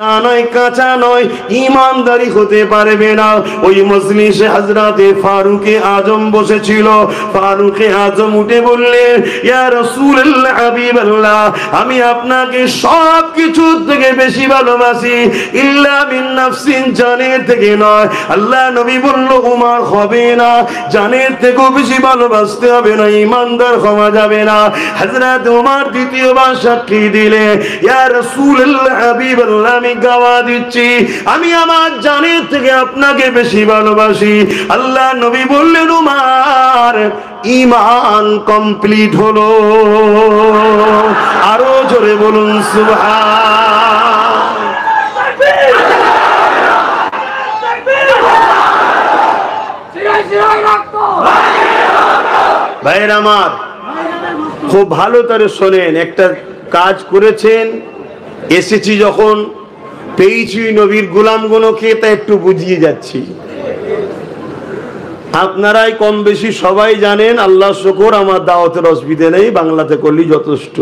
নয় কাঁচা নয়, ইমানদারি হতে পারবে না। ওই মজলিসে হযরতে ফারুকে আজম বসেছিল। ফারুকে আজম উঠে বললেন, ইয়া রাসূলুল্লাহ, হাবিবাল্লাহ, আমি আপনাকে সব কিছু থেকে বেশি ভালোবাসি, ইল্লা মিন নাফসিন, জানের থেকে নয়। আল্লাহ নবী বলল, উমর হবে না, জানের থেকেও বেশি ভালোবাসতে হবে না, ইমানদার হওয়া যাবে না। হযরত উমর দ্বিতীয়বার সাক্ষী দিলে, ইয়া রাসূলুল্লাহ, হাবিবাল্লাহ, আমি গাওয়া দিচ্ছি, আমি আমার জানের থেকে আপনাকে বেশি ভালোবাসি। আল্লাহ নবী বললেন, উমর, ঈমান কমপ্লিট হলো। আরো জোরে বলুন সুবহান। ভাইরা আমার, খুব ভালো করে শোনেন। একটা কাজ করেছেন, এসেছি যখন, পেয়েছি নবীর গোলামগুলোকে, তা একটু বুঝিয়ে যাচ্ছি। আপনারাই কম বেশি সবাই জানেন, আল্লাহ শুকর, আমার দাওয়াতের অসুবিধা নেই, বাংলাতে করলেই যথেষ্ট।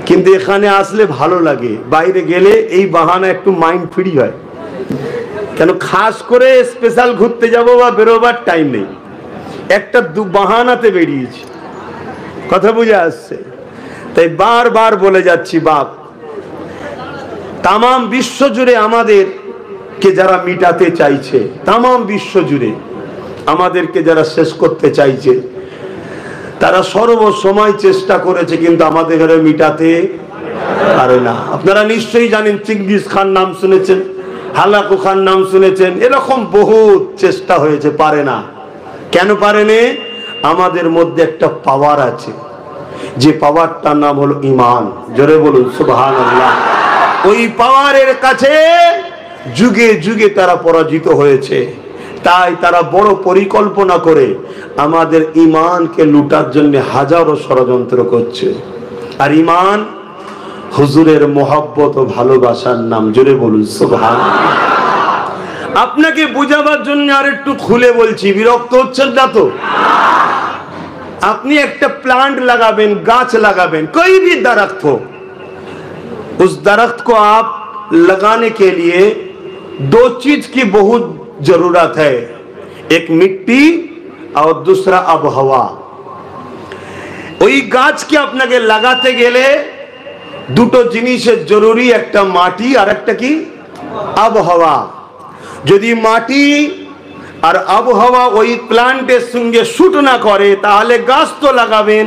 কিন্তু এখানে আসলে ভালো লাগে, বাইরে গেলে এই বাহানা একটু মাইন্ড ফ্রি হয়। কেন, খাস করে স্পেশাল ঘুরতে যাব বা বেরোবার টাইম নেই, একটা বাহানাতে বেরিয়েছি। কথা বুঝে আসছে? তাই বারবার বলে যাচ্ছি, বাপ, তামাম বিশ্ব জুড়ে আমাদেরকে যারা মিটাতে চাইছে, তামাম বিশ্ব জুড়ে আমাদেরকে যারা শেষ করতে চাইছে, তারা সর্বসময় চেষ্টা করেছে, কিন্তু আমাদের ঘরে মিটাতে পারে না। আপনারা নিশ্চয়ই জানেন, চিঙ্গিস খান নাম শুনেছেন, হালাকু খান নাম শুনেছেন, এরকম বহুত চেষ্টা হয়েছে, পারে না। কেন পারেনি? আমাদের মধ্যে একটা পাওয়ার আছে, যে পাওয়ারটার নাম হলো ঈমান। জোরে বলুন সুবহানাল্লাহ। ওই পাওয়ারের কাছে যুগে যুগে তারা পরাজিত হয়েছে। তাই তারা বড় পরিকল্পনা করে আমাদের ঈমানকে লুটার জন্য হাজারো ষড়যন্ত্র করছে। আর ঈমান হুজুরের মহব্বত ও ভালোবাসার নাম। জোরে বলুন সুবহানাল্লাহ। আপনাকে বুঝাবার জন্য আর একটু খুলে বলছি, বিরক্ত হচ্ছেন না তো? আপনি একটা প্লাंट लगाবেন, गाछ लगाবেন, कोई भी दरख्त हो, उस दरख्त को आप लगाने के लिए दो चीज की बहुत जरूरत है, एक मिट्टी और दूसरा आबहवा। ওই গাছকে আপনাকে লাগাতে গেলে দুটো জিনিসের জরুরি, একটা মাটি আর একটা কি? আবহাওয়া। যদি মাটি আর আবহাওয়া ওই প্লান্টের সঙ্গে শুট না করে, তাহলে গাছ তো লাগাবেন,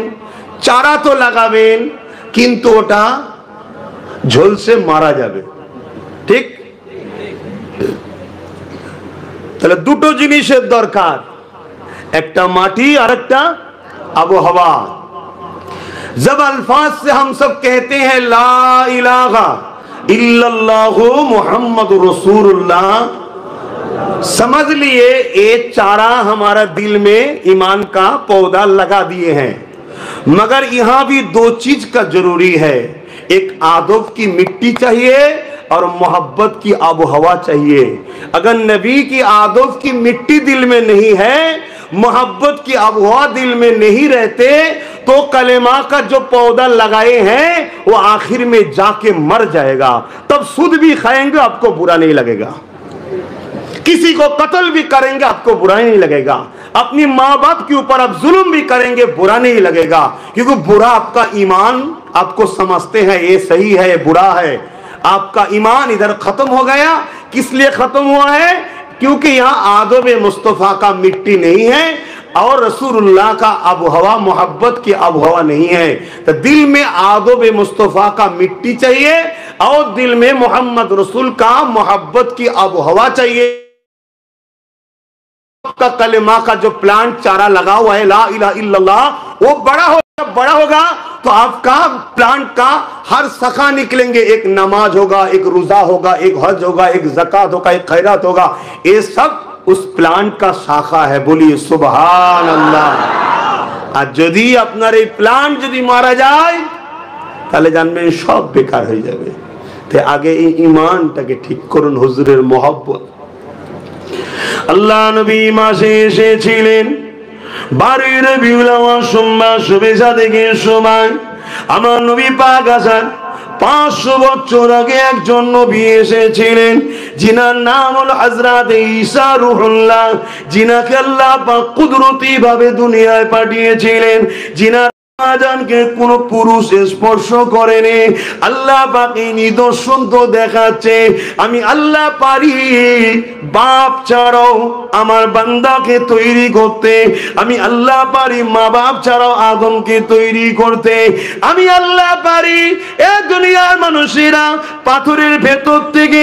চারা তো লাগাবেন, কিন্তু ওটা ঝলসে মারা যাবে। ঠিক? তাহলে দুটো জিনিসের দরকার, একটা মাটি আর একটা আবহাওয়া। जब अल्फाज से हम सब कहते हैं ला इलाहा इल्लल्लाहु मुहम्मदुर रसूलुल्लाह, समझ लिए ये चारा हमारा दिल में ईमान का पौधा लगा दिए हैं। मगर यहाँ भी दो चीज का जरूरी है, एक आदब की मिट्टी चाहिए और मोहब्बत की आबोहवा चाहिए। अगर नबी की आदब की मिट्टी दिल में नहीं है, मोहब्बत की आबोहवा दिल में नहीं रहते, तो कलेमा का जो पौधा लगाए हैं वो आखिर में जाके मर जाएगा। तब सूद भी खाएंगे, आपको बुरा नहीं लगेगा। किसी को कत्ल भी करेंगे, आपको बुरा नहीं लगेगा। अपनी माँ बाप के ऊपर आप जुल्म भी करेंगे, बुरा नहीं लगेगा, क्योंकि बुरा आपका ईमान आपको समझते हैं ये सही है, ये बुरा है। आपका ईमान इधर खत्म हो गया। किस लिए खत्म हुआ है? क्योंकि यहाँ आदब मुस्तफा का मिट्टी नहीं है और रसूलुल्लाह का आबहवा, मोहब्बत की आबहवा नहीं है। तो दिल में आदब मुस्तफा का मिट्टी चाहिए और दिल में मोहम्मद रसूल का मोहब्बत की आबहवा चाहिए। का कलेमा का जो प्लांट चारा लगा हुआ है ला इलाहा इल्लल्लाह, वो बड़ा होगा तो आपका प्लांट का हर शाखा निकलेंगे। एक नमाज होगा, एक रोजा होगा, एक हज होगा, एक ज़कात होगा, एक खैरात होगा, ये सब उस प्लांट का शाखा है। बोलिए सुभान अल्लाह। আর যদি আপনার এই প্লান্ট যদি মারা যায়, তাহলে জানবেন সব বেকার হয়ে যাবে। তাই আগে এই ঈমানটাকে ঠিক করুন, হুজুরের মহব্বত। আল্লাহ নবী মাসে এসেছিলেন 12 রবিউল আউয়াল সোমবার শুভেচ্ছা থেকে সময়। আমার নবী পাক আছেন 500 বছর আগে একজন নবী এসেছিলেন, যিনার নাম হলো হযরত ঈসা রূহুল্লাহ, যিনাকে আল্লাহ পাক কুদরতি ভাবে দুনিয়ায় পাঠিয়েছিলেন, যিনার আজানকে কোন পুরুষ স্পর্শ করেনি। আল্লাহ পাক এই নিদর্শন তো দেখাচ্ছে, আমি আল্লাহ পারি বাপ ছাড়াও আমার বান্দাকে তৈরি করতে, আমি আল্লাহ পারি মা বাপ ছাড়াও আদমকে তৈরি করতে, আমি আল্লাহ পারি এ দুনিয়ার মানুষেরা পাথরের ভেতর থেকে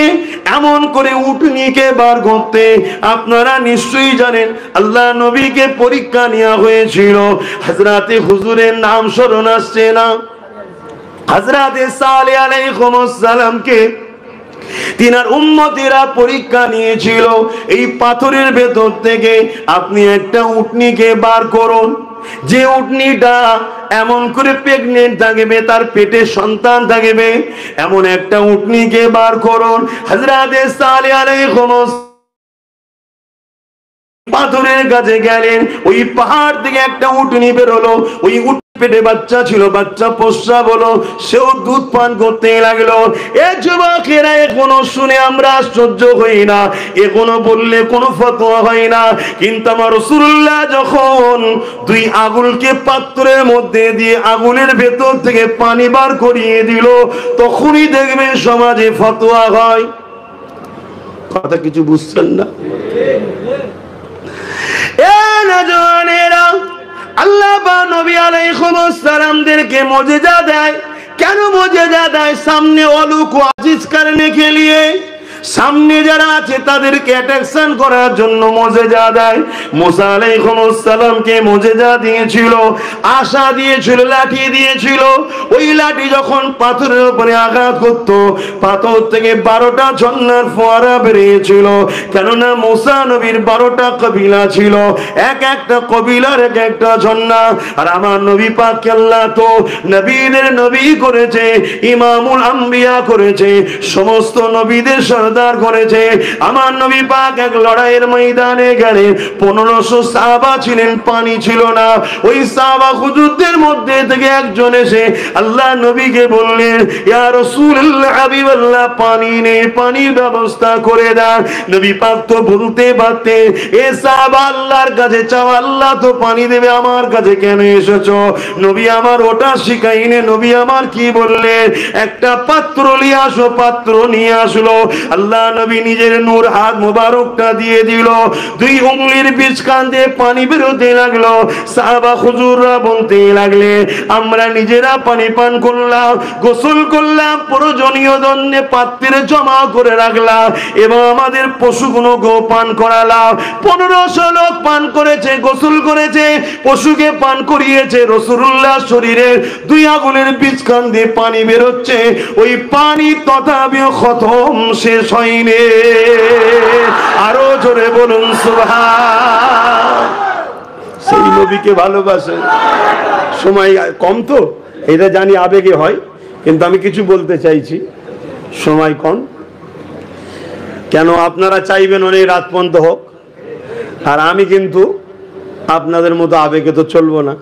এমন করে উটনীকে বার করতে। আপনারা নিশ্চয়ই জানেন আল্লাহ নবীকে পরীক্ষা নেওয়া হয়েছিল, হযরতে হুজুরের নাম স্মরণ আসছে না, হযরতে সালেহ আলাইহিস সালামকে তিনার উম্মতেরা পরীক্ষা নিয়েছিল, এই পাথরের ভেতর থেকে আপনি একটা উটনীকে বার করুন, যে উটনীটা এমন করে প্রেগনেন্ট থাকবে, তার পেটে সন্তান থাকবে, এমন একটা উটনীকে বার করুন। হযরতে সালেহ আলাইহিস পাথরের কাছে গেলেন, ওই পাহাড় থেকে একটা উটনী বের হলো, ওই পেটে বাচ্চা ছিল, বাচ্চা প্রস্রাব হলো, সেও দুধ পান করতে লাগলো। এ যুবকেরা এখনো শুনে আমরা আশ্চর্য হই না, এখনো বললে কোনো ফতোয়া হয় না, কিন্তু আমার রাসূলুল্লাহ যখন দুই আঙুলকে পাত্রের মধ্যে দিয়ে আঙুলের ভেতর থেকে পানি বার করিয়ে দিল, তখনই দেখবেন সমাজে ফতোয়া হয়। কথা কিছু বুঝছেন না? এ নওজওয়ানেরা, আল্লাহ বা নবী আলাইহিস সালামদেরকে মুজিজা দেয়। কেন মুজিজা দেয়? সামনে অলুক আজিজ করনে কে লিয়ে, সামনে যারা আছে তাদেরকে অ্যাট্রাকশন করার জন্য মুজিজা দেয়। মুসা আলাইহিস সালামকে মুজিজা দিয়েছিল, আশা দিয়েছিল, লাঠি দিয়েছিল। ওই লাঠি যখন পাথরের উপরে আঘাত করত, পাথর থেকে 12টা ঝর্ণার ফোয়ারা বেরিয়েছিল। কেননা মুসা নবীর 12টা কবিলা ছিল, এক একটা কবিলার এক একটা ঝর্ণা। আর আমার নবী পাককে আল্লাহ তো নবীদের নবী করেছে, ইমামুল আম্বিয়া করেছে, সমস্ত নবীদের সরদার করেছে। আমার নবী পাক এক লড়াইয়ের ময়দানে গেলেন, 1500 সাহাবা ছিলেন, পানি ছিল না। ওই সাহাবা হুজুরদের মধ্যে থেকে একজন এসে আল্লাহ নবীকে বললেন, ইয়া রাসূলুল্লাহ, হাবিবাল্লাহ, পানি নেই, পানির ব্যবস্থা করে দেন। নবী পাক তো বলতে পারতেন, এ সাহাবা আল্লাহর কাছে চাও, আল্লাহ তো পানি দেবে, আমার কাছে কেন এসেছো? নবী আমার ওটা শিখাইনে। নবী আমার কি বললেন? একটা পাত্র নিয়ে আসো। পাত্র নিয়ে আসলো। আল্লাহ নবী নিজের নূর হাত মোবারকটা দিয়ে দিল, 2 উঙ্গলির বিচকান দিয়ে পানি বেরোতে লাগলো। সাহাবা হুজুররা বলতে লাগলে, আমরা নিজেরা পানি পান করলাম, গোসল করলাম, প্রয়োজনীয় জন্য পাত্রে জমা করে রাখলাম, এবং আমাদের পশুগুলোকেও পান করালাম। 1500 লোক পান করেছে, গোসল করেছে, পশুকে পান করিয়েছে। রাসূলুল্লাহ শরীরের 2 আঙুলের বিচকান দিয়ে পানি বেরোচ্ছে, ওই পানি তথাপিও খতম শেষ হয়নি। আরো জোরে বলুন সুবহান। সেই নবীকে ভালোবাসেন। সময় কম তো, এটা জানি আবেগে হয়, কিন্তু আমি কিছু বলতে চাইছি, সময় কম। কেন আপনারা চাইবেন অনেক রাত পর্যন্ত হোক, আর আমি কিন্তু আপনাদের মতো আবেগে তো চলবো না।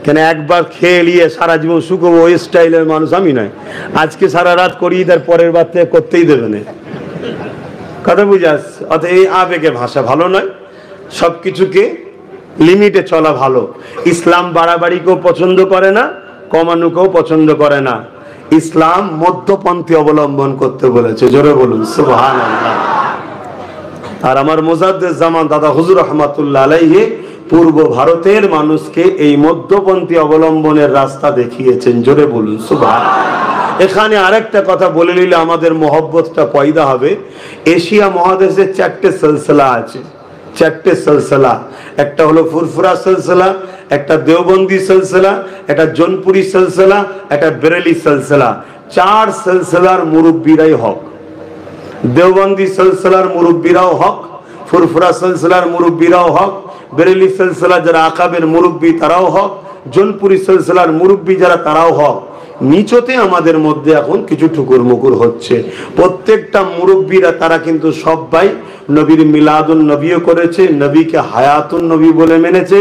কেন একবার খেয়ে নিয়ে সারা জীবন শুকোবো, ওই স্টাইলের মানুষ আমি নয়। আজকে সারা রাত করিয়ে তার পরের বার থেকে করতেই দেবে না। কথা বুঝে আসছে? অর্থাৎ এই আবেগে ভাষা ভালো নয়, সবকিছুকে লিমিটে চলা ভালো। ইসলাম বাড়াবাড়িকেও পছন্দ করে না, কমানোকেও পছন্দ করে না। ইসলাম মধ্যপন্থী অবলম্বন করতে বলেছে। জোরে বলুন সুবহানাল্লাহ। আর আমার মুজাদ্দিদ জামান দাদা হুজুর রহমাতুল্লাহ আলাইহি পূর্ব ভারতের মানুষকে এই মধ্যপন্থী অবলম্বনের রাস্তা দেখিয়েছেন। জোরে বলুন সুবহানাল্লাহ। এখানে আরেকটা কথা বলে নিলে আমাদের মহব্বতটা পয়দা হবে। এশিয়া মহাদেশে 4টে সিলসিলা আছে, 4টে সিলসিলা। একটা হলো ফুরফুরা সিলসিলা, একটা দেওবন্দি সিলসিলা, একটা জোনপুরি সিলসিলা, একটা বেরেলি সিলসিলা। 4 সিলসিলার মুরব্বীরাই হক। দেওবন্দি সিলসিলার মুরব্বীরাও হক, ফুরফুরা সিলসিলার মুরব্বীরাও হক, বেরেলি সিলসিলা যারা আকাবের মুরব্বী তারাও হক, জোনপুরি সিলসিলার মুরব্বী যারা তারাও হক। নিচতে আমাদের মধ্যে এখন কিছু ঠুকুর মুকুর হচ্ছে। প্রত্যেকটা মুরব্বীরা তারা কিন্তু সবাই নবীর মিলাদুন নবীও করেছে, নবীকে হায়াতুন নবী বলে মেনেছে।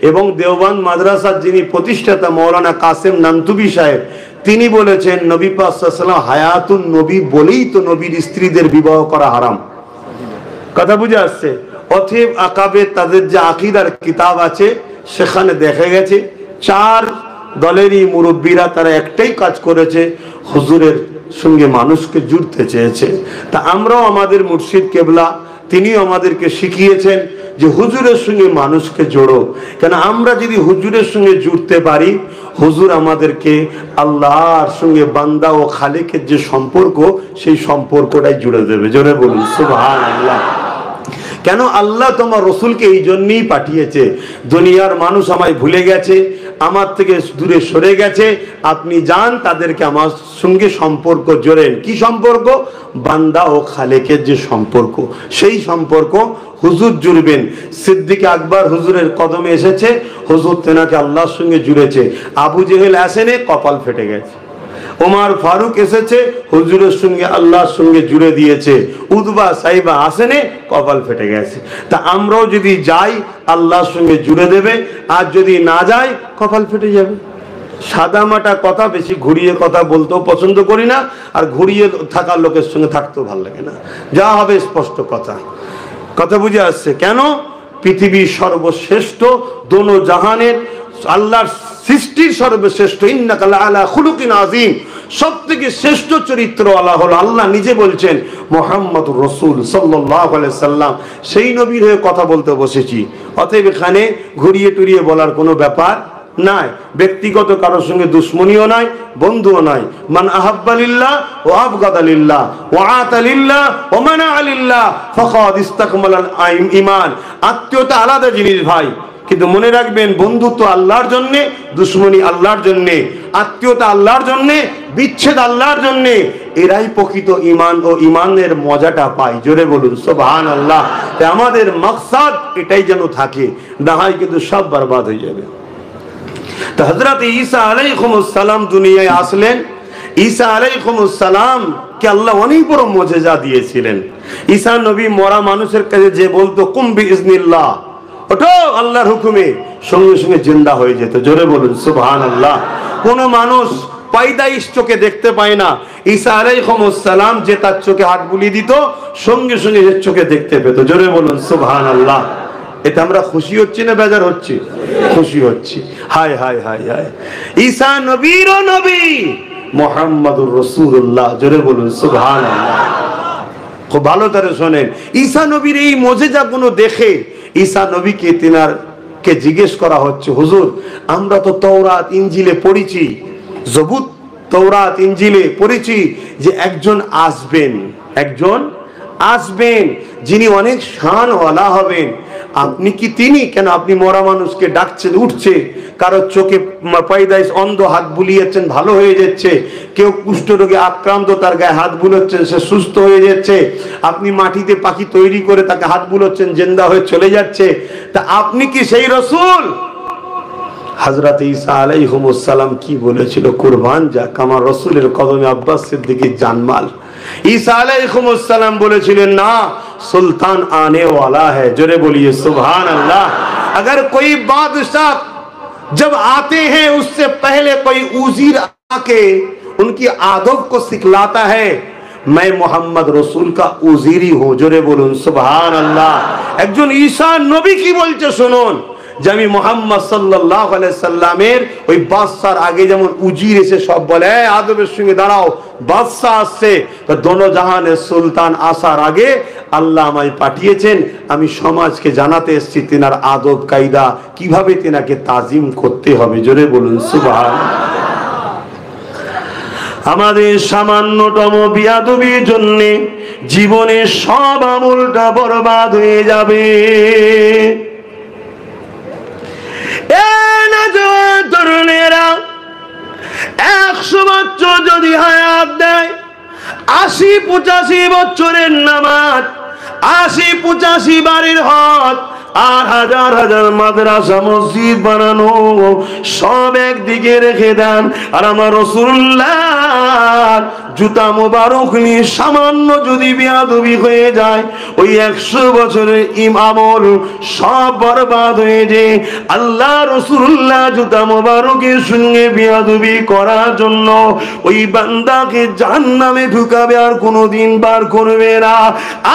এবং দেওবন্দ মাদ্রাসার যিনি প্রতিষ্ঠাতা মৌলানা কাসেম নান্তুবি সাহেব, তিনি বলেছেন নবী পাক সাল্লাল্লাহু আলাইহি ওয়াসাল্লাম হায়াতুন নবী বলেই তো নবীর স্ত্রীদের বিবাহ করা হারাম। কথা বুঝে আসছে? অতএব আকাবে তাদের যে আকীদার কিতাব আছে সেখানে দেখা গেছে 4 দলেরই মুরব্বীরা তারা একটাই কাজ করেছে, হুজুরের সঙ্গে মানুষকে জুড়তে চেয়েছে। তা আমরাও আমাদের মুর্শিদ কেবলা তিনিও আমাদেরকে শিখিয়েছেন যে হুজুরের সঙ্গে মানুষকে জোড়ো, কেন আমরা যদি হুজুরের সঙ্গে জুড়তে পারি হুজুর আমাদেরকে আল্লাহর সঙ্গে বান্দা ও খালেকের যে সম্পর্ক সেই সম্পর্কটাই জুড়ে দেবে। জোরে বলুন সুবহানাল্লাহ। কেন আল্লাহ তোমার রসুলকে এই জন্যই পাঠিয়েছে, দুনিয়ার মানুষ আমায় ভুলে গেছে, আমার থেকে দূরে সরে গেছে, আপনি যান তাদেরকে আমার সঙ্গে সম্পর্ক জোড়েন। কি সম্পর্ক? বান্দা ও খালেকের যে সম্পর্ক, সেই সম্পর্ক হুজুর জুড়বেন। সিদ্দিক আকবর হুজুরের কদমে এসেছে, হুজুর তেনাকে আল্লাহর সঙ্গে জুড়েছে। আবু জেহেল আসেনে, কপাল ফেটে গেছে। ওমর ফারুক এসেছে, হুজুরের সঙ্গে আল্লাহর সঙ্গে জুড়ে দিয়েছে। উতবা সাইবা আসেনে, কপাল ফেটে গেছে। তা আমরাও যদি যাই আল্লাহর সঙ্গে জুড়ে দেবে, আর যদি না যাই কপাল ফেটে যাবে। সাদামাটা কথা, বেশি ঘুরিয়ে কথা বলতেও পছন্দ করি না, আর ঘুরিয়ে থাকার লোকের সঙ্গে থাকতেও ভালো লাগে না। যা হবে স্পষ্ট কথা। কথা বুঝে আসছে? কেন? পৃথিবীর সর্বশ্রেষ্ঠ, দোনো জাহানের আল্লাহর সৃষ্টির সর্বশ্রেষ্ঠ, ইন্নাকা লাআলা খুলুকিন আযীম, সবথেকে শ্রেষ্ঠ চরিত্র আল্লাহ হলো, আল্লাহ নিজে বলছেন মুহাম্মদুর রাসূল সাল্লাল্লাহু আলাইহি সাল্লাম, সেই নবীর হয়ে কথা বলতে বসেছি। অতএব এখানে ঘুরিয়ে টুরিয়ে বলার কোনো ব্যাপার নাই। ব্যক্তিগত কারোর সঙ্গে দুশ্মনীও নাই, বন্ধুও নাই। মান আহাব্বা লিল্লাহ ওয়া আবগাদা লিল্লাহ ওয়া আতা লিল্লাহ ওয়া মানা লিল্লাহ ফাকাদ ইসতাকমালাল ঈমান। আত্মীয়তা আলাদা জিনিস ভাই, কিন্তু মনে রাখবেন বন্ধুত্ব আল্লাহর জন্যে, দুশ্মনী আল্লাহর জন্যে, আত্মীয়তা আল্লাহর জন্যে, বিচ্ছেদ আল্লাহর জন্যে। এরাই প্রকৃত ঈমান ও ঈমানের মজাটা পায়। জোরে বলুন সুবহানাল্লাহ। তাই আমাদের মাকসাদ এটাই যেন থাকে, না হয় কিন্তু সব বরবাদ হয়ে যাবে। তো হযরত ঈসা আলাইহিস সালাম দুনিয়ায় আসলেন। ঈসা আলাইহিস সালাম কে আল্লাহ অনেক বড় মুজিজা দিয়েছিলেন। ঈসা নবী মরা মানুষের কাছে যে বলতো কুম বিইজনিল্লাহ, ওঠো আল্লাহর হুকুমে, সঙ্গে সঙ্গে জিন্দা হয়ে যেত। জোরে বলুন সুবহানাল্লাহ। কোন মানুষ পায়দাইশ চোখে দেখতে পায় না, ঈসা আলাইহিস সালাম যে তার চোখে হাত বুলিয়ে দিত সঙ্গে সঙ্গে যে চোখে দেখতে পেত। জোরে বলুন সুবহানাল্লাহ। এতে আমরা খুশি হচ্ছি না বেজার হচ্ছি? খুশি হচ্ছি। হায় হায় হায় হায়, ঈসা নবীরও নবী, মুহাম্মাদুর রাসূলুল্লাহ। জোরে বলুন সুবহানাল্লাহ। খুব ভালো করে শোনেন, ঈসা নবীর এই মুজিজাগুলো দেখে ঈসা নবীকে তিনারকে জিজ্ঞেস করা হচ্ছে, হুজুর আমরা তো তাওরাত ইনজিলে পড়েছি, জবুর তাওরাত ইনজিলে পড়েছি যে একজন আসবেন যিনি অনেক শানওয়ালা হবেন, আপনি কি তিনি? কেন আপনি মরা মানুষকে ডাকছেন, উঠছে, কারো চোখে পায়দাইশ অন্ধ হাত বুলিয়েছেন ভালো হয়ে যাচ্ছে, কেউ কুষ্ঠরোগে আক্রান্ত তার গায়ে হাত বুলোচ্ছেন সে সুস্থ হয়ে যাচ্ছে, আপনি মাটিতে পাখি তৈরি করে তাকে হাত বুলোচ্ছেন জিন্দা হয়ে চলে যাচ্ছে, তা আপনি কি সেই রাসূল? হযরত ঈসা আলাইহিস সালাম কি বলেছিল? কুরবান যাক আমার রাসূলের কদমে আব্বাস সিদ্দিকীর জানমাল। ঈসা আলাইহিস সালাম বলেছিলেন না, सुल्तान आने वाला है। जोरे बोलिए सुभान अल्लाह। अगर कोई बादशाह जब आते हैं उससे पहले कोई उजीर आके उनकी आदब को सिखलाता है, मैं मोहम्मद रसूल का उजीरी हूं। जोरे बोलून सुभान अल्लाह। একজন ঈসা নবী কি বলছে শুনুন, যে আমি মুহাম্মদ সাল্লাল্লাহু আলাইহি সাল্লামের ওই বাদশার আগে যেমন উজির এসে সব বলে আদবের সঙ্গে দাঁড়াও, বাদশা আসছে, তো দোনো জাহানের সুলতান আসার আগে আল্লাহ আমায় পাঠিয়েছেন, আমি সমাজকে জানাতে এসেছি তিনার আদব কায়দা কিভাবে তিনাকে তাজিম করতে হবে। জোরে বলুন সুবহানাল্লাহ। আমাদের সামান্যতম বিয়াদবির জন্য জীবনের সব আমলটা বরবাদ হয়ে যাবে। তরুণেরা 100 বছর যদি হায়াত দেয়, 80-85 বছরের নামাজ, 80-85 বাড়ির হজ, আর হাজার হাজার মাদ্রাসা মসজিদ বানানো, সব একদিকে রেখে দেন, আর আমার রাসূলুল্লাহ জুতা মোবারক নিয়ে সামান্য যদি বেয়াদবি হয়ে যায়, ওই 100 বছরের আমল সব বরবাদ হয়ে যায়। আল্লাহ রাসূলুল্লাহ জুতা মোবারকের সঙ্গে বেয়াদবি করার জন্য ওই বান্দাকে জাহান্নামে ঢুকাবে, আর কোনোদিন বার করবে না।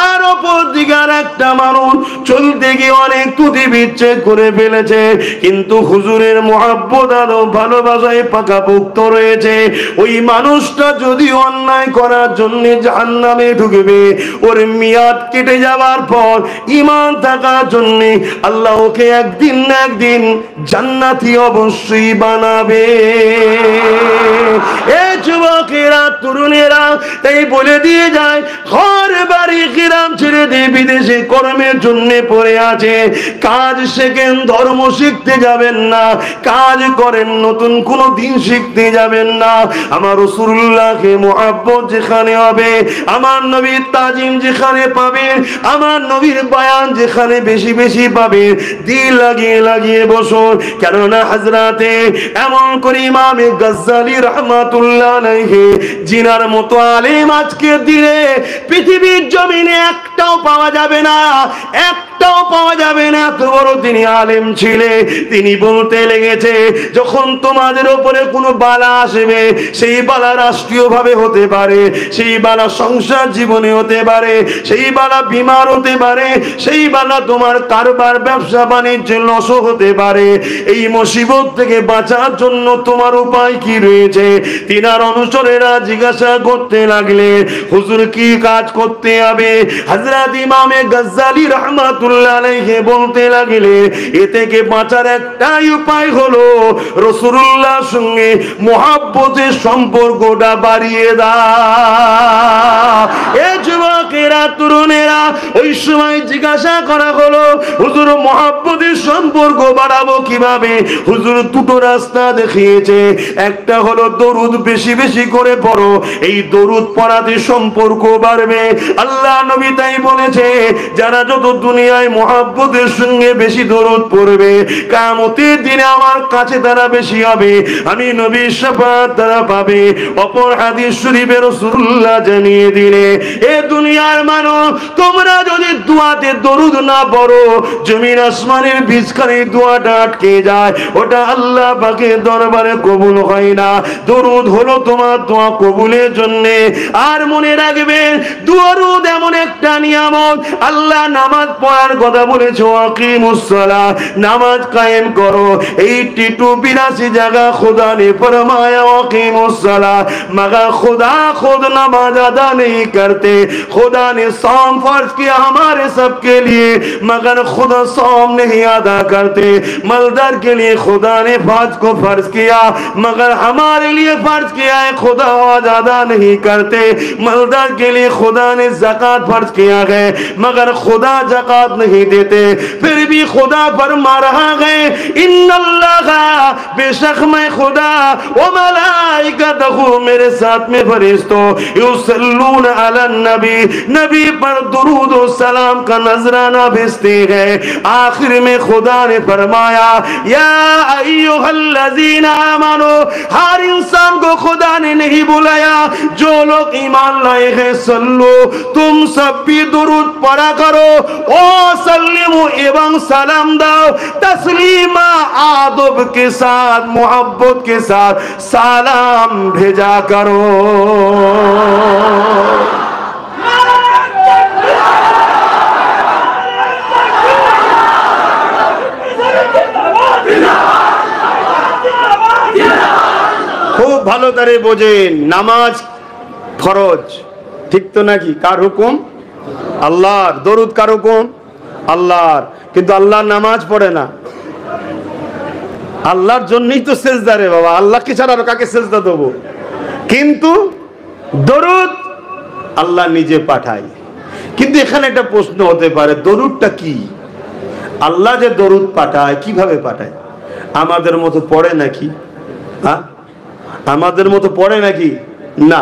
আর অপর দিকে একটা মানুষ চলতে গিয়ে অনেক ত্রুটি বিচ্ছেদ করে ফেলেছে, কিন্তু হুজুরের মহব্বত আর ভালোবাসায় পাকাপোক্ত রয়েছে, ওই মানুষটা যদি অন্যায় করার জন্য জাহান্নামে ঢুকবে, ওর মেয়াদ কেটে যাওয়ার পর ঈমান থাকার জন্য আল্লাহ ওকে একদিন না একদিন জান্নাতি অবশ্যই বানাবে। এই যুবকেরা, তরুণেরা, তাই বলে দিয়ে যায়, ঘর বাড়ি গ্রাম ছেড়ে দিয়ে বিদেশে কর্মের জন্য পড়ে আছে, কাজ শেখেন, ধর্ম শিখতে যাবেন না, কাজ করেন, নতুন কোন দিন শিখতে যাবেন না। আমার রাসূলুল্লাহকে মুহাব্বত যেখানে হবে, আমার নবীর তাজিম যেখানে পাবেন, আমার নবীর বয়ান যেখানে বেশি বেশি পাবেন, দিল লাগিয়ে লাগিয়ে বসুন। কেননা হযরতে এমন করে ইমামে গাজ্জালী রাহমাতুল্লাহ আলাইহি জিনার মতো আলেম আজকের দিনে পৃথিবীর জমিনে একটাও পাওয়া যাবে না, একটাও পাওয়া যাবে না। এত বড় তিনি আলেম ছিলেন। তিনি বলতে লেগেছে, যখন তোমাদের উপরে কোনো বালা আসবে, সেই বালা রাষ্ট্রীয় ভাবে হতে পারে, সেই বালা সংসার জীবনে হতে পারে, সেই বালা বিমার হতে পারে, সেই বালা তোমার কারবার ব্যবসা বাণিজ্য লস হতে পারে। এই মুসিবত থেকে বাঁচার জন্য তোমার উপায় কি রয়েছে? তিনার অনুচরেরা জিজ্ঞাসা করতে লাগলে, হুজুর কি কাজ করতে হবে? হযরত ইমামে গাজ্জালী রাহমাতুল্লাহ আলাইহি বলতে লাগলে, এ থেকে বাঁচার একটাই উপায় হলো রাসূলুল্লাহর সঙ্গে মুহাব্বতের সম্পর্কটা বাড়িয়ে দাও। এ যুবকেরা, তরুণেরা, ওই সময় জিজ্ঞাসা করা হলো, হুজুর মুহাব্বতের সম্পর্ক বাড়াবো কিভাবে? হুজুর দুটো রাস্তা দেখিয়েছে। একটা হলো দরুদ বেশি বেশি করে পড়ো, এই দরুদ পড়াতে সম্পর্ক বাড়বে। আল্লাহ নবী তাই বলেছে, যারা যত দুনিয়ায় মুহাব্বতের সঙ্গে বেশি দরুদ পড়বে, কিয়ামতের দিনে আমার কাছে তারা বেশি হবে, আমি নবীর শাফাআত তারা পাবে। অপর হাদিস শরীফে রাসূলুল্লাহ জানিয়ে দিলে, এ দুনিয়ার মানুষ, তোমরা যদি দুআতে দরুদ না পড়ো, জমিন আসমানের বিচখানে দোয়াটা আটকে যায়, ওটা আল্লাহ পাকের দরবারে কবুল হয় না। দরুদ হলো তোমার দোয়া কবুলের জন্য। আর মনে রাখবেন, দরুদ এমন একটা নিয়ামত, আল্লাহ নামাজ পড়ার কথা বলেছে, আকিমুস সালাহ, নামাজ কায়েম করো। এই 82 জায়গা खुदा ने फरमाया आकीमुस सलाह, मगर खुदा खुद नमाज अदा नहीं करते। खुदा ने सौम फर्ज किया हमारे सबके लिए, मगर खुदा सौम नहीं अदा करते। मलदर के लिए खुदा ने फर्ज को फर्ज किया, मगर हमारे लिए फर्ज किया है, खुदा आज अदा नहीं करते। मलदर के लिए खुदा ने ज़कात फर्ज किया है, मगर खुदा ज़कात नहीं देते। फिर भी खुदा फरमा रहा है, इन्नल्लाह, बेशक मैं खुदा, वो मलाइकतहू, मेरे साथ में फरिश्तों, युसल्लूना अलन नबी, नबी पर दुरूद और सलाम का नजराना भेजते हैं। आखिर में खुदा ने फरमाया, या अय्युहल्लज़ीना आमनू, हर इंसान को खुदा ने नहीं बुलाया, जो लोग ईमान लाए हैं, सल्लो, तुम सब भी दुरूद पढ़ा करो, ओ सल्लिमू, एवं सलाम दाओ, तस्लीमा, आदब के साथ, मोहब्बत के साथ सलाम भेजा करो। খুব ভালো করে বোঝেন, নামাজ ফরজ, ঠিক তো নাকি? কার হুকুম? আল্লাহর। দরুদ কার হুকুম? আল্লাহর। কিন্তু আল্লাহর নামাজ পড়ে না। আল্লাহর জন্যই তো সেজদা রে বাবা, আল্লাহকে ছাড়া আর কাকে সেজদা দেবো? কিন্তু দরুদ আল্লাহ নিজে পাঠায়। কিন্তু এখানে একটা প্রশ্ন হতে পারে, দরুদটা কি? আল্লাহ যে দরুদ পাঠায়, কিভাবে পাঠায়? আমাদের মতো পড়ে নাকি? হ্যাঁ, আমাদের মতো পড়ে নাকি? না।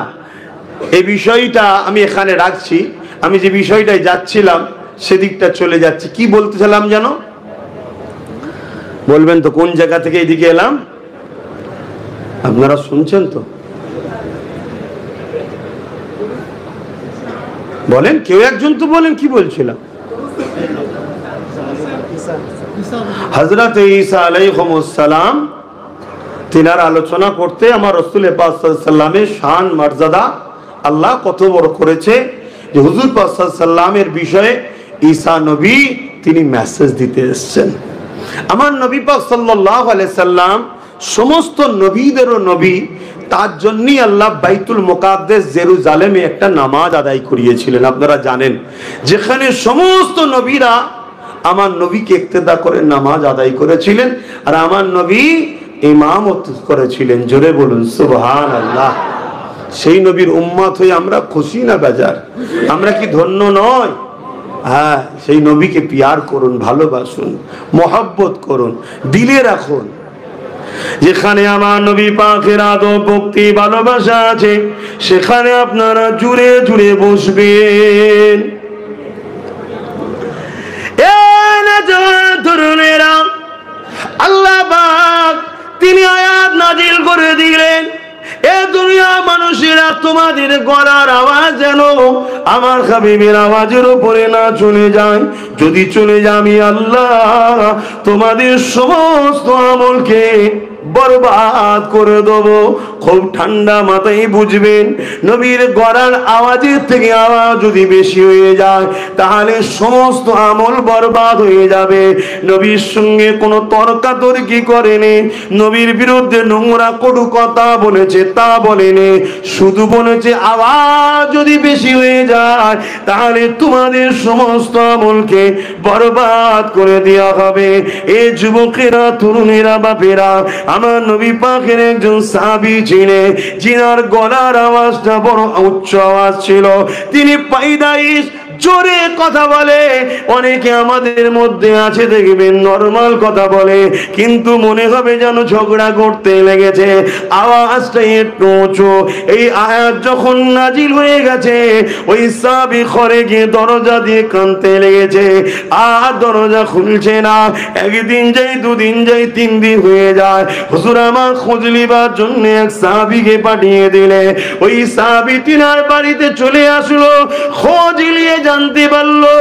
এই বিষয়টা আমি এখানে রাখছি। আমি যে বিষয়টায় যাচ্ছিলাম সেদিকটা চলে যাচ্ছি। কি বলতেছিলাম জানো? বলবেন তো কোন জায়গা থেকে এইদিকে এলাম? আপনারা শুনছেন তো? বলেন, কেউ একজন তো বলেন, কি বলছিলাম? হযরত ঈসা আলাইহিস সালাম, তিনার আলোচনা করতে আমার রাসূল পাক সাল্লাল্লাহু আলাইহি ওয়াসাল্লামের শান মর্যাদা আল্লাহ কত বড় করেছে, যে হুজুর পাক সাল্লাল্লাহু আলাইহি ওয়াসাল্লামের বিষয়ে ঈসা নবী তিনি মেসেজ দিতে এসেছেন। আমার নবী পাক সাল্লাল্লাহু আলাইহি সাল্লাম সমস্ত নবীদেরও নবী, তার জন্যই আল্লাহ বাইতুল মুকাদ্দাস জেরুজালেমে একটা নামাজ আদায় করিয়েছিলেন। আপনারা জানেন, যেখানে সমস্ত নবীরা আমার নবীকে ইক্তেদা করে নামাজ আদায় করেছিলেন, আর আমার নবী ইমামত করেছিলেন। জোরে বলুন সুবহানাল্লাহ। সেই নবীর উম্মত হয়ে আমরা খুশি না বেজার? আমরা কি ধন্য নয়? হ্যাঁ, সেই নবীকে পিয়ার করুন, ভালোবাসুন, মহব্বত করুন, দিলে রাখুন। যেখানে আমার নবী পাকের আদব, ভক্তি, ভালোবাসা আছে, সেখানে আপনারা জুড়ে জুড়ে বসবেন। তরুণেরা, আল্লাহ পাক তিনি আয়াত নাজিল করে দিলেন, এ দুনিয়া মানুষেরা, তোমাদের গলার আওয়াজ যেন আমার হাবিবের আওয়াজের উপরে না চলে যায়। যদি চলে যায়, আমি আল্লাহ তোমাদের সমস্ত আমলকে বরবাদ করে দেবো। খুব ঠান্ডা মাথায় বুঝবেন, নবীর গলার আওয়াজের থেকে আওয়াজ যদি বেশি হয়ে যায়, তাহলে সমস্ত আমল বরবাদ হয়ে যাবে। নবীর সঙ্গে কোনো তর্কাতর্কি করেনি, নবীর বিরুদ্ধে নোংরা কটু কথা বলেছে তা বলেনি, শুধু বলেছে আওয়াজ যদি বেশি হয়ে যায়, তাহলে তোমাদের সমস্ত আমলকে বরবাদ করে দেওয়া হবে। এ যুবকেরা, তরুণেরা, বাপেরা, আমার নবী পাকের একজন সাহাবী ছিলেন, যিনার গলার আওয়াজটা বড় উচ্চ আওয়াজ ছিল। তিনি পায়দাইশ জোরে কথা বলে। অনেকে আমাদের মধ্যে আছে, দেখবেন নরমাল কথা বলে, কিন্তু মনে হবে যেন ঝগড়া করতে লেগেছে, আওয়াজটা একটু উঁচু। এই আয়াত যখন নাজিল হয়ে গেছে, ওই সাহাবী ঘরে গিয়ে দরজা দিয়ে কাঁদতে লেগেছে, আর দরজা খুলছে না। একদিন যাই, দুদিন যাই, 3 দিন হয়ে যায়। হুজুর আমার খোঁজ নিবার জন্য এক সাহাবীকে পাঠিয়ে দিলে। ওই সাহাবী তিনার বাড়িতে চলে আসলো, খোঁজ নিয়ে জানতে পারলো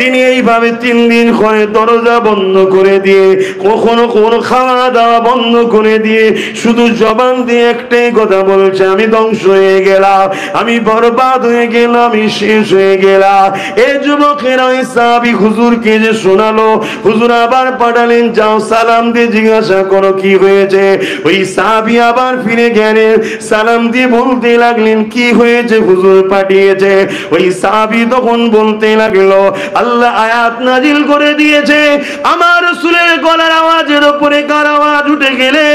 তিনি এইভাবে 3 দিন করে দরজা বন্ধ করে দিয়ে, কখনো কোনো খাওয়া দাওয়া বন্ধ করে দিয়ে, শুধু জবান দিয়ে একটাই কথা বলছে, আমি ধ্বংস হয়ে গেলাম, আমি বরবাদ হয়ে গেলাম, আমি শেষ হয়ে গেলাম। এই যুবকেরা ওই সাহাবী হুজুরকে যে শোনালো, হুজুর আবার পাঠালেন, যাও সালাম দিয়ে জিজ্ঞাসা করো কি হয়েছে। ওই সাহাবী আবার ফিরে গেলেন, সালাম দিয়ে বলতে লাগলেন, কি হয়েছে হুজুর পাঠিয়েছে। ওই সাহাবী তখন বলতে লাগলো, আল্লাহ আয়াত নাজিল করে দিয়েছে, আমার রাসূলের গলার আওয়াজের উপরে কার আওয়াজ উঠে গেলে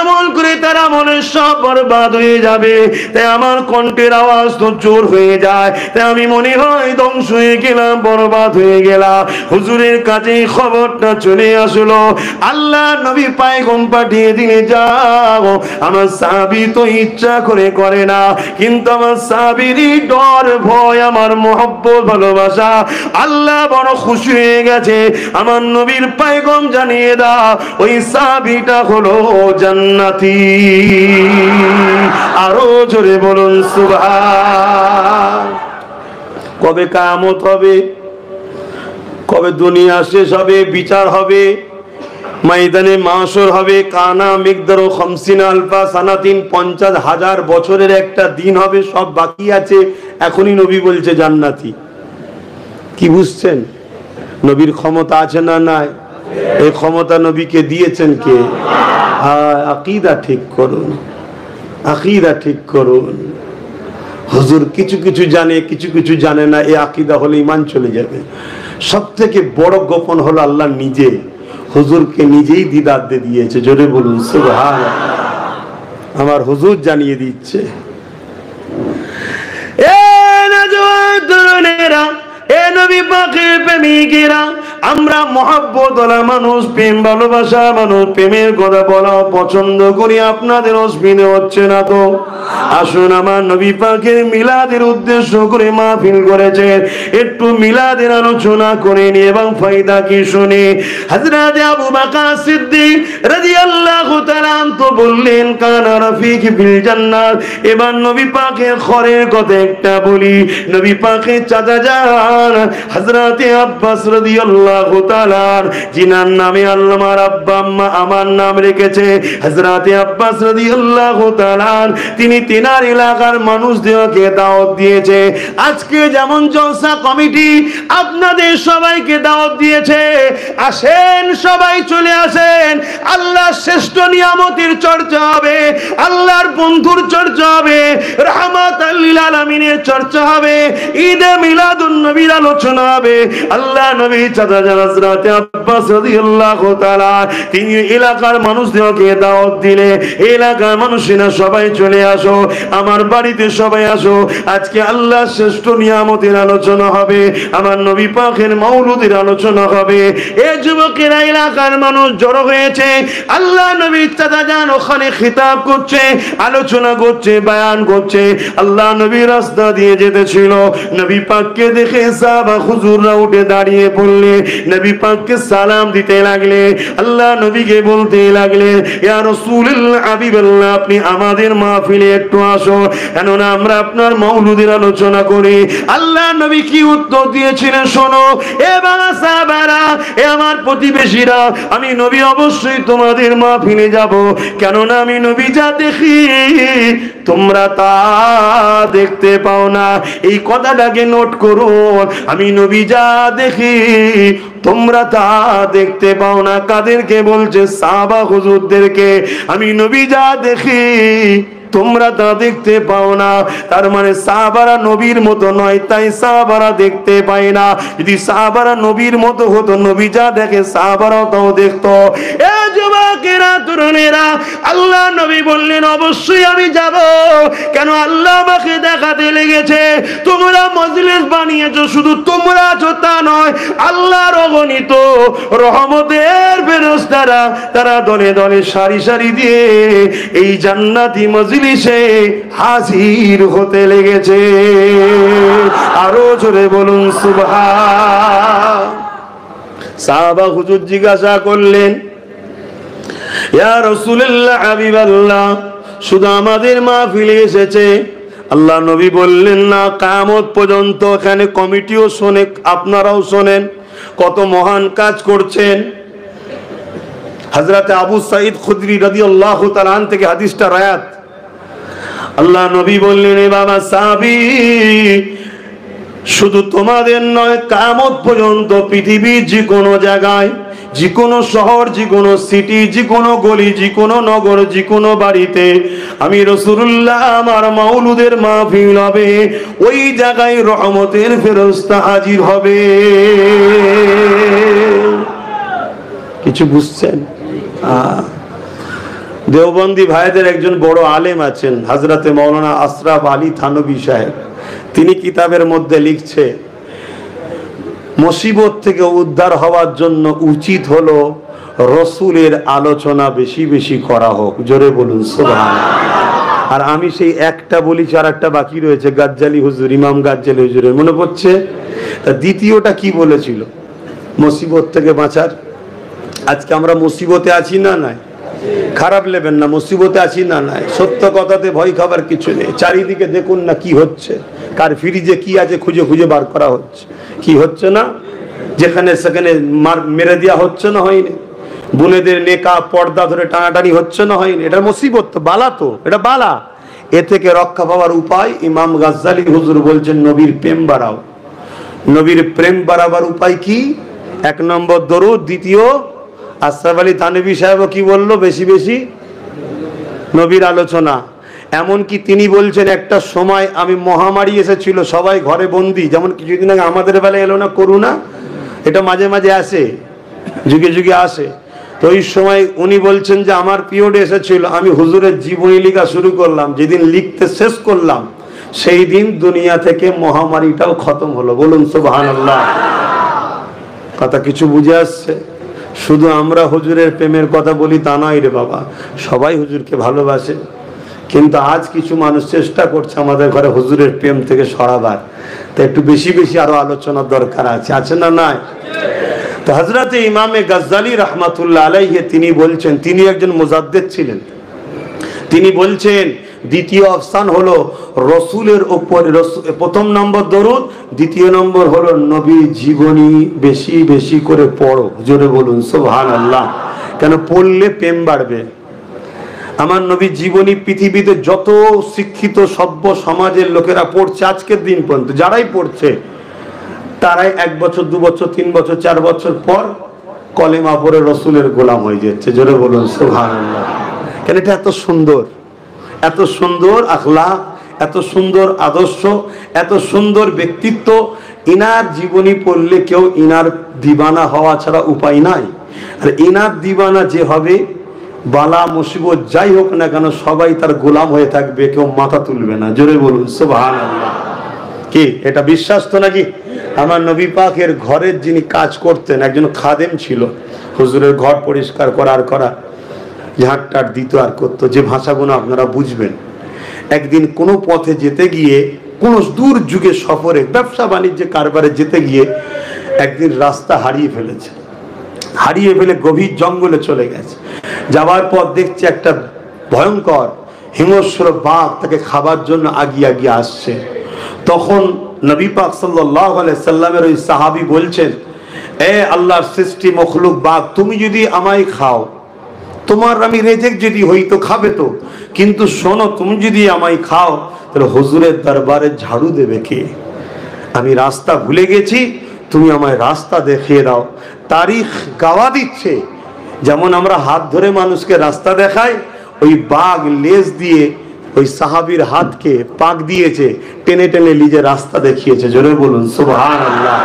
এমন করে তার আমলের সব বরবাদ হয়ে যাবে। তাই আমার কণ্ঠের আওয়াজ তো জোর হয়ে যায়, তাই আমি মনে হয় ধ্বংস হয়ে গেলাম, বরবাদ হয়ে গেলাম। হুজুরের কাছে খবরটা চলে আসলো, আল্লাহ নবী পায়গাম পাঠিয়ে দিলে, যাও, আমার সাহাবী তো ইচ্ছা করে না, কিন্তু আমার সাহাবীর ডর, ভয়, আমার মহব্বত, ভালোবাসা, আল্লাহ বড় খুশি হয়ে গেছে। আমার নবীর পায়গাম জানিয়ে দাও, ওই সাহাবীটা হলো জান্নাতি। আরো জোরে বলুন সুবহান। কবে কিয়ামত হবে? কবে দুনিয়া শেষ হবে, বিচার হবে, ময়দানে মাশর হবে? কানা মিকদারু 50 আলফা সানাতিন, 50,000 বছরের একটা দিন হবে, সব বাকি আছে। এখনই নবী বলছে জান্নাতি। কি বুঝছেন? নবীর ক্ষমতা আছে না নাই? এই ক্ষমতা নবীকে দিয়েছেন কে? আকীদা ঠিক করুন, আকীদা ঠিক করুন। হুজুর কিছু কিছু জানে, কিছু কিছু জানে না, এই আকীদা হলে ঈমান চলে যাবে। সব থেকে বড় গোপন হলো আল্লাহ নিজে হুজুরকে নিজেই দিদার দিয়ে দিয়েছে। জোরে বলুন সুবহানাল্লাহ। আমার হুজুর জানিয়ে দিচ্ছে। এ নজওয়ান তরুণেরা, এ নবী পাকের প্রেমিকেরা, আমরা মহব্বত ওয়ালা মানুষ, প্রেম ভালোবাসা মানুষ, প্রেমের কথা বলা পছন্দ করি, আপনাদের অসুবিধা হচ্ছে না তো? আসুন আমার নবী পাকের মিলাদের উদ্দেশ্য করে মাহফিল করেছেন, একটু মিলাদের আলোচনা করে নি এবং ফায়দা কি শুনি। হযরত আবু বকর সিদ্দিক রাদিয়াল্লাহু তাআলা আনহু বললেন, কানা রাফিক ফিল জান্নাত। এবার নবী পাকের ঘরের কথা একটা বলি। নবী পাকের চাচা যান হযরত আব্বাস রাদিয়াল্লাহু তাআলা, জিনার নামে আল্লামার আব্বা আম্মা আমার নাম রেখেছে হযরত আব্বাস রাদিয়াল্লাহু তাআলা, তিনি তিনার এলাকার মানুষদেরকে দাওয়াত দিয়েছে। আজকে যেমন জলসা কমিটি আপনাদের সবাইকে দাওয়াত দিয়েছে, আসেন সবাই চলে আসেন, আল্লাহর শ্রেষ্ঠ নিয়ামতের চর্চা হবে, আল্লাহর বন্ধুর চর্চা হবে, রাহমাতাল লিল আলামিনের চর্চা হবে, ঈদে মিলাদুন নবীর আলোচনা হবে। আল্লাহ নবী চাচা হযরত আব্বাস রাদিয়াল্লাহু তাআলা তিনি এলাকার মানুষদেরকে দাওয়াত দিলে, এলাকার মানুষেরা সবাই চলে আসো, আমার বাড়িতে সবাই আসো, আজকে আল্লাহর শ্রেষ্ঠ নিয়ামতের আলোচনা হবে, আমার নবী পাকের মাওলুদের আলোচনা হবে। এই যুবকেরা এলাকার মানুষ জড়ো হয়েছে, আল্লাহ নবী চাচা যান ওখানে খিতাব করছে, আলোচনা করছে, বয়ান করছে। আল্লাহ নবী রাস্তা দিয়ে যেতেছিল, নবী পাককে দেখে সাহাবা হুজুররা উঠে দাঁড়িয়ে পড়লে, নবী পাককে সালাম দিতে লাগলে, আল্লাহ নবীকে বলতে লাগলে, ইয়া রাসূলুল্লাহ হাবিবাল্লাহ, আপনি আমাদের মাহফিলে একটু আসো, কেননা আমরা আপনার মাওলুদের আলোচনা করি। আল্লাহ নবী কি উত্তর দিয়েছিলেন শোনো, এ বাবা সাহাবারা, এ আমার প্রতিবেশীরা, আমি নবী অবশ্যই তোমাদের মাহফিলে যাব, কেননা আমি নবী যা দেখি তোমরা তা দেখতে পাও না। এই কথাটাকে নোট করুন, আমি নবী যা দেখি তোমরা তা দেখতে পাও না। কাদেরকে বলছে? সাহাবা হুজুরদেরকে। আমি নবী যা দেখি তোমরা তা দেখতে পাও না। তার মানে সাহাবারা নবীর মতো নয়, তাই সাহাবারা দেখতে পায় না। যদি সাহাবারা নবীর মতো হতো, নবী যা দেখে সাহাবারাও তাও দেখতো। এ যুবকেরা, তরুণেরা, আল্লাহ নবী বললেন অবশ্যই আমি যাব, কেন আল্লাহ আমাকে দেখাতে লেগেছে। তোমরা মজলিস বানিয়েছো, শুধু তোমরা আছো তা নয়, আল্লাহর অগণিত রহমতের ফেরেশতারা তারা দলে দলে সারি সারি দিয়ে এই জান্নাতি মজলিস হাজির হতে লেগেছে। আরো জোরে বলুন সুবহান। সাহাবা হুজুর জিজ্ঞাসা করলেন, ইয়া রাসূলুল্লাহ হাবিবাল্লাহ, শুধু আমাদের মাহফিলে এসেছে? আল্লাহ নবী বললেন না, কিয়ামত পর্যন্ত এখানে কমিটিও শোনে, আপনারাও শোনেন কত মহান কাজ করছেন। হযরত আবু সাঈদ খুদরি রাদিয়াল্লাহু তাআলা আন থেকে হাদিসটা রায়াত। আল্লাহ নবী বললেন, এ বাবা সাহাবী, শুধু তোমাদের নয়, কিয়ামত পর্যন্ত পৃথিবীর যে কোনো জায়গায়, যে কোনো শহর, যে কোনো সিটি, যে কোনো গলি, যে কোনো নগর, যে কোনো বাড়িতে আমি রাসূলুল্লাহ আমার মাওলুদের মাহফিল হবে, ওই জায়গায় রহমতের ফেরেশতা হাজির হবে। কিছু বুঝছেন? দেওবন্দি ভাইদের একজন বড় আলেম আছেন, হযরতে মাওলানা আশরাফ আলী থানভী সাহেব। তিনি কিতাবের মধ্যে লিখছে, মুসিবত থেকে উদ্ধার হওয়ার জন্য উচিত হলো রসুলের আলোচনা বেশি বেশি করা হোক। জোরে বলুন সুবহানাল্লাহ। আর আমি সেই একটা বলি, আর একটা বাকি রয়েছে, গাজ্জালি হুজুর, ইমাম গাজ্জালি হুজুরের মনে পড়ছে? দ্বিতীয়টা কি বলেছিল মুসিবত থেকে বাঁচার? আজকে আমরা মুসিবতে আছি না নাই? খারাপ নেবেন না, মুসিবতে আছি না নাই? সত্য কথাতে ভয় খাবার কিছু নেই। চারিদিকে দেখুন না কি হচ্ছে, কার ফ্রিজে কি আছে খুঁজে খুঁজে বার করা হচ্ছে। কি হচ্ছে না? যেখানে সেখানে মেরে দেওয়া হচ্ছে না, হয়নি? বোনেদের নেকা পর্দা ধরে টানাটানি হচ্ছে না, হয়নি? এটা মুসিবত তো, বালা তো, এটা বালা। এ থেকে রক্ষা পাওয়ার উপায় ইমাম গাজ্জালি হুজুর বলছেন, নবীর প্রেম বাড়াও। নবীর প্রেম বাড়াবার উপায় কি? 1 নম্বর দরুদ, দ্বিতীয় আশরাফ আলী থানভী সাহেব কি বললো? বেশি বেশি নবীর আলোচনা। এমনকি তিনি বলছেন, একটা সময় আমি মহামারী এসেছিল, সবাই ঘরে বন্দি, যেমন কিছুদিন আগে আমাদের বেলায় এলো না করোনা, এটা মাঝে মাঝে আসে, যুগে যুগে আসে। তো ওই সময় উনি বলছেন যে আমার পিরিয়ড এসেছিল, আমি হুজুরের জীবনী লেখা শুরু করলাম, যেদিন লিখতে শেষ করলাম সেই দিন দুনিয়া থেকে মহামারীটাও খতম হলো। বলুন সুবহানাল্লাহ। কথা কিছু বুঝে আসছে? শুধু আমরা হুজুরের প্রেমের কথা বলি তা নয় রে বাবা, সবাই হুজুরকে ভালোবাসে, কিন্তু আজ কিছু মানুষ চেষ্টা করছে আমাদের ঘরে হুজুরের প্রেম থেকে সরাবার। তো একটু বেশি বেশি আরো আলোচনার দরকার আছে না নাই? তো হযরতে ইমামে গজ্জালি রহমাতুল্লাহ আলাইহি তিনি বলছেন, তিনি একজন মুজাদ্দিদ ছিলেন, তিনি বলছেন দ্বিতীয় অপশন হলো রসুলের উপর প্রথম নম্বর দরুদ, দ্বিতীয় নম্বর হলো নবীর জীবনী বেশি বেশি করে পড়ো। জোরে বলুন সুবহানাল্লাহ। কেন পড়লে প্রেম বাড়বে। আমার নবীর জীবনী পৃথিবীতে যত শিক্ষিত সভ্য সমাজের লোকেরা পড়ছে আজকের দিন পর্যন্ত, যারাই পড়ছে তারাই 1 বছর 2 বছর 3 বছর 4 বছর পর কলেমা পড়ে রসুলের গোলাম হয়ে যাচ্ছে। জোরে বলুন সুবহানাল্লাহ। কেন? এটা এত সুন্দর, এত সুন্দর আখলাক, এত সুন্দর আদর্শ, এত সুন্দর ব্যক্তিত্ব। ইনার জীবনী পড়লে কেউ ইনার দিবানা হওয়া ছাড়া উপায় নাই। আর ইনার দিবানা যে হবে, বালা মুসিবত যাই হোক না কেন সবাই তার গোলাম হয়ে থাকবে, কেউ মাথা তুলবে না। জোরে বলুন সুবহানাল্লাহ। কি এটা বিশ্বাস তো নাকি? আমার নবী পাকের ঘরের যিনি কাজ করতেন একজন খাদেম ছিল, হুজুরের ঘর পরিষ্কার করা ঝাঁটটার দিত আর করতো, যে ভাষাগুলো আপনারা বুঝবেন। একদিন কোনো পথে যেতে গিয়ে, কোনো দূর যুগে সফরে ব্যবসা বাণিজ্যে কারবারে যেতে গিয়ে একদিন রাস্তা হারিয়ে ফেলেছে, হারিয়ে ফেলে গভীর জঙ্গলে চলে গেছে। যাওয়ার পর দেখছে একটা ভয়ঙ্কর হিংস্র বাঘ তাকে খাবার জন্য আগিয়ে আসছে। তখন নবী পাক সাল্লাল্লাহু আলাইহি সাল্লামের ওই সাহাবী বলছেন, এ আল্লাহর সৃষ্টি মখলুক বাঘ, তুমি যদি আমায় খাও, তোমার আমি রেজেক যদি হই তো খাবে তো, কিন্তু শোনো, তুমি যদি আমায় খাও তাহলে হুজুরের দরবারে ঝাড়ু দেবে কে? আমি রাস্তা ভুলে গেছি, তুমি আমায় রাস্তা দেখিয়ে দাও। তারিখ গাওয়া দিচ্ছে, যেমন আমরা হাত ধরে মানুষকে রাস্তা দেখাই, ওই বাঘ লেজ দিয়ে ওই সাহাবীর হাতকে পাক দিয়েছে, টেনে টেনে নিজে রাস্তা দেখিয়েছে। জোরে বলুন সুবহানাল্লাহ।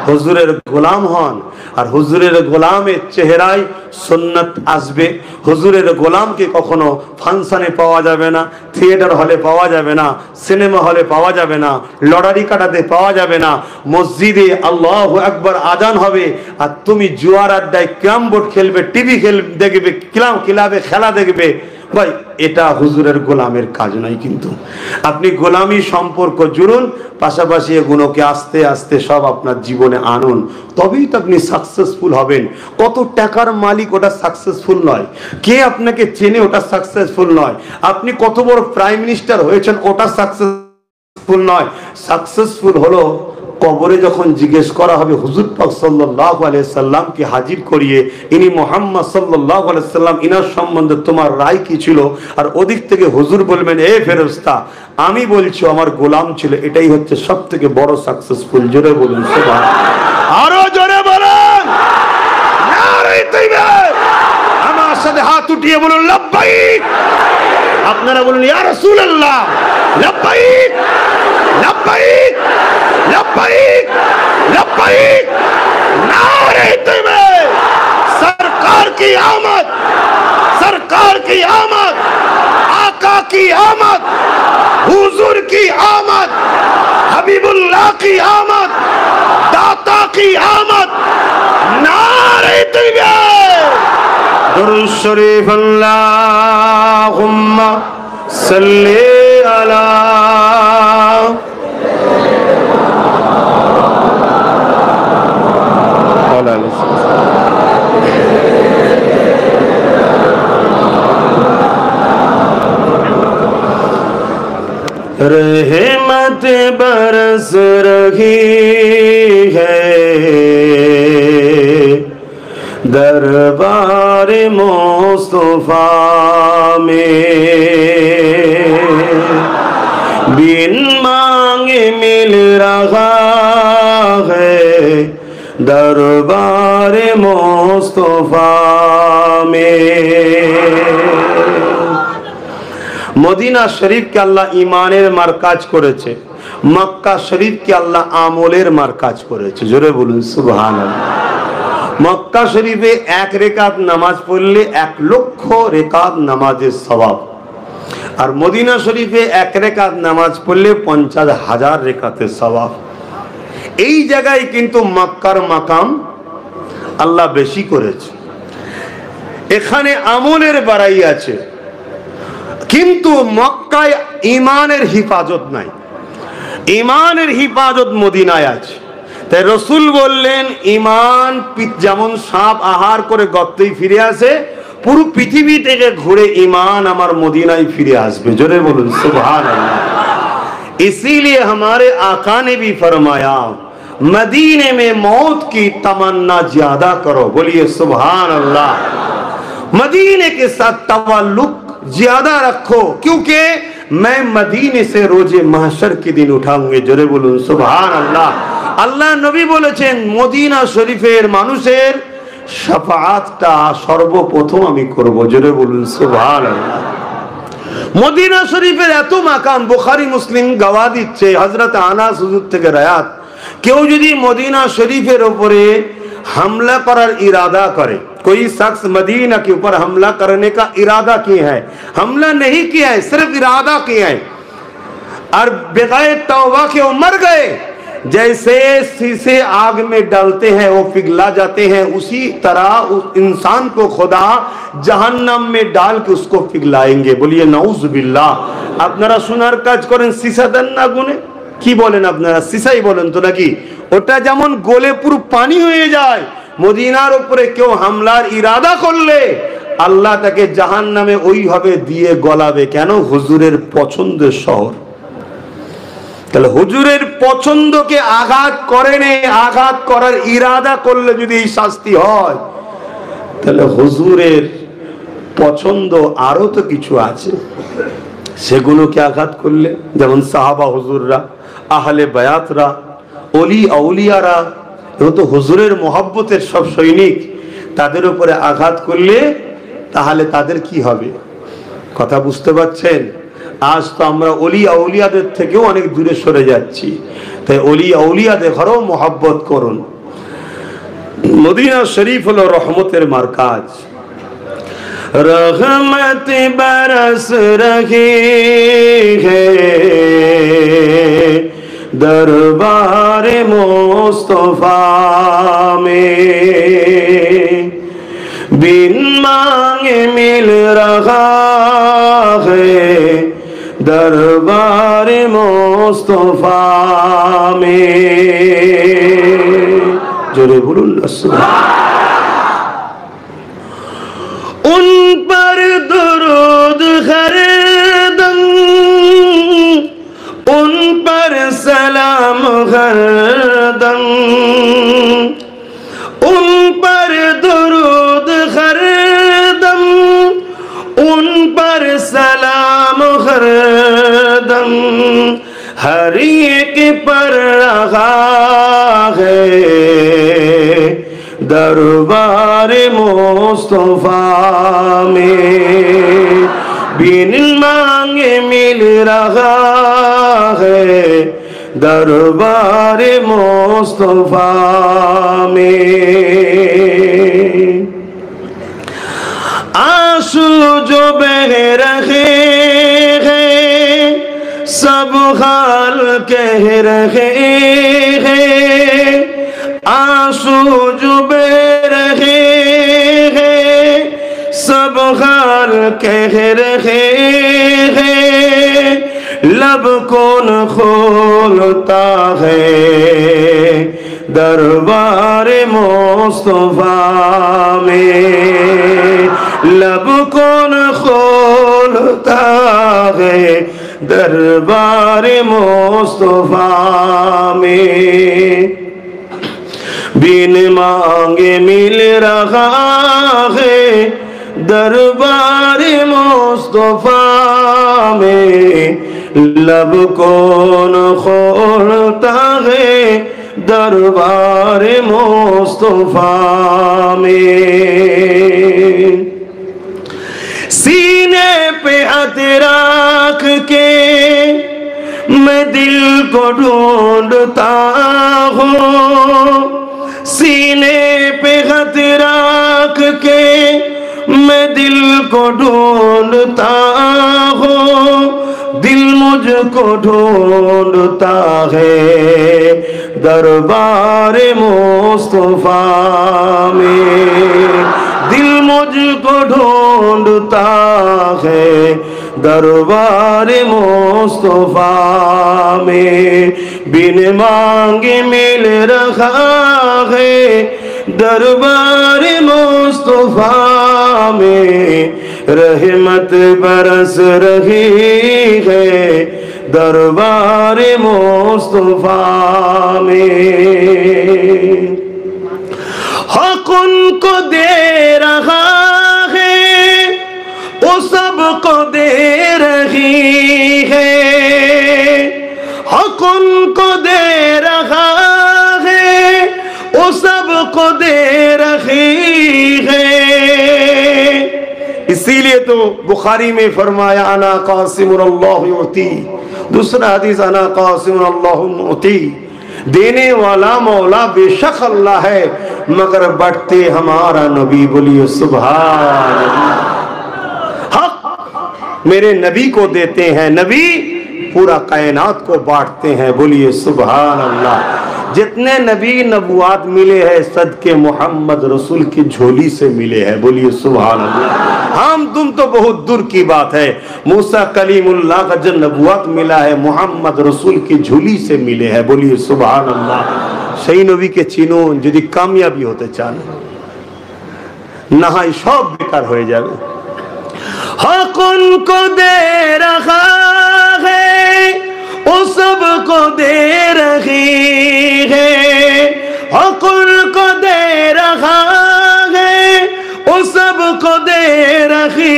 হুজুরের গোলাম হন, আর হুজুরের গোলামের চেহারায় সুন্নাত আসবে। হুজুরের গোলামকে কখনো ফাংশনে পাওয়া যাবে না, থিয়েটার হলে পাওয়া যাবে না, সিনেমা হলে পাওয়া যাবে না, লটারি কাটাতে পাওয়া যাবে না। মসজিদে আল্লাহু আকবার আজান হবে আর তুমি জুয়ার আড্ডায় ক্যারাম বোর্ড খেলবে, টিভি দেখবে, ক্লাবে খেলা দেখবে। ভাই, এটা হুজুরের গোলামের কাজ নয়। কিন্তু আপনি গোলামি সম্পর্ক জুড়ুন, পাশাপাশি এগুলোকে আস্তে আস্তে সব আপনার জীবনে আনুন, তবেই তো আপনি সাকসেসফুল হবেন। কত টাকার মালিক ওটা সাকসেসফুল নয়, কে আপনাকে চেনে ওটা সাকসেসফুল নয়, আপনি কত বড় প্রাইম মিনিস্টার হয়েছেন ওটা সাকসেসফুল নয়। সাকসেসফুল হলো কবরে যখন জিজ্ঞেস করা হবে হুজুর পাক সাল্লাল্লাহু আলাইহি সাল্লামকে হাজির করিয়ে, ইনি মুহাম্মদ সাল্লাল্লাহু আলাইহি সাল্লাম, ইনার সম্বন্ধে তোমার রায় কি ছিল? আর ওদিক থেকে হুজুর বলবেন, এ ফেরেশতা, আমি বলছি আমার গোলাম ছিল। এটাই হচ্ছে সবথেকে বড় সাকসেসফুল। জোরে বলুন সুবহানাল্লাহ। আরো জোরে বলুন নারে তাকবীর। আমার সাথে হাত উঠিয়ে বলুন লাব্বাইক। আপনারা বলুন ইয়া রাসূলুল্লাহ লাব্বাইক লাব্বাইক लब्बाइक लब्बाइक। नारे तकबीर। सरकार की आमद, सरकार की आमद, आका की आमद, हुजूर की आमद, हबीबुल्लाह की आमद, दाता की आमद। नारे तकबीर। दुरूद शरीफ अल्लाहुम्मा सल्ली अला रहमत बरस रही है दरबार मुस्तफा में, बिन मांगे मिल रहा है दरबार मुस्तफा में। মদিনা শরীফকে আল্লাহ ইমানের মারকাজ করেছে, মক্কা শরীফকে আল্লাহ আমলের মারকাজ করেছে। জোরে বলুন সুবহানাল্লাহ। মক্কা শরীফে 1 রেকাত নামাজ পড়লে 1 লক্ষ রেকাত নামাজের সওয়াব, আর মদিনা শরীফে 1 রেকাত নামাজ পড়লে 50,000 রেকাতের সওয়াব। এই জায়গায় কিন্তু মক্কার মাকাম আল্লাহ বেশি করেছে। এখানে আমলের বাড়াই আছে, কিন্তু মক্কায় ইমানের হিফাজত নাই। ইমানের হিফাজত মদিনায় আছে। তাই রসুল বললেন, ইমান যেমন সাপ আহার করে গর্তেই ফিরে আসে, পুরো পৃথিবী থেকে ঘুরে ইমান আমার মদিনায় ফিরে আসবে। জোরে বলুন সুবহানাল্লাহ। इसीलिए हमारे आका ने भी फरमाया, मदीने में मौत की तमन्ना ज्यादा करो। बोलिए सुभान अल्लाह। मदीने के साथ तवल्लुक ज्यादा रखो, क्योंकि मैं मदीने से रोजे महशर के दिन उठाऊंगे। जोरे बोलूं सुभान अल्लाह। আল্লাহ নবী বলেছেন, মদিনা শরীফের মানুষের শাফাআতটা সর্বপ্রথম আমি করব। জোরে বলুন সুবহানাল্লাহ। মদিনা শরীফের এত মাকাম, বুখারী মুসলিম গওয়া দিচ্ছে, হযরত আনাস হুজুর থেকে রায়াত, কেউ যদি মদিনা শরীফের উপরে हमला करार इरादा करे, कोई शख्स मदीना के ऊपर हमला करने का इरादा किया है, हमला नहीं किया है, सिर्फ इरादा किया है, और बगैर तौबा के वो मर गए, जैसे शीशे आग में डालते हैं वो पिघला जाते हैं, उसी तरह उस इंसान को खुदा जहन्नम में डाल के उसको पिघलाएंगे। बोलिए नाउजुबिल्लाह। আপনারা শোনার কাজ করেন, সীসা দেন না গুনে, কি বলেন আপনারা? সীসাই বলেন তো নাকি? ওটা যেমন গলে পুরো পানি হয়ে যায়, মদিনার উপরে কেউ হামলার ইরাদা করলে আল্লাহ তাকে জাহান্নামে ওইভাবে দিয়ে গলাবে। কেন? হুজুরের পছন্দের শহর। তাহলে হুজুরের পছন্দকে আঘাত করেনি, আঘাত করার ইরাদা করলে যদি এই শাস্তি হয়, তাহলে হুজুরের পছন্দ আরো তো কিছু আছে, সেগুলোকে আঘাত করলে, যেমন সাহাবা হুজুররা, আহলে বায়াতরা, ওলি আউলিয়ারা, এও তো হুজুরের মোহাব্বতের সব সৈনিক, তাদের উপরে আঘাত করলে তাহলে তাদের কি হবে? কথা বুঝতে পারছেন? আজ তো আমরা ওলি আউলিয়াদের থেকেও অনেক দূরে সরে যাচ্ছি। তাই ওলি আউলিয়াদের ঘরেও মোহাব্বত করুন। মদিনা শরীফ হলো রহমতের মারকাজ। रहमत बरस रही है दरबार मुस्तफा में, बिन मांगे मिल रहा है दरबार मुस्तफा में। जोरे बोलूं ना सुभान। उन पर दुरूद हरदम, उन पर सलाम हरदम, उन पर दुरूद हरदम, उन पर सलाम हरदम, हर एक पर रहा है दरबार मुस्तफा में, बिन मांगे मिल रहा है दरबार मुस्तफा में। आंसू जो बह रहे हैं सब हाल कह रहे हैं, आंसू जो बह रहे हैं सब हाल कह रहे हैं, लब कौन खोलता है दरबार मुस्तफा में, लब कौन खोलता है दरबार मुस्तफा में, बिन मांगे मिल रहा है दरबार मुस्तफा में, लब कौन खोलता है दरबार मुस्तफा में। सीने पे हाथ रख के मैं दिल को ढूंढता हूँ, सीने पे हाथ रख के मैं दिल को ढूंढता हूँ, दिल मुझको ढूंढता है दरबार मुस्तफा में। दिल मुझको ढूंढता है दरबार मुस्तफा में, बिन मांगे मिल रहा है दरबार मुस्तफा में। रहमत बरस रही है दरबार मुस्तफा में। हक उनको दे रहा है वो सबको दे रही है, हक उनको दे रहा है वो सबको दे रही है। इसीलिए तो बुखारी में फरमाया अना कासिमुल्लाहु युती, दूसरा हदीस अना कासिमुल्लाहु मुती, देने वाला मौला बेशक अल्लाह है मगर बढ़ते हमारा नबी। बोलिए सुभान अल्लाह। हक मेरे नबी को देते हैं, नबी पूरा कायनात को बांटते हैं। बोलिए सुभान अल्लाह। जितने नबी नबुआत मिले हैं सदके मोहम्मद रसूल की झोली से मिले हैं। बोलिए सुभान अल्लाह। हम तुम तो बहुत दूर की बात है, मूसा कलीमुल्लाह का जो नबुआत मिला है मोहम्मद रसूल की झोली से मिले हैं। बोलिए सुभान अल्लाह। सही नबी के चिनो यदि कामयाबी होते चान ना सब बेकार हो जाए। हक उनको दे रहा है वो सबको दे रही है, हक उनको दे रहा है वो सबको दे रही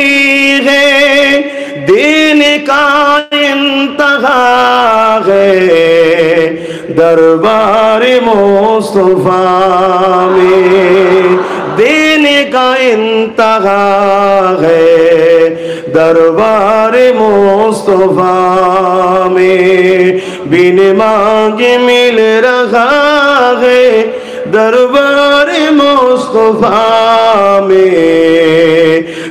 है। देने का इंतहा है दरबार मुस्तफा में, देने का इंतहा है दरबार मुस्तफा में। बिन मांगे मिल रहा है दरबार मुस्तफा में।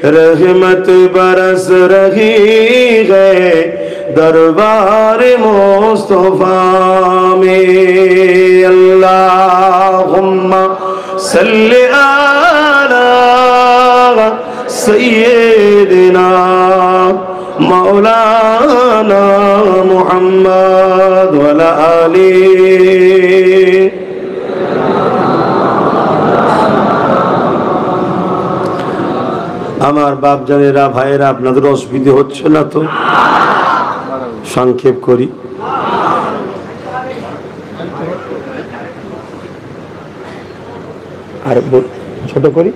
रहमत बरस रही है दरबार मुस्तफा में। अल्लाहुम्मा सल्ली अला सय्यिदिना मौलाना मुहम्मद वाला आली। আমার বাপ জানেরা ভাইয়েরা আপনাদের অসুবিধা হচ্ছে না তো? সংক্ষেপ করি। আর ছোট করি।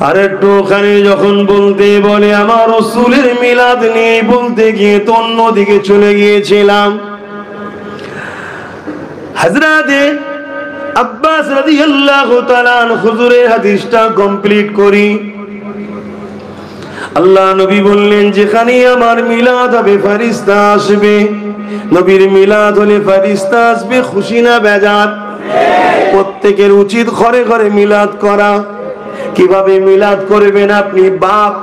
আর একটুখানি যখন বলতে বলে আমার রাসূলের মিলাদ নিয়ে বলতে গিয়ে তো অন্যদিকে চলে গিয়েছিলাম। হযরতে আব্বাস রাদিয়াল্লাহু তাআলা হুজুরের হাদিসটা কমপ্লিট করি। আল্লাহ নবী বললেন যেখানে আমার মিলাদ হবে ফেরেশতা আসবে। নবীর মিলাদ হলে ফেরেশতা আসবে, খুশি না বেজার? প্রত্যেকের উচিত ঘরে ঘরে মিলাদ করা। কিভাবে মিলাদ করবেন? আপনি বাপ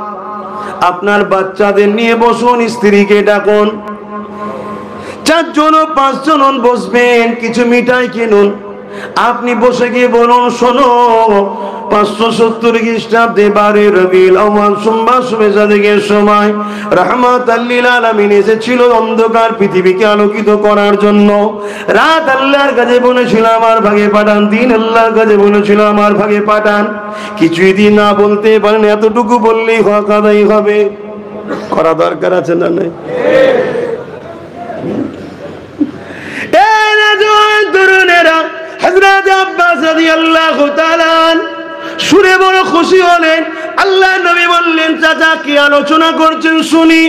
আপনার বাচ্চাদের নিয়ে বসুন, স্ত্রীকে ডাকুন, 4 জন 5 জন বসবেন, কিছু মিঠাই কিনুন। আপনি বসে গিয়ে বলুন শোনো 570 খ্রিস্টাব্দে 12 রবিউল আউয়াল সোমবার শুভেচ্ছা দিকের সময় রাহমাতাল লিল আলামিন এসেছিল অন্ধকার পৃথিবীকে আলোকিত করার জন্য। রাত আল্লাহর কাছে বলেছিল আমার ভাগে পাঠান, দিন আল্লাহর কাছে বলেছিল আমার ভাগে পাঠান। কিছুই দিন না বলতে পারেন, এতটুকু বললেই হক আদায় হবে। করা দরকার আছে না নাই? তরুণেরা হযরত আব্বাস রাদিয়াল্লাহু তাআলা শুনে বড় খুশি হলেন। আল্লাহ নবী বললেন চাচা কি আলোচনা করছেন শুনি।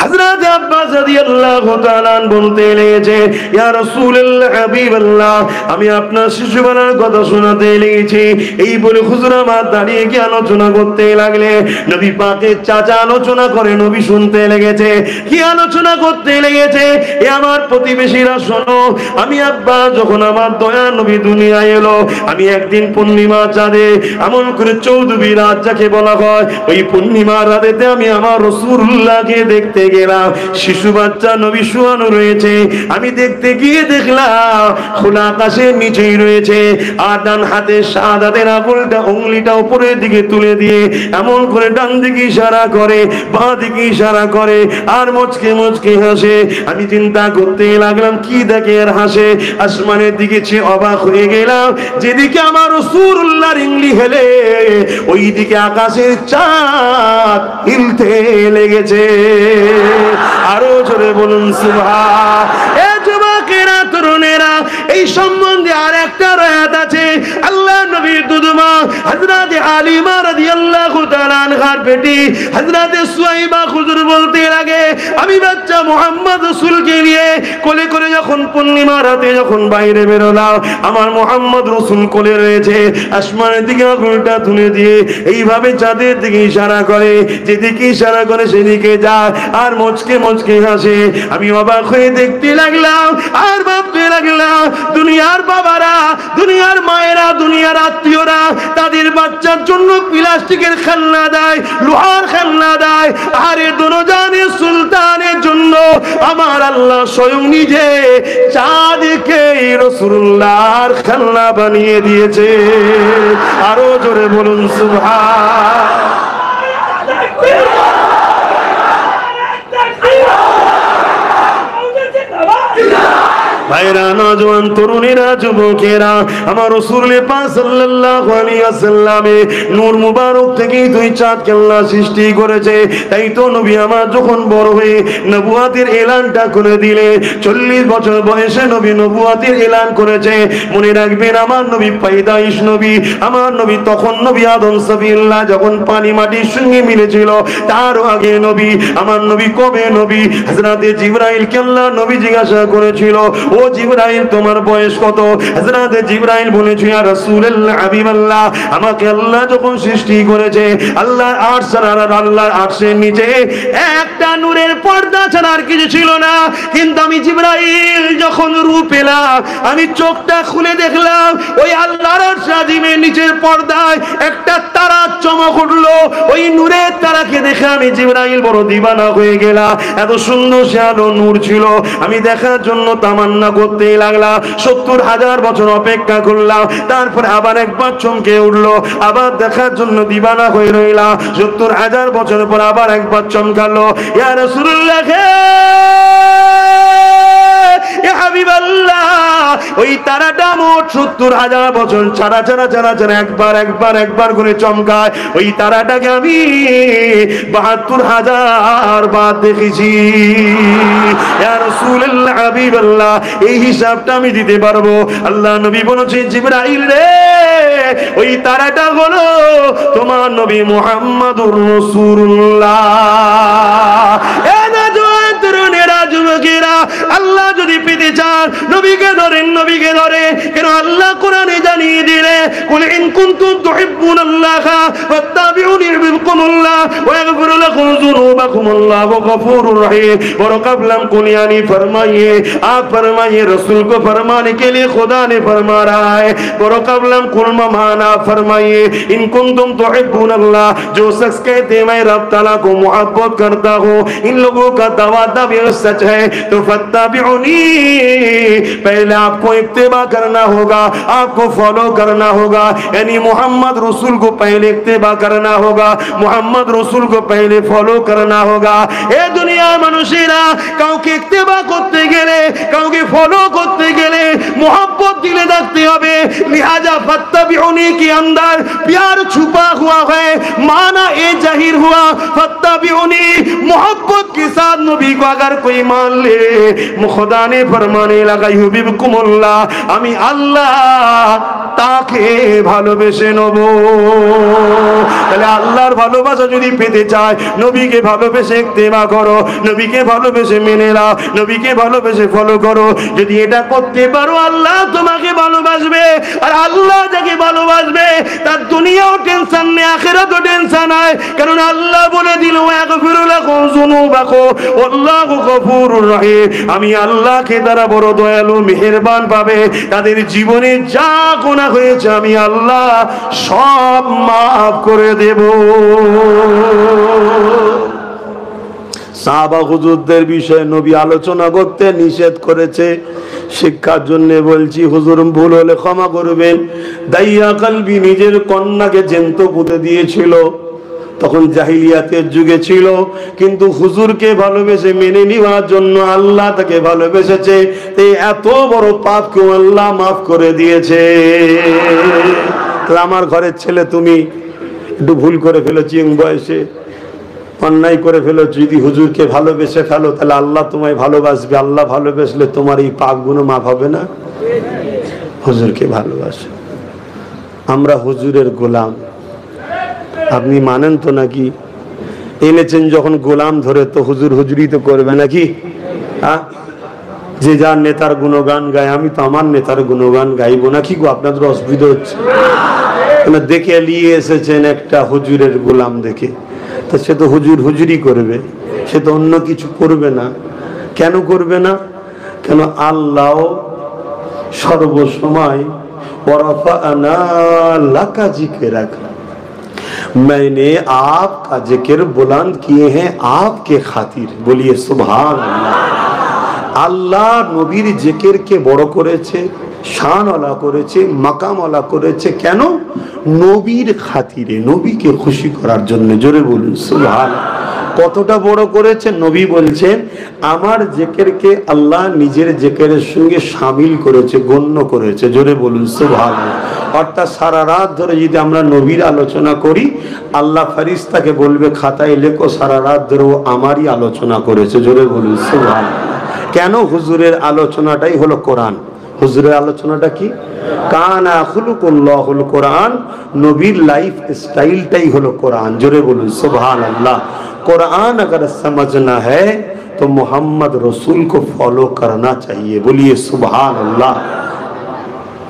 হযরত আব্বাস রাদিয়াল্লাহু তাআলা বলতে লেগেছে ইয়া রাসূলুল্লাহ হাবিবাল্লাহ আমি আপনার শিশুবেলার কথা শোনাতে লেগেছি। এই বলে হুজুর আমার দাঁড়িয়ে গিয়ে আলোচনা করতে লাগলে নবী পাকের চাচা আলোচনা করে নবী শুনতে লেগেছে। কি আলোচনা করতে লেগেছে? এ আমার প্রতিবেশীরা শোনো, আমি আব্বাস যখন আমার দয়া নবী দুনিয়ায় এলো, আমি একদিন পূর্ণিমা চাঁদে এমন করে চৌদ্দবী রাত যাকে বলা হয় ওই পূর্ণিমা রাতেতে আমি আমার রাসূলুল্লাহকে দেখতে দেখতে গেলাম শিশু বাচ্চা নবী শোয়ানো রয়েছে। আমি দেখতে গিয়ে দেখলাম খোলা আকাশের নিচেই রয়েছে, আর ডান হাতে শাহাদাতের আঙুলটা উঙ্গলিটা উপরের দিকে তুলে দিয়ে এমন করে ডান দিকে ইশারা করে, বাঁ দিকে ইশারা করে, আর মুচকে মুচকে হাসে। আমি চিন্তা করতে লাগলাম কি দেখে আর হাসে। আসমানের দিকে চেয়ে অবাক হয়ে গেলাম, যেদিকে আমার রাসূলুল্লাহর ইংলি হেলে ওই দিকে আকাশের চাঁদ হিলতে লেগেছে। আরো জোরে বলুন সুবহান। এ যুবকেরা, তরুণেরা, এই সম্বন্ধে আর একটা রায়াত আছে। আল্লাহ নবীর দুধমা হযরত আলিমা রাদিয়াল্লাহু তাআলা আনহার বেটি হযরত সুয়াইবা হুজুর বলতে লাগে, আমি বাচ্চা মুহাম্মদ রাসূলকে নিয়ে কোলে করে যখন পূর্ণিমা রাতে যখন বাইরে বেরোলাম, আমার মুহাম্মদ রাসূল কোলে রয়েছে। আসমানের দিকে আঙুলটা তুলে দিয়ে এইভাবে চাঁদের দিকে ইশারা করে, যেদিকে ইশারা করে সেদিকে যায়, আর মুচকে মুচকে হাসে। আমি অবাক হয়ে দেখতে লাগলাম আর ভাবতে লাগলাম, দুনিয়ার বাবারা, দুনিয়ার মায়েরা, দুনিয়ার আত্মীয়রা তাদের বাচ্চার জন্য প্লাস্টিকের খেলনা দেয়, লোহার খেলনা দেয়, আরে দুনিয়ার সুলতানের জন্য আমার আল্লাহ স্বয়ং নিজে চাঁদকে রাসূলুল্লাহর খেলনা বানিয়ে দিয়েছে। আরো জোরে বলুন সুবহান। ভাইরা, নওজোয়ান, তরুণেরা, যুবকেরা, আমার রাসূল পাক সাল্লাল্লাহু আলাইহি ওয়াসাল্লামে নূর মুবারক থেকে দুই চাঁদকে আল্লাহ সৃষ্টি করেছে। তাই তো নবী আমার যখন বড় হয়ে নবুয়াতের এলানটা করে দিলে, 40 বছর বয়সে নবী নবুয়াতের এলান করেছে। মনে রাখবেন, আমার নবী পায়দাইশ নবী, আমার নবী তখন নবী আদম সফিউল্লাহ যখন পানি মাটির সঙ্গে মিলেছিল, তার আগে নবী। আমার নবী কবে নবী? হযরতে জিবরাইলকে আল্লাহ নবী জিজ্ঞাসা করেছিল, ও জিবরাইল, তোমার বয়স কত? হযরত জিবরাইল বলেছে, ইয়া রাসূলুল্লাহ, হাবিবাল্লাহ, আমাকে আল্লাহ যখন সৃষ্টি করেছে, আল্লাহর আরশ আর আল্লাহর আরশের নিচে একটা নূরের পর্দা ছাড়া আর কিছু ছিল না। কিন্তু আমি জিবরাইল যখন রূপ পেলাম, আমি চোখটা খুলে দেখলাম ওই আল্লাহর আরশ আজিমের নিচের পর্দায় একটা তারা চমক উঠলো। ওই নূরের তারাকে দেখে আমি জিবরাইল বড় দিবানা হয়ে গেলাম। এত সুন্দর সে আলো নূর ছিল। আমি দেখার জন্য তামান্না করতে লাগলাম। 70,000 বছর অপেক্ষা করলাম, তারপর আবার একবার চমকে উঠলো, আবার দেখার জন্য দিবানা হয়ে রইলাম। 70,000 বছর পর আবার একবার চমকালো। ইয়া রাসূলুল্লাহ, ইয়া হাবিবাল্লাহ, ওই তারাটা মোট 70,000 বছর ছাড়া ছাড়া ছাড়া ছাড়া একবার করে চমকায়। ওই তারাটাকে আমি 72,000 বার দেখেছি। ইয়া রাসূলুল্লাহ, হাবিবাল্লাহ, এই হিসাবটা আমি দিতে পারবো। আল্লাহ নবী বলেছেন, জিবরাইল রে, ওই তারাটা হলো তোমার নবী মুহাম্মদুর রাসূলুল্লাহ। যুবকেরা, আল্লাহ যদি পেতে চান, নবীকে ধরেন, নবীকে ধরে। কেন আল্লাহ কোরআনে জানিয়ে দিলে, কুল ইন কুনতুম তুহিব্বুনাল্লাহ ফাত্তাবিউনি ইউহিব্বুকুমুল্লাহ ওয়া ইয়াগফির লাকুম যুনুবাকুম আল্লাহু গফুরুর রহিম। বড় কাবলাম কুনিয়ানি फरमाइए, आप फरमाइए, रसूल को फरमाने के लिए खुदा ने फरमा रहा है। बड़ो कबलम कुल माना फरमाइए, इन कुंतुम तुहिब्बुनल्लाह, जो शख्स कहते मैं रब ताला को मोहब्बत करता हूँ, इन लोगों का दावा सच है, तो फत्ताबिउनी, पहले आपको इत्तिबा करना होगा, आपको फॉलो करना होगा। यानी मोहम्मद रसूल को पहले इत्तिबा करना होगा, मोहम्मद रसूल को पहले फॉलो करना होगा। ए दुनिया मनुष्यरा, কাউকে ইত্তেবা করতে গেলে, কাউকে ফলো করতে গেলে मोहब्बत दिले रखते হবে। लिहाजा फत्ताबिउनी के अंदर प्यार छुपा हुआ है, माना ये जाहिर हुआ। फत्ताबिउनी, मोहब्बत के साथ नबी को अगर कोई मान ले, खुदा ने फरमाने लगा युहिब्बुकुमुल्लाह, আমি আল্লাহ তাকে ভালোবেসে নেব। তাহলে আল্লাহর ভালোবাসা যদি পেতে চায়, নবীকে ভালোবেসে ইত্তেবা করো, নবীকে ভালোবেসে মেনে নাও, নবীকে ভালোবেসে ফলো করো। যদি এটা করতে পারো, আল্লাহ তোমাকে ভালোবাসবে। আর আল্লাহ যাকে ভালোবাসবে তার দুনিয়াও টেনশন নেই, আখিরাতও টেনশন নাই। কারণ আল্লাহ বলে দিল, ওয়াগফিরু লাকুম যুনুবাকুম আল্লাহু গফুরুর রহিম, আমি আল্লাহকে তারা বড় দয়ালু মেহেরবান পাবে। তাদের জীবনে যা গুনাহ হয়েছে আমি আল্লাহ সব মাফ করে দেব। সাহাবা হুজুরদের বিষয়ে নবী আলোচনা করতে নিষেধ করেছে। শিক্ষার জন্য বলছি, হুজুর ভুল হলে ক্ষমা করবেন। দাইয়া কালবি নিজের কন্যাকে জ্যান্ত পুঁতে দিয়েছিল, তখন জাহিলিয়াতের যুগে ছিল, কিন্তু হুজুরকে ভালোবেসে মেনে নেওয়ার জন্য আল্লাহ তাকে ভালোবেসেছে, এই এত বড় পাপ কেউ আল্লাহ মাফ করে দিয়েছে। আমার ঘরের ছেলে তুমি একটু ভুল করে ফেলেছি, বয়সে অন্যায় করে ফেলেছো, যদি হুজুরকে ভালোবেসে ফেলো তাহলে আল্লাহ তোমায় ভালোবাসবে। আল্লাহ ভালোবাসলে তোমার এই পাপগুলো মাফ হবে না? হুজুরকে ভালোবাসে। আমরা হুজুরের গোলাম, আপনি মানেন তো নাকি? এনেছেন যখন গোলাম ধরে, তো হুজুর হুজুরি তো করবে নাকি? যে যার নেতার গুণগান গায়, আমি তো আমার নেতার গুণগান গাইবো নাকি গো? আপনাদের অসুবিধা হচ্ছে? দেখে নিয়ে এসেছেন একটা হুজুরের গোলাম দেখে, তো সে তো হুজুর হুজুরি করবে, সে তো অন্য কিছু করবে না। কেন করবে না? কেন আল্লাহ সর্বসময় मैंने आपका जिक्र बुलंद किए हैं आपके खातिर, बोलिए सुभान अल्लाह। আল্লাহ নবীর জিকিরকে বড় করেছে, শানওয়ালা করেছে, মাকামওয়ালা করেছে। কেন? নবীর খাতিরে, নবীকে খুশি করার জন্য। জোরে বলুন সুবহানাল্লাহ। কতটা বড় করেছে? নবী বলছেন আমার জিকিরকে আল্লাহ নিজের জিকিরের সঙ্গে শামিল করেছে, গণ্য করেছে। জোরে বলুন সুবহানাল্লাহ। অর্থাৎ সারা রাত ধরে যদি আমরা নবীর আলোচনা করি, আল্লাহ ফেরেশতাকে বলবে খাতায় লেখো সারা রাত ধরে ও আমারই আলোচনা করেছে। জোরে বলুন সুবহানাল্লাহ। কেন? হুজুরের আলোচনাটাই হলো কোরআন। হুজুরের আলোচনাটা কি? কানা খুলুকুল্লাহুল কোরআন, নবীর লাইফ স্টাইলটাই হলো কোরআন। জোরে বলুন সুবহানাল্লাহ। कुरान अगर समझना है तो मोहम्मद रसूल को फॉलो करना चाहिए, बोलिए सुभान अल्लाह।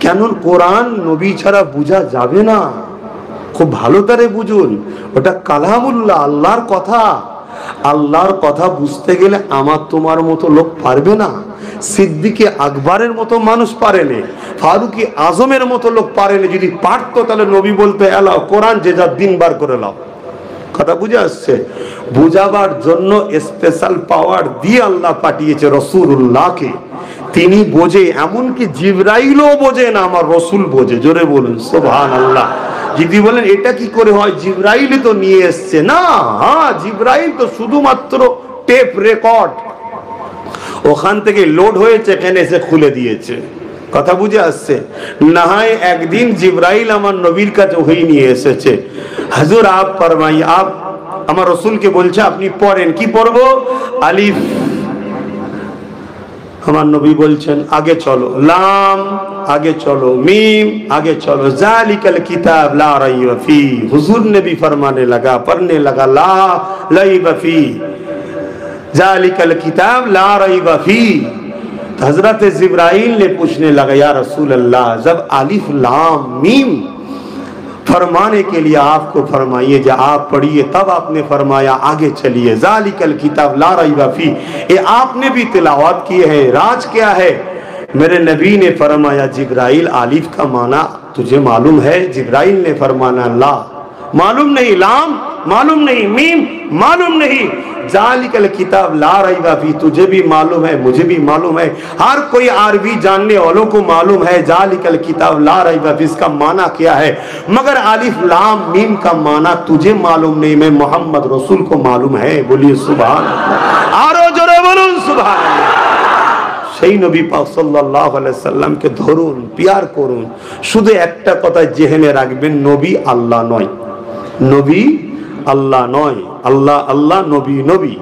কেন? কোরআন নবী ছাড়া বোঝা যাবে না। খুব ভালো করে বুঝুন, ওটা কালামুল্লাহ, আল্লাহর কথা। আল্লাহর কথা বুঝতে গেলে আমার তোমার মতো লোক পারবে না। সিদ্দিকে আকবরের মতো মানুষ পারেনি, ফারুকি আজমের মতো লোক পারেনি। যদি পারতো তাহলে নবী বলতে এলাও কোরআন যে যা দিন বার করে লাও। কথা বুঝে আসছে? বুঝাবার জন্য স্পেশাল পাওয়ার দিয়ে আল্লাহ পাঠিয়েছে রাসূলুল্লাহকে। তিনি বোঝে, এমনকি জিবরাইলও বোঝে না, আমার রসুল বোঝে। জোরে বলুন সুবহানাল্লাহ। যদি বলেন এটা কি করে হয়, জিবরাইল তো নিয়ে এসছে না। হ্যাঁ, জিবরাইল তো শুধুমাত্র টেপ রেকর্ড, ওখান থেকে লোড হয়েছে, এখানে এসে খুলে দিয়েছে। কথা বুঝে আসছে? না হয় একদিন জিবরাইল আমার নবীর কাছে ওহী নিয়ে এসেছে, হুজুর আপ ফরমাই, আপ আমার রাসূলকে বলছে আপনি পড়েন। কি পড়বো? আলিফ। আমার নবী বলছেন আগে চলো, লাম আগে চলো, মিম आगे चलो, जालिकल किताब ला रैब फी। हुजूर ने भी फरमाने लगा, पढ़ने लगा, ला रैब फी, जालिकल किताब ला रैब फी। हजरत जिब्राइल ने पूछने लगा, या रसूल अल्लाह, जब अलिफ लाम मीम फरमाने के लिए आपको फरमाइए, जब आप पढ़िए, तब आपने फरमाया आगे चलिए, जालिकल किताब ला रैब फी। ये आपने भी तिलावत की है। राज क्या है? मेरे नबी ने फरमाया, जिब्राइल आलिफ का माना तुझे मालूम है? जिब्राइल ने फरमाना ला, मालूम नहीं। लाम मालूम नहीं, मीम मालूम नहीं। जालिकल किताब ला रैब फी, तुझे भी मालूम है, मुझे भी मालूम है, हर कोई अरबी जानने वालों को मालूम है जालिकल किताब ला रैब फी इसका माना क्या है। मगर अलिफ लाम मीम का माना तुझे मालूम नहीं, मैं मोहम्मद रसूल को मालूम है। बोलिए सुभान अल्लाह। आरो जोरे बोलुन सुभान अल्लाह। সেই নবী পাক সাল্লাল্লাহু আলাইহি সাল্লামকে ধরুন, পিয়ার করুন। শুধু একটা কথা জেহেনে রাখবেন, নবী আল্লাহ নয়, নবী আল্লাহ নয়, আল্লাহ আল্লাহ, নবী নবী।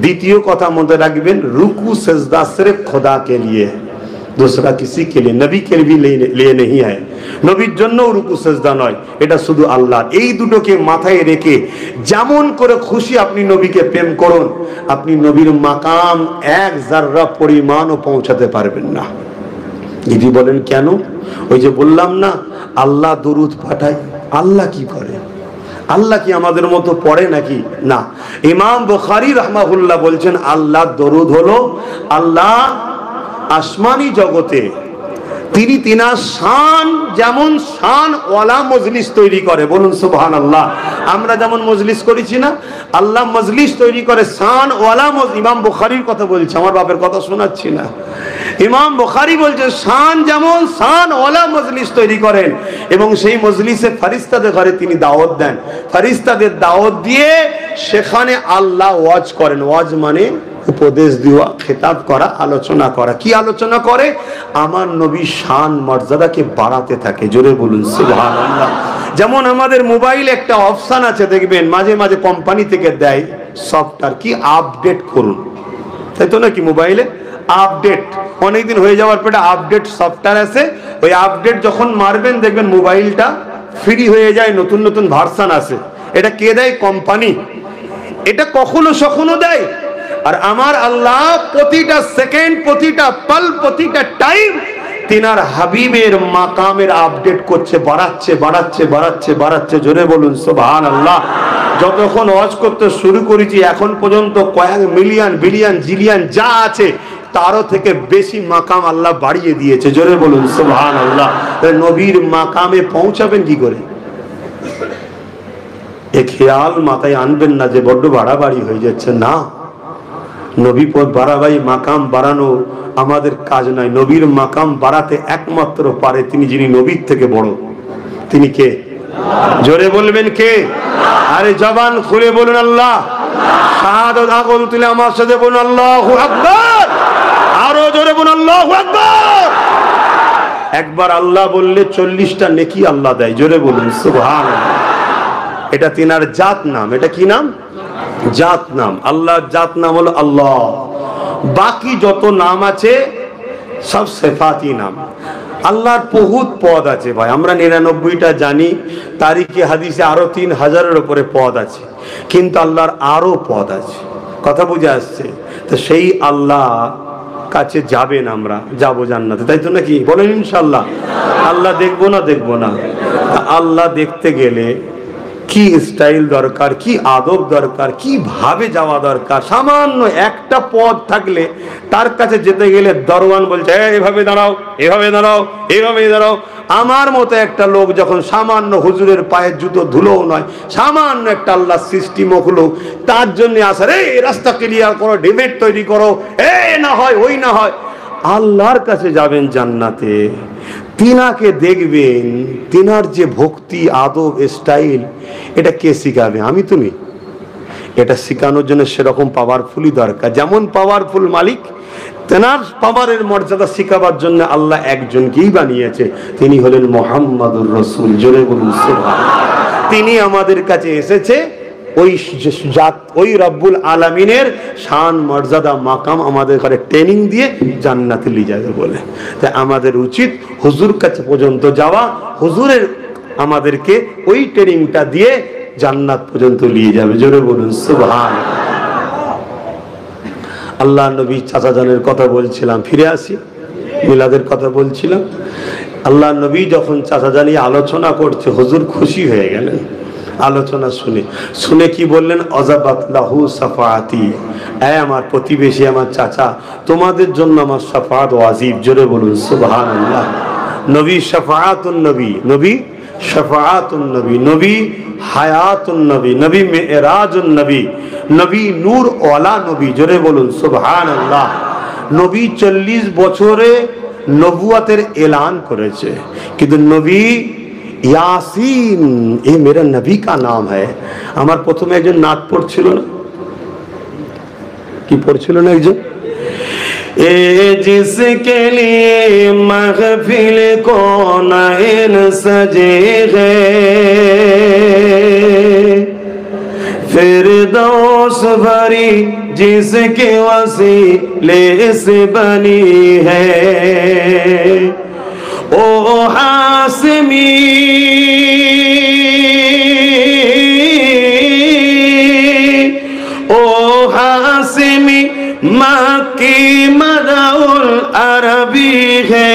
দ্বিতীয় কথা মনে রাখবেন, रुकू सजदा सिर्फ खुदा के लिए, दूसरा किसी के लिए, नबी के लिए नहीं है। নবীর জন্য রুকু সেজদা নয়, এটা শুধু আল্লাহ। এই দুটোকে মাথায় রেখে যেমন করে খুশি আপনি নবীকে প্রেম করুন, আপনি নবীর মাকাম এক যাররা পরিমাণও পৌঁছাতে পারবেন না। যদি বলেন কেন? ওই যে বললাম না, আল্লাহ দরুদ পাঠায়। আল্লাহ কি করে? আল্লাহ কি আমাদের মতো পড়ে নাকি? না। ইমাম বুখারী রাহমাহুল্লাহ বলছেন, আল্লাহ দরুদ হলো আল্লাহ আসমানি জগতে তিনি তিনার শান যেমন শান ওয়ালা মজলিস তৈরি করে, বলুন সুবহানাল্লাহ। আমরা যেমন মজলিস করেছি না, আল্লাহ মজলিস তৈরি করে শান ওয়ালা। ইমাম বুখারীর কথা বলছে, আমার বাপের কথা শোনাচ্ছি না। ইমাম বুখারী বলছে শান যেমন শান ওয়ালা মজলিস তৈরি করেন, এবং সেই মজলিসে ফেরেশতাদের ঘরে তিনি দাওয়াত দেন। ফেরেশতাদের দাওয়াত দিয়ে সেখানে আল্লাহ ওয়াজ করেন। ওয়াজ মানে উপদেশ দেওয়া, খেতাব করা, আলোচনা করা। কি আলোচনা করে? আমার নবীর শান মর্যাদাকে বাড়াতে থাকে। জোরে বলুন সুবহানাল্লাহ। যেমন আমাদের মোবাইলে একটা অপশন আছে, দেখবেন মাঝে মাঝে কোম্পানি থেকে দেয় সফটওয়্যার, কি আপডেট করুন, তাই তো নাকি? মোবাইলে আপডেট অনেকদিন হয়ে যাওয়ার পরে আপডেট সফটওয়্যার আছে, ওই আপডেট যখন মারবেন দেখবেন মোবাইলটা ফ্রি হয়ে যায়, নতুন নতুন ভার্সন আসে। এটা কে দেয়? কোম্পানি। এটা কখনো সখনো দেয়। আর আমার আল্লাহ প্রতিটা সেকেন্ড, প্রতিটা পল, প্রতিটা টাইম তিনার হাবিবের মাকামের আপডেট করছে, বাড়াচ্ছে বাড়াচ্ছে বাড়াচ্ছে বাড়াচ্ছে। জোরে বলুন সুবহানাল্লাহ। যতক্ষণ ওয়াজ করতে শুরু করেছি এখন পর্যন্ত কয়েক মিলিয়ন, বিলিয়ন, জিলিয়ন যা আছে তারও থেকে বেশি মাকাম আল্লাহ বাড়িয়ে দিয়েছে। জোরে বলুন সুবহানাল্লাহ। নবীর মাকামে পৌঁছাবেন কি করে? এ খেয়াল মাথায় আনবেন না যে বড্ড বাড়াবাড়ি হয়ে যাচ্ছে। না, নবী পদ বাড়াবাড়ি, মাকাম বাড়ানো আমাদের কাজ নয়। নবীর মাকাম বাড়াতে একমাত্র পারে তিনি যিনি নবীর থেকে বড়। তিনি কে? জোরে বলবেন কে? আরে জবান খুলে বলুন আল্লাহ। শাহাদাত আগুন তুলে আমার সাথে বলুন আল্লাহু আকবার। আরো জোরে বলুন আল্লাহু আকবার। একবার আল্লাহ বললে 40টা নেকি আল্লাহ দেয়। জোরে বলুন সুবহানাল্লাহ। এটা তিনার জাত নাম। এটা কি নাম? জাত নাম। আল্লাহর জাত নাম হলো আল্লাহ। বাকি যত নাম আছে সব সিফাতি নাম। আল্লাহর বহুত পদ আছে ভাই, আমরা 99টা জানি, তারিখে হাদিসে আরো 3000-এর উপরে পদ আছে, কিন্তু আল্লাহর আরো পদ আছে। কথা বুঝে আসছে? তো সেই আল্লাহ কাছে যাবেন, আমরা যাবো জান্নাতে, তাই তো নাকি? বলেন ইনশাআল্লাহ। আল্লাহ দেখবো না? দেখবো না। আল্লাহ দেখতে গেলে কি স্টাইল দরকার, কি আদব দরকার, কিভাবে যাওয়া দরকার। সামান্য একটা পথ থাকলে তার কাছে যেতে গেলে দরওয়ান বলছে এভাবে দাঁড়াও, এভাবে দাঁড়াও, এভাবে দাঁড়াও। আমার মতো একটা লোক যখন সামান্য হুজুরের পায়ের জুতো ধুলোও নয়, সামান্য একটা আল্লাহ সৃষ্টি মখলুক, তার জন্য আসার এই রাস্তা ক্লিয়ার করো, ডিবেট তৈরি করো, না হয় ওই না হয়। আল্লাহর কাছে যাবেন জান্নাতে, তিনাকে দেখবেন, তিনার যে ভক্তি, আদব, স্টাইল, এটা কে শিখাবে? আমি তুমি? এটা শিখানোর জন্য সেরকম পাওয়ারফুলই দরকার। যেমন পাওয়ারফুল মালিক, তেনার পাওয়ারের মর্যাদা শিখাবার জন্য আল্লাহ একজনকেই বানিয়েছে, তিনি হলেন মুহাম্মাদুর রাসূল। জোরে বলুন সুবহানাল্লাহ। তিনি আমাদের কাছে এসেছে ওই রব্বুল আলামিনের শান মর্যাদা মাকাম আমাদের ঘরে ট্রেনিং দিয়ে জান্নাতে নিয়ে যাবে বলে। তাই আমাদের উচিত হুজুর কাছে পর্যন্ত যাওয়া, হুজুরের আমাদেরকে ওই ট্রেনিংটা দিয়ে জান্নাত পর্যন্ত নিয়ে যাবে। জোরে বলুন সুবহানাল্লাহ। আল্লাহ নবী চাচাজানের কথা বলছিলাম, ফিরে আসি, মিলাদের কথা বলছিলাম। আল্লাহ নবী যখন চাচাজানি আলোচনা করছে, হুজুর খুশি হয়ে গেলেন আলোচনা শুনে কি বললেন? অজাবাত লাহু সাফাআতি, আমার প্রতিবেশী, আমার চাচা, তোমাদের জন্য আমার শাফাআত ওয়াজিব। জোরে বলুন সুবহানাল্লাহ। নবী শাফাআতুন নবী, নবী শাফাআতুন নবী, নবী হায়াতুন নবী, নবী মেরাজুন নবী, নবী নূর ওয়ালা নবী। জোরে বলুন সুবহানাল্লাহ। নবী 40 বছরে নবুয়তের এলান করেছে, কিন্তু নবী यासीन, ये मेरा नबी का नाम है। আমার প্রথমে একজন নাত পড়ছিল না, কি পড়ছিল না একজন? ए जिसके लिए महफिल को नैन सजे हैं, फिरदौस भरी जिसके वसीले से बनी है, ओ हासिमी मक्की मदउल अरबी है,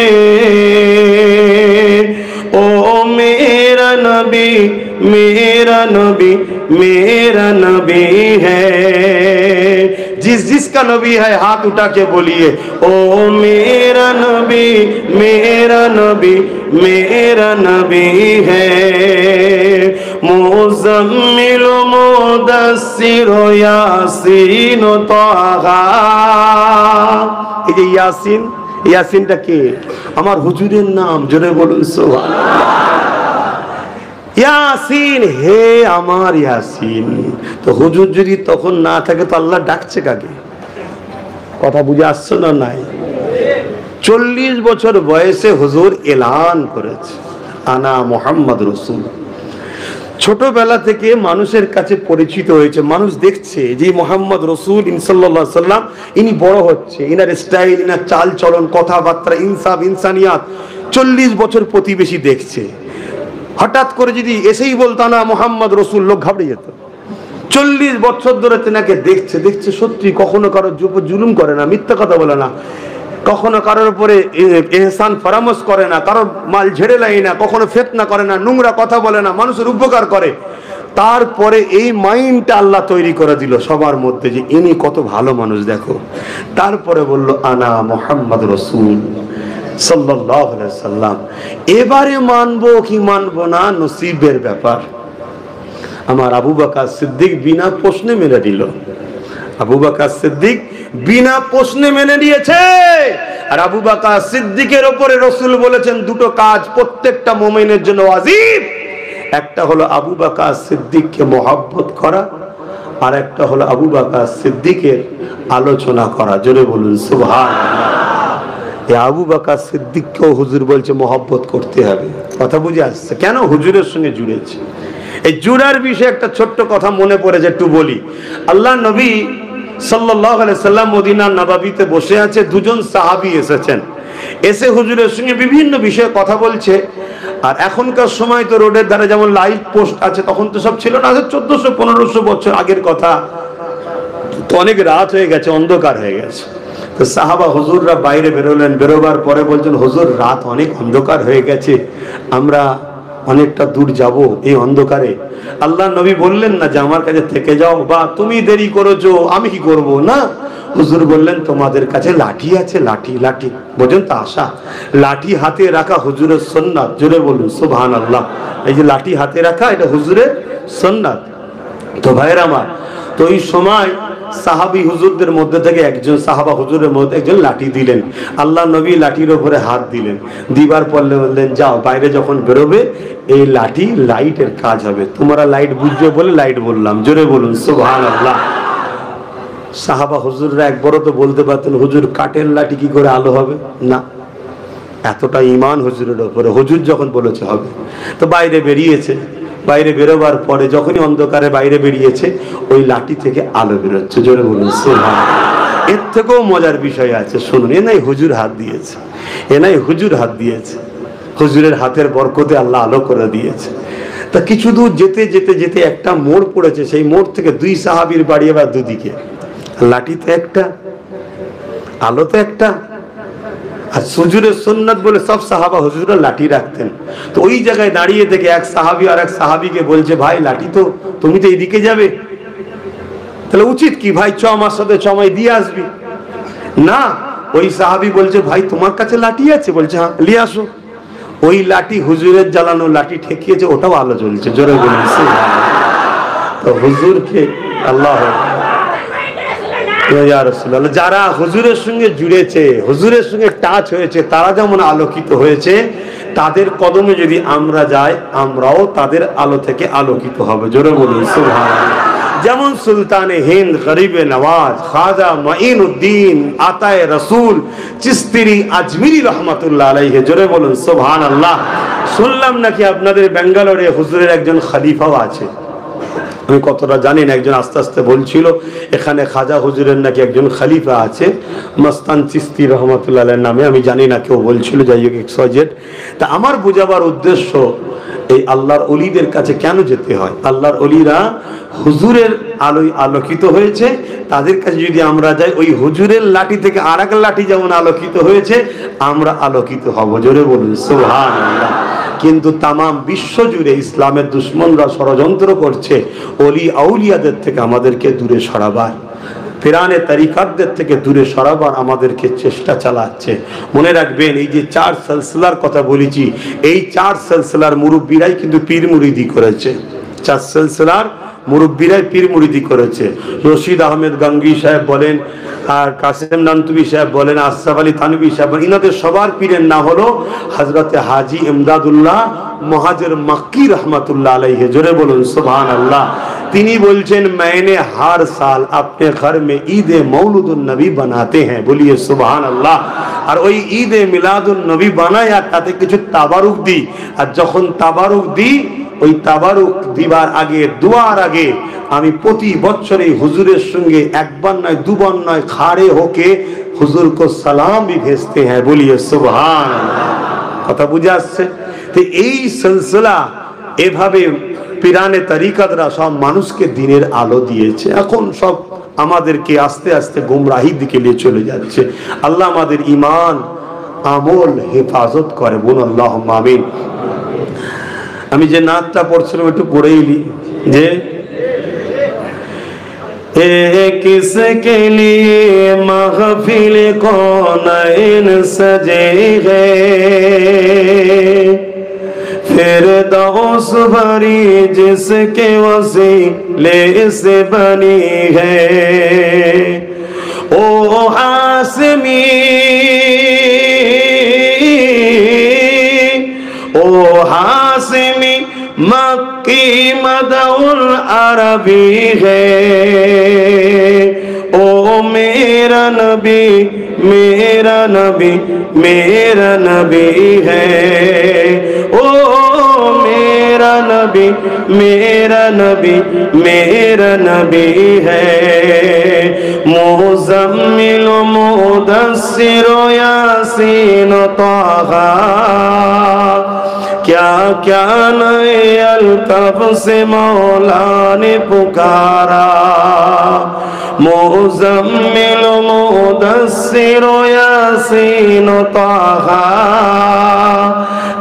ओ मेरा नबी, मेरा नबी, मेरा नबी है। जिसका नबी है हाथ उठा के बोलिए, ओ मेरा नबी मेरा नबी मेरा नबी है, मुज़म्मिल मुदस्सिर यासीन ताहा। এই যে ইয়াসিন, ইয়াসিনটা কে? আমার হুজুরের নাম, জোরে বলুন সুবহানাল্লাহ। ইয়াসিন, হে আমার ইয়াসিন। তো হুজুর যদি তখন না থাকে তো আল্লাহ ডাকছে কাকে? কথা বুঝে আসছে না? নাই। 40 বছর বয়সে হুজুর এলান করেছে, আনা মুহাম্মদ রাসূল। ছোটবেলা থেকে মানুষের কাছে পরিচিত হয়েছে, মানুষ দেখছে যে মুহাম্মদ রাসূল সাল্লাল্লাহু আলাইহি সাল্লাম ইনি বড় হচ্ছে, ইনার স্টাইল, ইনার চাল চলন, কথাবার্তা, ইনসাফ ইনসানিয়াত 40 বছর প্রতিবেশী দেখছে। হঠাৎ করে যদি এসেই বলতো না মুহাম্মদ রাসূল, লোক ঘাবড়ে যেত। 40 বছর ধরে তেনাকে দেখছে, দেখছে সত্যি, কখনো কারোর উপর জুলুম করে না, মিথ্যা কথা বলে না, কখনো কারোর উপরে ইহসান ফরামস করে না, কারোর মাল ঝেড়ে নেয় না, কখনো ফিতনা করে না, নোংরা কথা বলে না, মানুষের উপকার করে। তারপরে এই মাইন্ডটা আল্লাহ তৈরি করে দিল সবার মধ্যে যে ইনি কত ভালো মানুষ দেখো। তারপরে বলল আনা মুহাম্মদ রাসূল সাল্লাল্লাহু আলাইহি সাল্লাম। এবারে মানবো কি মানবো না নসিবের ব্যাপার। আমার আবু বকর সিদ্দিক বিনা প্রশ্নে মেনে দিল। আবু বকর সিদ্দিক বিনা প্রশ্নে মেনে নিয়েছে। আর আবু বকর সিদ্দিকের উপরে রাসূল বলেছেন দুটো কাজ প্রত্যেকটা মুমিনের জন্য ওয়াজিব। একটা হলো আবু বকর সিদ্দিককে মহব্বত করা, আর একটা হলো আবু বকর সিদ্দিকের আলোচনা করা। জোরে বলুন সুবহানাল্লাহ। এই আবু বকর সিদ্দিককেও হুজুর বলছে মহব্বত করতে হবে। কথা বুঝে আসছে? কেন? হুজুরের সঙ্গে জুড়েছে। এই জুড়ার বিষয়ে একটা ছোট্ট কথা মনে পড়ে, একটু বলি। আল্লাহ নবী সাল্লাল্লাহু আলাইহি সাল্লাম মদিনার নববীতে বসে আছে, দুজন সাহাবী এসেছেন, এসে হুজুরের সঙ্গে বিভিন্ন বিষয়ে কথা বলছে। আর এখনকার সময় তো রোডের ধারে যেমন লাইট পোস্ট আছে, তখন তো সব ছিল না, 1400-1500 বছর আগের কথা, তো অনেক রাত হয়ে গেছে, অন্ধকার হয়ে গেছে। তো সাহাবা হুজুররা বাইরে বেরোলেন, বেরোবার পরে বলছেন হুজুর রাত অনেক অন্ধকার হয়ে গেছে, আমরা অনেকটা দূর যাব এই অন্ধকারে। আল্লাহ নবী বললেন না যে আমার কাছে থেকে যাও, বা তুমি দেরি করেছো আমি কি করব, না। হুজুর বললেন তোমাদের কাছে লাঠি আছে, লাঠি লাঠি বোঝেন তো আশা, লাঠি হাতে রাখা হুজুরের সুন্নাত। জোরে বলুন সুবহানাল্লাহ। এই যে লাঠি হাতে রাখা, এটা হুজুরের সুন্নাত। তো ভাইরা আমার, তো এই সময় সাহাবী হুজুরদের মধ্যে থেকে একজন সাহাবা হুজুরের মধ্যে একজন লাঠি দিলেন। আল্লাহ নবী লাঠির উপরে হাত দিলেন, দিবার পরে বললেন যাও বাইরে যখন বেরোবে এই লাঠি লাইটের কাজ হবে, তোমরা লাইট বুঝবে বলে লাইট বললাম। জোরে বলুন সুবহানাল্লাহ। সাহাবা হুজুররা একবারও তো বলতে পারতেন হুজুর কাঠের লাঠি কি করে আলো হবে, না, এতটা ঈমান হুজুরের উপরে। হুজুর যখন বলেছে হবে, তো বাইরে বেরিয়েছে। বাইরে বেরোবার পরে যখনই অন্ধকারে বাইরে বেরিয়েছে, ওই লাঠি থেকে আলো বেরোচ্ছে। জোরে বলুন সুবহানাল্লাহ। এর থেকেও মজার বিষয় আছে, শুনুন। এ নাই হুজুর হাত দিয়েছে, এ নাই হুজুর হাত দিয়েছে, হুজুরের হাতের বরকতে আল্লাহ আলো করে দিয়েছে। তা কিছু দূর যেতে যেতে যেতে একটা মোড় পড়েছে, সেই মোড় থেকে দুই সাহাবীর বাড়ি আবার দুদিকে, লাঠি তো একটা, আলো তো একটা। আর হুজুরের সুন্নাত বলে সব সাহাবা হুজুররা লাঠি রাখতেন। তো ওই জায়গায় দাঁড়িয়ে থেকে এক সাহাবী আর এক সাহাবীকে বলছে ভাই লাঠি তো, তুমি তো এইদিকে যাবে, তাহলে উচিত কি ভাই চ আমার সাথে চমাই দিয়ে আসবি। না, ওই সাহাবী বলছে ভাই তোমার কাছে লাঠি আছে? বলছে হ্যাঁ, নিয়ে আসো। ওই লাঠি হুজুরের জ্বালানো লাঠি ঠেকিয়েছে, ওটাও আলো জ্বলছে। জোরে বলুন সুবহানাল্লাহ। তো হুজুরকে আল্লাহ, যারা হুজুরের সঙ্গে জুড়েছে, হুজুরের সঙ্গে টাচ হয়েছে, তারা যেমন আলোকিত হয়েছে, তাদের কদমে যদি আমরা যাই আমরাও তাদের আলো থেকে আলোকিত হবে। জোরে বলুন সুবহানাল্লাহ। যেমন সুলতানে হিন্দ, গরিবে নওয়াজ, খাজা মাইনুদ্দিন আতায়ে রসুল চিশতি আজমিরি রহমাতুল্লাহ আলাইহি। জোরে বলুন সুবহানাল্লাহ। শুনলাম নাকি আপনাদের ব্যাঙ্গালোরে হুজুরের একজন খলিফাও আছে, আমি কতটা জানি না, একজন আস্তে আস্তে বলছিল এখানে খাজা হুজুরের নাকি একজন খলিফা আছে, মস্তান চিশতি রহমাতুল্লাহ আলাইহির নামে, আমি জানি না, কেউ বলছিল, যাই হোক XYZ। তা আমার বোঝাবার উদ্দেশ্য এই আল্লাহর ওলিদের কাছে কেন যেতে হয়। আল্লাহর ওলিরা হুজুরের আলোয় আলোকিত হয়েছে, তাদের কাছে যদি আমরা যাই ওই হুজুরের লাঠি থেকে আর এক লাঠি যেমন আলোকিত হয়েছে আমরা আলোকিত হব। জোরে বলুন সুবহানাল্লাহ। কিন্তু তামাম বিশ্ব জুড়ে ইসলামের দুশ্মনরা ষড়যন্ত্র করছে ওলি আউলিয়াদের থেকে আমাদেরকে দূরে সরাবার। ফিরানে তরিকাতদের থেকে দূরে সরাবার আমাদেরকে চেষ্টা চালাচ্ছে। মনে রাখবেন, এই যে 4 সিলসিলার কথা বলেছি, এই 4 সিলসিলার মুরব্বীরাই কিন্তু পীর মুরিদি করেছে। 4 সিলসিলার মুরব্বীরাই পীর মুরিদি করেছে। রশিদ আহমেদ গঙ্গি সাহেব বলেন, আর কাসেম নানতুবি সাহেব বলেন, আশরাফ আলী থানভী সাহেব বলেন, ইনাদের সবার পীরের না হলো হযরতে হাজী ইমদাদুল্লাহ মুহাজির মক্কি रहमतुल्लाह अलैहि। জোরে বলুন সুবহানাল্লাহ। তিনি বলছেন, मैंने हर साल अपने घर में ईद मौलूदुन नबी बनाते हैं, बोलिए सुबहान अल्लाह। আর ওই ঈদে মিলাদুন নবী বানায় আর তাতে কিছু তাবারুক দিই, আর যখন তাবারুক দিই ওই তাবারুক দিবার আগে, দোয়ার আগে আমি প্রতি বছর এই হুজুরের সঙ্গে একবার নয় দুবার নয় খাড়ে হোকে হুজুর কো সালাম भी भेजते हैं, बोलिए सुबहान अल्लाह। কথা বুঝে আসছে? তো এই সিলসিলা এভাবে পীরানে তরিকাতরা সব মানুষকে দিনের আলো দিয়েছে। এখন সব আমাদেরকে আস্তে আস্তে গুমরাহির দিকে নিয়ে চলে যাচ্ছে। আল্লাহ আমাদের ঈমান আমল হেফাজত করে, বলুন আল্লাহুম্মা আমিন। আমি যে নাতটা পড়ছিলাম একটু পড়েই নি, যে किसके लिए महफिल कौनैन सजे हैं, फिरदौस भरी जिसके वसीले से बनी है। ओ हासमी, ओ हासमी मक्की मदउल अरबी है। ओ मेरा नबी, मेरा नबी, मेरा नबी है। ओ मेरा नबी, मेरा नबी, मेरा नबी है। मुज़म्मिल मुदस्सिर यासीन ताहा, क्या क्या नए अलकब से मौला ने पुकारा। मुज़म्मिल मुदस्सिर यासीन ताहा,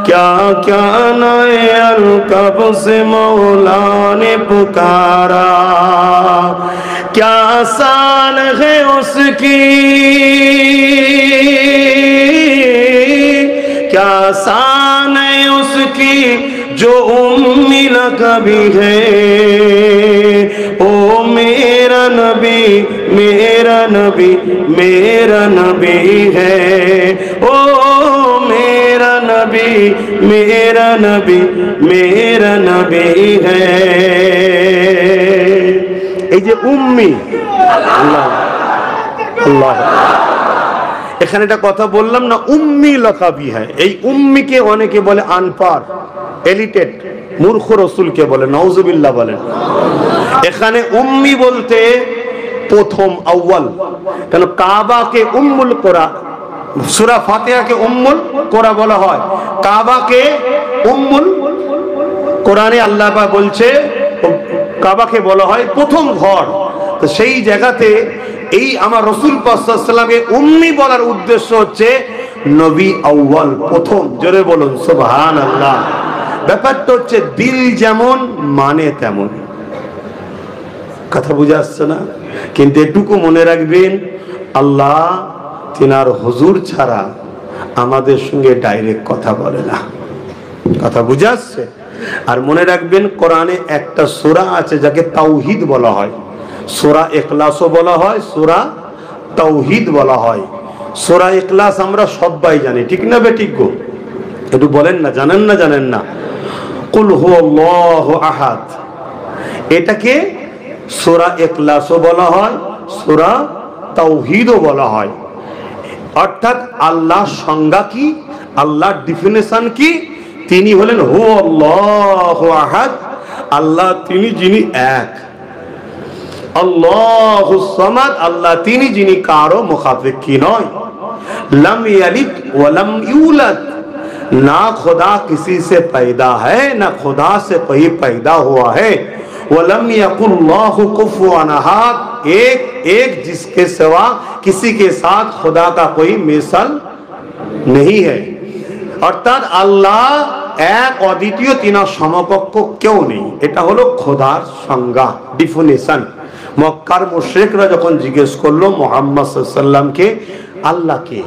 क्या क्या नए अलकब से मौला ने पुकारा। क्या शान है उसकी, क्या शान है उसकी जो उम्मी लक़बी है। ओ मेरा नबी, मेरा नबी, मेरा नबी है। ओ मेरा नबी, मेरा नबी, मेरा नबी है। এই যে উম্মি, আল্লাহ আল্লাহ, এখানে একটা কথা বললাম না, উম্মি লকাবি হয়। এই উম্মিকে অনেকে বলে আনপার, এলিটেড, মূর্খ রসুলকে বলে, নাউজুবিল্লাহ বলেন। এখানে উম্মি বলতে প্রথম, আউয়াল। কেন কাবাকে উম্মুল কোরা, সূরা ফাতিহাকে উম্মুল কোরা বলা হয়, কাবাকে উম্মুল, কোরআনে আল্লাহ পাক বলছে কাবাকে বলা হয় প্রথম ঘর। তো সেই জায়গাতে এই আমার রাসূল পাক সাল্লাল্লাহু আলাইহি ওয়াসাল্লামকে উম্মি বলার উদ্দেশ্য হচ্ছে নবী আউয়াল, প্রথম। জোরে বলুন সুবহানাল্লাহ। ব্যাপারটা হচ্ছে দিল যেমন মানে তেমন। কথা বুঝে আসছে না? কিন্তু এটুকু মনে রাখবেন, আল্লাহ তিনার হুজুর ছাড়া আমাদের সঙ্গে ডাইরেক্ট কথা বলে না। কথা বুঝে আসছে? আর মনে রাখবেন, কোরআনে একটা সূরা আছে যাকে তাওহীদ বলা হয়। সূরা ইখলাসও বলা হয়, সূরা তাওহীদ বলা হয়। সূরা ইখলাস আমরা সবাই জানি, ঠিক না বেঠিক গো? একটু বলেন না, জানেন না? জানেন না? কুল হুয়াল্লাহু আহাদ, এটাকে সূরা ইখলাসও বলা হয়, সূরা তাওহীদও বলা হয়। অর্থাৎ আল্লাহর সংজ্ঞা কি, আল্লাহর ডেফিনিশন কি? তিনি হলেন হুয়াল্লাহু আহাদ, আল্লাহ তিনি যিনি এক। আল্লাহুস সামাদ, আল্লাহ তিনি যিনি কারো মুখাপেক্ষী নয়। लम यलिद वलम यूलद, ना खुदा किसी से पैदा है ना खुदा से कोई पैदा हुआ है। वलम यकुल्लाहु कुफुवन अहद, एक एक जिसके सिवा किसी के साथ खुदा का कोई मिसाल नहीं है। অর্থাৎ আল্লাহ এক, অদ্বিতীয়, তিনার সমকক্ষ কেউ নেই। এটা হলো খোদার সংজ্ঞা, ডেফিনিশন। মক্কার মুশরিকরা যখন জিজ্ঞেস করলো মুহাম্মদ সাল্লাল্লাহু আলাইহি ওয়াসাল্লামকে আল্লাহ কে,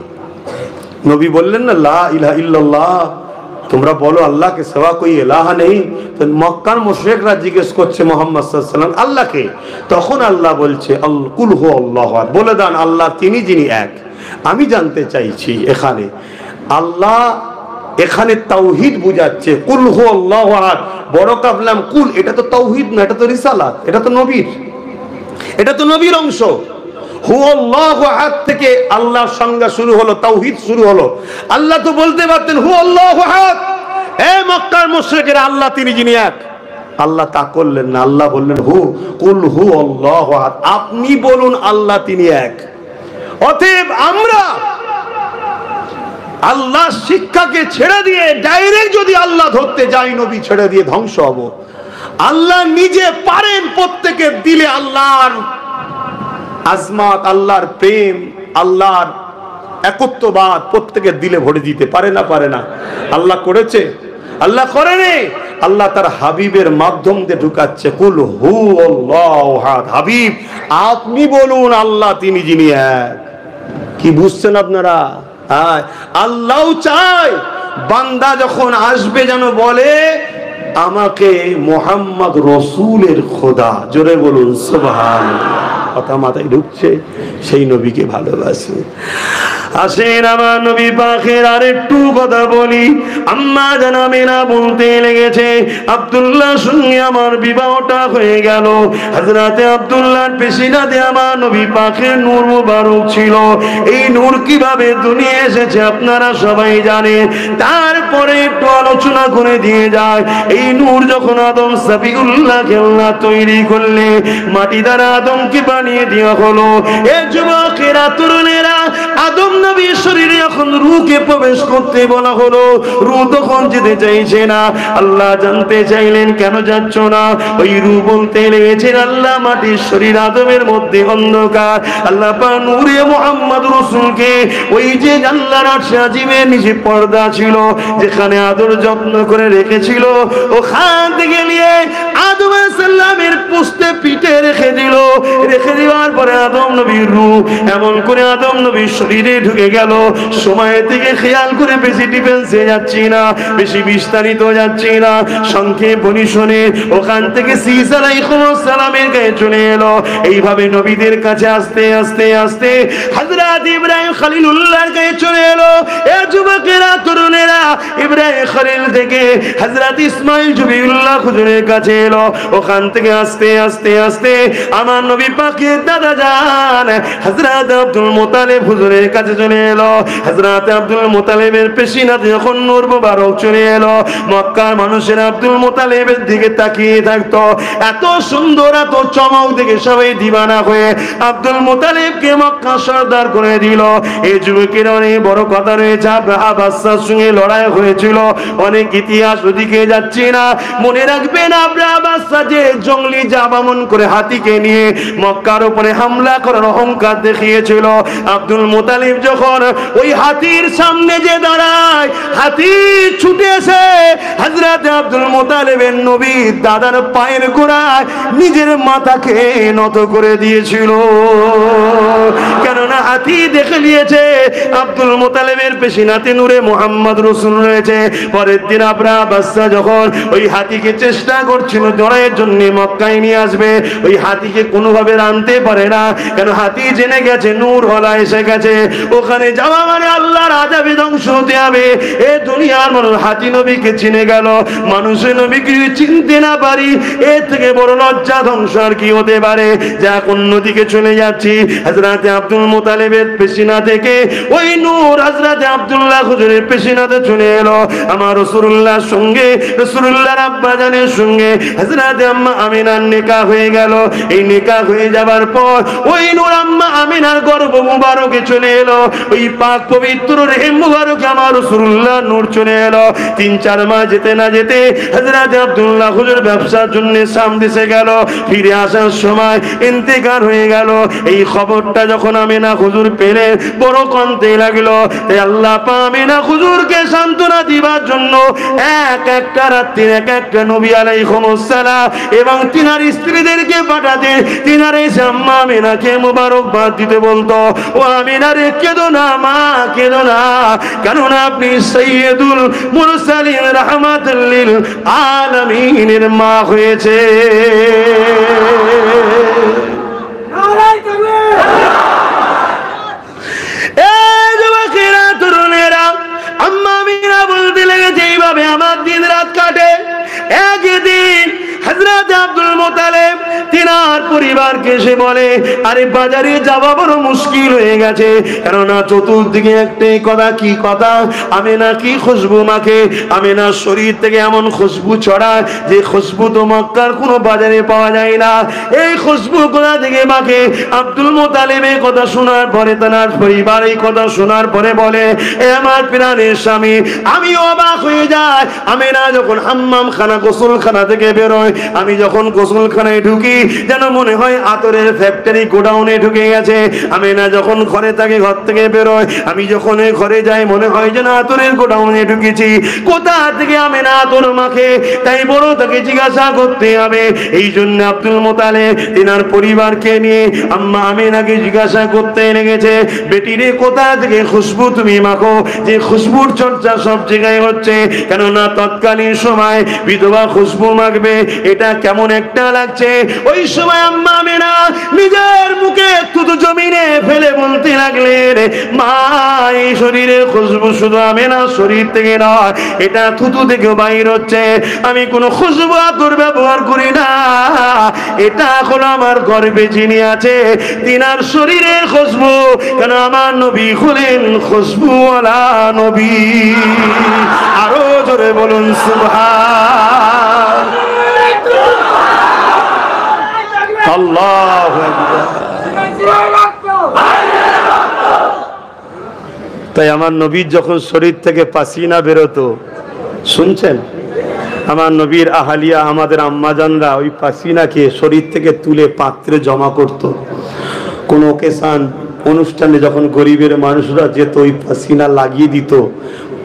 নবী বললেন না লা ইলাহা ইল্লাল্লাহ, তোমরা বলো আল্লাহ के सिवा कोई इलाह नहीं। तो মক্কার মুশরিকরা জিজ্ঞেস করছে মুহাম্মদ সাল্লাল্লাহু আলাইহি ওয়াসাল্লাম আল্লাহ কে, তখন আল্লাহ বলছে কুল হু আল্লাহু আহাদ, বলে দেন আল্লাহ তিনি যিনি এক। আমি জানতে চাইছি এখানে আল্লাহ এখানে তাওহীদ বুঝাচ্ছে, কুল হু আল্লাহু আহাদ, বড় কাবলাম কুল, এটা তো তাওহীদ না, এটা তো রিসালাত, এটা তো নবীর, এটা তো নবীর অংশ। হু আল্লাহু আহাদ থেকে আল্লাহর সংজ্ঞা শুরু হলো, তাওহীদ শুরু হলো। আল্লাহ তো বলতে পারতেন হু আল্লাহু আহাদ, এ মক্কার মুশরিকেরা আল্লাহ তিনি যিনি এক। আল্লাহ তা করলেন না, আল্লাহ বললেন কুল হু আল্লাহু আহাদ, আপনি বলুন আল্লাহ তিনি এক। অতএব আমরা আল্লাহ শিক্ষাকে ছেড়ে দিয়ে ডাইরেক্ট যদি আল্লাহ ধরতে যাই, নবী ছেড়ে দিয়ে ধ্বংস হব। আল্লাহ নিজে পারেন প্রত্যেকের দিলে আল্লাহর আজমাত, আল্লাহর প্রেম, আল্লাহর একত্ববাদ প্রত্যেকের দিলে ভরে দিতে পারে না, পারে না? আল্লাহ করেছে? আল্লাহ করেনি। আল্লাহ তার হাবিবের মাধ্যম দিয়ে ঢুকাচ্ছে, কুল হু আল্লাহু আহাদ, হাবিব আপনি বলুন আল্লাহ তিনি যিনি এক। কি বুঝছেন আপনারা? আল্লাহ চায় বান্দা যখন আসবে যেন বলে আমাকে মুহাম্মদ রাসূলের খোদা, জোরে বলুন সুবহানাল্লাহ। কথা মাথায় ঢুকছে? সেই নবীকে ভালোবাসে। আসেন আমার নবী পাকের আরেকটু কথা বলি। আম্মা জান আমিনা বলতে লেগেছে আব্দুল্লাহর সঙ্গে আমার বিবাহটা হয়ে গেল। হযরতে আব্দুল্লাহর পেশিনাতে আমার নবী পাকের নূর মুবারক ছিল। এই নূর কিভাবে দুনিয়া এসেছে আপনারা সবাই জানেন। তারপরে একটু আলোচনা করে দিয়ে যায়, এই নূর যখন আদম সাবিউল্লাহকে আল্লাহ তৈরি করলে, মাটি দ্বারা আদমকে বানিয়ে দেওয়া হলো। এ যুবকেরা, তরুণেরা, আদম নবীর শরীরে যখন রূহকে প্রবেশ করতে বলা হলো, রূহ তখন যেতে চাইছে না। আল্লাহ জানতে চাইলেন কেন যাচ্ছ না? ওই রূহ বলতে লেগেছেন আল্লাহ মাটির শরীর আদমের মধ্যে অন্ধকার, আল্লাহ পাক নূরে মুহাম্মদ রাসূলকে ওই যে আল্লাহর আরশে আজিমের নিচে পর্দা ছিল যেখানে আদর যত্ন করে রেখেছিল, ওখান থেকে নিয়ে আদম আলাইহিস সালামের পুস্তে পিঠে রেখে দিল। রেখে দেওয়ার পরে আদম নবীর রূহ এমন করে আদম নবীর শরীরে ঢুকে গেল। সময়ের দিকে খেয়াল করে বেশি ডিফেন্সে যাচ্ছি না, বেশি বিস্তারিত যাচ্ছি না, সংক্ষেপ বলি শোনে। ওখান থেকে ঈসা আলাইহিস সালামের গায়ে চলে এলো। এইভাবে নবীদের কাছে আস্তে আস্তে আস্তে হযরত ইব্রাহিম খলিলুল্লাহর গায়ে চলে এলো। এ যুবকেরা, তরুণেরা, ইব্রাহিম খলিল থেকে হযরত ইসমাঈল জবিউল্লাহ হুজুরের কাছে এলো। ওখান থেকে আস্তে আস্তে আস্তে আমার নবী পাকের দাদা জান হযরত আব্দুল মুত্তালিব হুজুরের কাছে চলে এলো। হযরত আব্দুল মুত্তালিবের পেশিনাতে যখন নূর মুবারক চলে এলো, মক্কার মানুষের আব্দুল মুত্তালিবের দিকে তাকিয়ে থাকতো। এত সুন্দর, এত চমক দেখে সবাই দিবানা হয়ে আব্দুল মুত্তালিবকে মক্কা সরদার করে দিল। এই যুবকের অনেক বড় কথা রয়েছে। আব্রাহা বাদশার সঙ্গে লড়াই হয়েছিল, অনেক ইতিহাস, ওদিকে যাচ্ছি না। মনে রাখবেন আব্রাহা বাদশা যে জঙ্গলি জাবামন করে হাতিকে নিয়ে মক্কার উপরে হামলা করার অহংকার দেখিয়েছিল, আব্দুল মুত্তালিব যখন ওই হাতির সামনে যে দাঁড়ায়, হাতি ছুটে এসে হযরত আব্দুল মুত্তালিবের নবীর দাদার পায়ের গোড়ায় নিজের মাথাকে নত করে দিয়েছিল। কেননা হাতি দেখে নিয়েছে আব্দুল মুত্তালিবের পেশিনাতে নূরে মুহাম্মদ রাসূল রয়েছে। পরের দিন আব্রাহা বাদশা যখন ওই হাতিকে চেষ্টা করছিল জড়াইয়ের জন্য মক্কায় নিয়ে আসবে, ওই হাতিকে কোনোভাবে আনতে পারে না। কেন? হাতি জেনে গেছে নূর হলা এসে গেছে, ওখানে যাওয়া মানে আল্লাহর আযাবে ধ্বংস হতে হবে। এ দুনিয়ার মানুষ হাতি নবীকে চিনে গেল, মানুষের নবীকে চিনতে না পারি, এর থেকে বড় লজ্জা ধ্বংস আর কি হতে পারে? যা অন্যদিকে চলে যাচ্ছি, হযরত আব্দুল মুত্তালিবের পেশিনা থেকে ওই নূর হযরত আব্দুল্লাহ হুজুরের পেশিনাতে চলে এলো। আমার রাসূলুল্লাহর সঙ্গে, রাসূলুল্লাহর আব্বা জানের সঙ্গে হযরত আম্মা আমিনার নিকাহ হয়ে গেল। এই নিকাহ হয়ে যাবার পর ওই নূর আম্মা আমিনার গর্ভ মুবারকে চলে এলো। ওই পাক পবিত্র রহিম মুবারকে আমার রাসূলুল্লাহ নূর চলে এলো। 3-4 মাস যেতে না যেতে হযরত আব্দুল্লাহ হুজুর ব্যবসার জন্য শাম দেশে গেল। ফিরে আসার সময় ইন্তেকাল হয়ে গেল। এই খবরটা যখন আমিনা হুজুর পেলে বড় কাঁদতে লাগলো। তাই আল্লাহ পাক আমিনা হুজুরকে সান্ত্বনা দিবার জন্য এক একটা রাত্রি এক একটা নবী আলাইহিস সালাম এবং তিনার স্ত্রীদেরকে পাঠাতে, তিনার এসে আম্মা আমিনাকে মুবারকবাদ দিতে বলতো, ও আমিনা রে কেঁদো না মা, কেঁদো না, কেননা আপনি সাইয়্যিদুল মুরসালিন রাহমাতুল লিল আলামিনের মা হয়েছে। আম্মা আমিনা বলতে লেগেছে এইভাবে আমার দিন রাত কাটে। একদিন হযরত আব্দুল মুত্তালিব তিনার পরিবারকে এসে বলে, আরে বাজারে যাওয়া বড় মুশকিল হয়ে গেছে, কেননা চতুর্দিকে একটাই কথা। কি কথা? আমিনা কি খুশবু মাখে, আমিনার শরীর থেকে এমন খুশবু ছড়ায় যে খুশবু তো মক্কার কোনো বাজারে পাওয়া যায় না। এই খুশবু কোথা থেকে মাখে? আব্দুল মুত্তালিব এই কথা শোনার পরে, তার পরিবার এই কথা শোনার পরে বলে, এ আমার প্রাণের স্বামী, আমি অবাক হয়ে যাই। আমিনা যখন হাম্মাম খানা গোসলখানা থেকে বেরোয়, আমি যখন গোসলখানায় ঢুকি যেন মনে হয় আতরের ফ্যাক্টরি গোডাউনে ঢুকে গেছে। আমিনা যখন ঘরে থাকে, ঘর থেকে বেরোয়, আমি যখন ঘরে যাই মনে হয় যেন আতরের গোডাউনে ঢুকেছি। কোথা থেকে আমিনা আতর মাখে? তাই বড় তাকে জিজ্ঞাসা করতে হবে। এই জন্য আব্দুল মুত্তালিব তিনার পরিবারকে নিয়ে আম্মা আমিনাকে জিজ্ঞাসা করতে লেগেছে, বেটিরে কোথা থেকে খুশবু তুমি মাখো, যে খুশবুর চর্চা সব জায়গায় হচ্ছে, কেননা তৎকালীন সময় বিধবা খুশবু মাখবে, এটা কেমন একটা লাগছে। ওই সময় আম্মা আমিনা নিজের মুখে থুতু জমিনে ফেলে বলতে লাগলেন, মা এই শরীরের খুশবু শুধু আমিনা শরীর থেকে নয়, এটা থুতু থেকে বাইর হচ্ছে। আমি কোনো খুশবু আতর ব্যবহার করি না, এটা হলো আমার গর্ভে যিনি আছে তিনার শরীরের খুশবু। কেন আমার নবী হলেন খুশবুওয়ালা নবী। আরো জোরে বলুন সুবহান আল্লাহু আকবার। তাই আমার নবীর যখন শরীর থেকে পাসিনা বেরোতো, শুনছেন, আমার নবীর আহালিয়া আমাদের আম্মাজানরা ওই পাসিনাকে শরীর থেকে তুলে পাত্রে জমা করত। কোন ওকেশন অনুষ্ঠানে যখন গরিবের মানুষরা যেত, ওই পাসিনা লাগিয়ে দিত,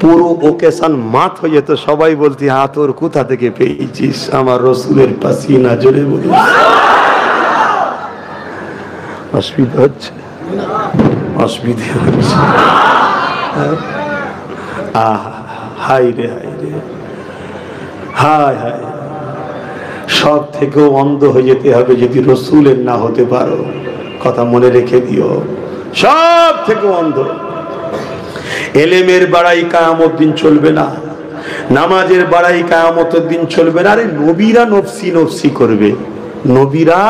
পুরো ওকেশন মাত হয়ে যেত। সবাই বলতে, হাত ওর কোথা থেকে পেয়েছিস? আমার রসুলের পাসিনা। জোরে বলি। অসুবিধা হচ্ছে, অসুবিধা হচ্ছে। হাই রে হাই রে, হায় হায়। সব থেকেও অন্ধ হয়ে যেতে হবে যদি রসুলের না হতে পারো। কথা মনে রেখে দিও, সব থেকে অন্ধ। এলেমের বাড়াই কিয়ামত দিন চলবে না, নামাজের বাড়াই কিয়ামতের দিন চলবে না। আরে নবীরা নফসি নফসি করবে, নবীরা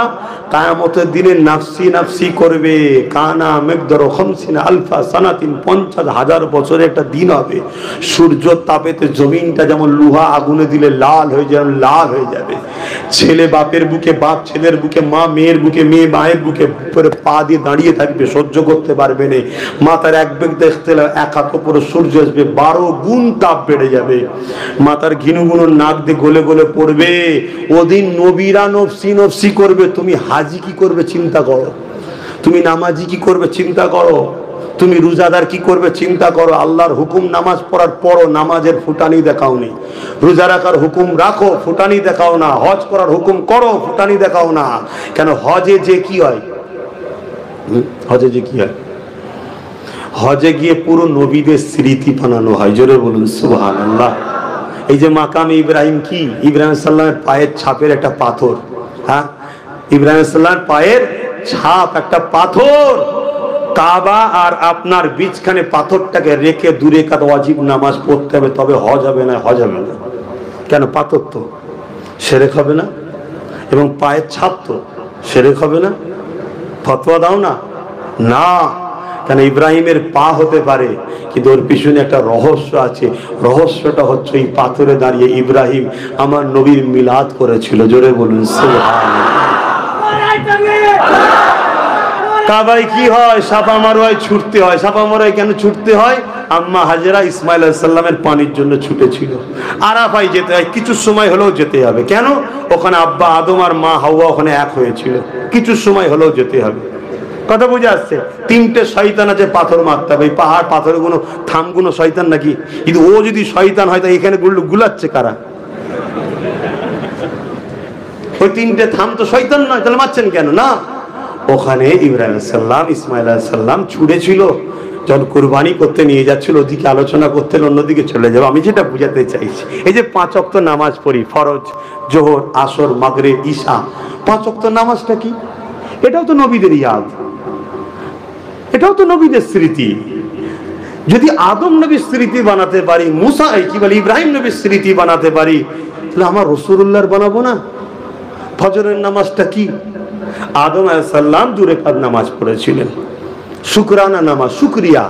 কিয়ামতের দিনে নাফসি নাফসি করবে। কানা মিকদারু 50 আলফা সানাতিন, 50,000 বছরের একটা দিন হবে। সূর্য তাপেতে জমিনটা যেমন লোহা আগুনে দিলে লাল হয়ে যাবে, লাল হয়ে যাবে। ছেলে বাপের বুকে, বাপ ছেলের বুকে, মা মেয়ের বুকে, মেয়ে মায়ের বুকে পা দিয়ে দাঁড়িয়ে থাকবে, সহ্য করতে পারবে না। মাথার এক বেগ দেখতে এক হাত উপরে সূর্য আসবে, 12 গুণ তাপ বেড়ে যাবে। মাথার ঘিনু গুনো নাক দিয়ে গলে গলে পড়বে। ওদিন নবীরা নফসি নফসি করবে। তুমি হাজি কি করবে চিন্তা করো, তুমি নামাজি কি করবে চিন্তা করো, তুমি রোজাদার কি করবে চিন্তা করো। আল্লাহর হুকুম নামাজ পড়ার পরও নামাজের ফুটানি দেখাওনি, রোজা রাখার হুকুম রাখো, ফুটানি দেখাও না, হজ করার হুকুম করো, ফুটানি দেখাও না। কেন? হজে যে কি হয়, হজে যে কি হয়, হজে গিয়ে পুরো নবীদের স্মৃতি বানানো হয়। জোরে বলুন সুবহানাল্লাহ। এই যে মাকাম ইব্রাহিম, কি ইব্রাহিম সাল্লামের পায়ের ছাপের একটা পাথর, হ্যাঁ, ইব্রাহিম সাল্লামের পায়ের ছাপ একটা পাথর। কাবা আর আপনার বীজখানে পাথরটাকে রেখে দূরে কাদ ওয়াজিব নামাজ পড়তে হবে, তবে হজ হবে না, হজ হবে না। কেন? পাথর তো শিরক হবে না, এবং পায়ের ছাপ তো শিরক হবে না। ফতোয়া দাও না, না। কেন? ইব্রাহিমের পা হতে পারে, কিন্তু ওর পিছনে একটা রহস্য আছে। রহস্যটা হচ্ছে এই পাথরে দাঁড়িয়ে ইব্রাহিম আমার নবীর মিলাদ করেছিল। জোরে বলুন সুবহানাল্লাহ। কাবায় কি হয়? সাফা মারওয়ায় ছুটতে হয়। সাফা মারওয়ায় কেন ছুটতে হয়? আম্মা হাজেরা ইসমাইল আলাইহিস সালামের পানির জন্য ছুটেছিল। আরাফায় যেতে হয়, কিছু সময় হলেও যেতে হবে। কেন? ওখানে আব্বা আদম আর মা হাওয়া ওখানে এক হয়েছিল, কিছু সময় হলেও যেতে হবে। কথা বুঝে আসছে? তিনটে শয়তান আছে পাথর মারতে হবে। পাহাড় পাথরগুলো থামগুলো শয়তান নাকি? কিন্তু ও যদি শয়তান হয় তা এখানে গুলাচ্ছে কারা? ওই তিনটে থাম তো শয়তান নয়, তাহলে মারছেন কেন? না, ওখানে ইব্রাহিম আলাইহিস সালাম ইসমাইল আলাইহিস সালাম ছুড়েছিল, যখন কুরবানি করতে নিয়ে যাচ্ছিল ওদিকে আলোচনা করতে অন্যদিকে চলে যাবো। আমি যেটা বুঝাতে চাইছি, এই যে 5 ওয়াক্ত নামাজ পড়ি, ফরজ, জোহর, আসর, মাগরিব, ঈশা, 5 ওয়াক্ত নামাজটা কি? এটাও তো নবীদের ইয়াদ, এটাও তো নবীদের স্মৃতি। যদি আদম নবীর স্মৃতি বানাতে পারি, মুসা কি বলে ইব্রাহিম নবীর স্মৃতি বানাতে পারি, তাহলে আমার রাসূলুল্লাহর বানাবো না? ফজরের নামাজটা কি? আদম আলাইহিস সালাম 2 রাকাত নামাজ পড়েছিলেন, শুকরানা নামাজ, শুকরিয়া।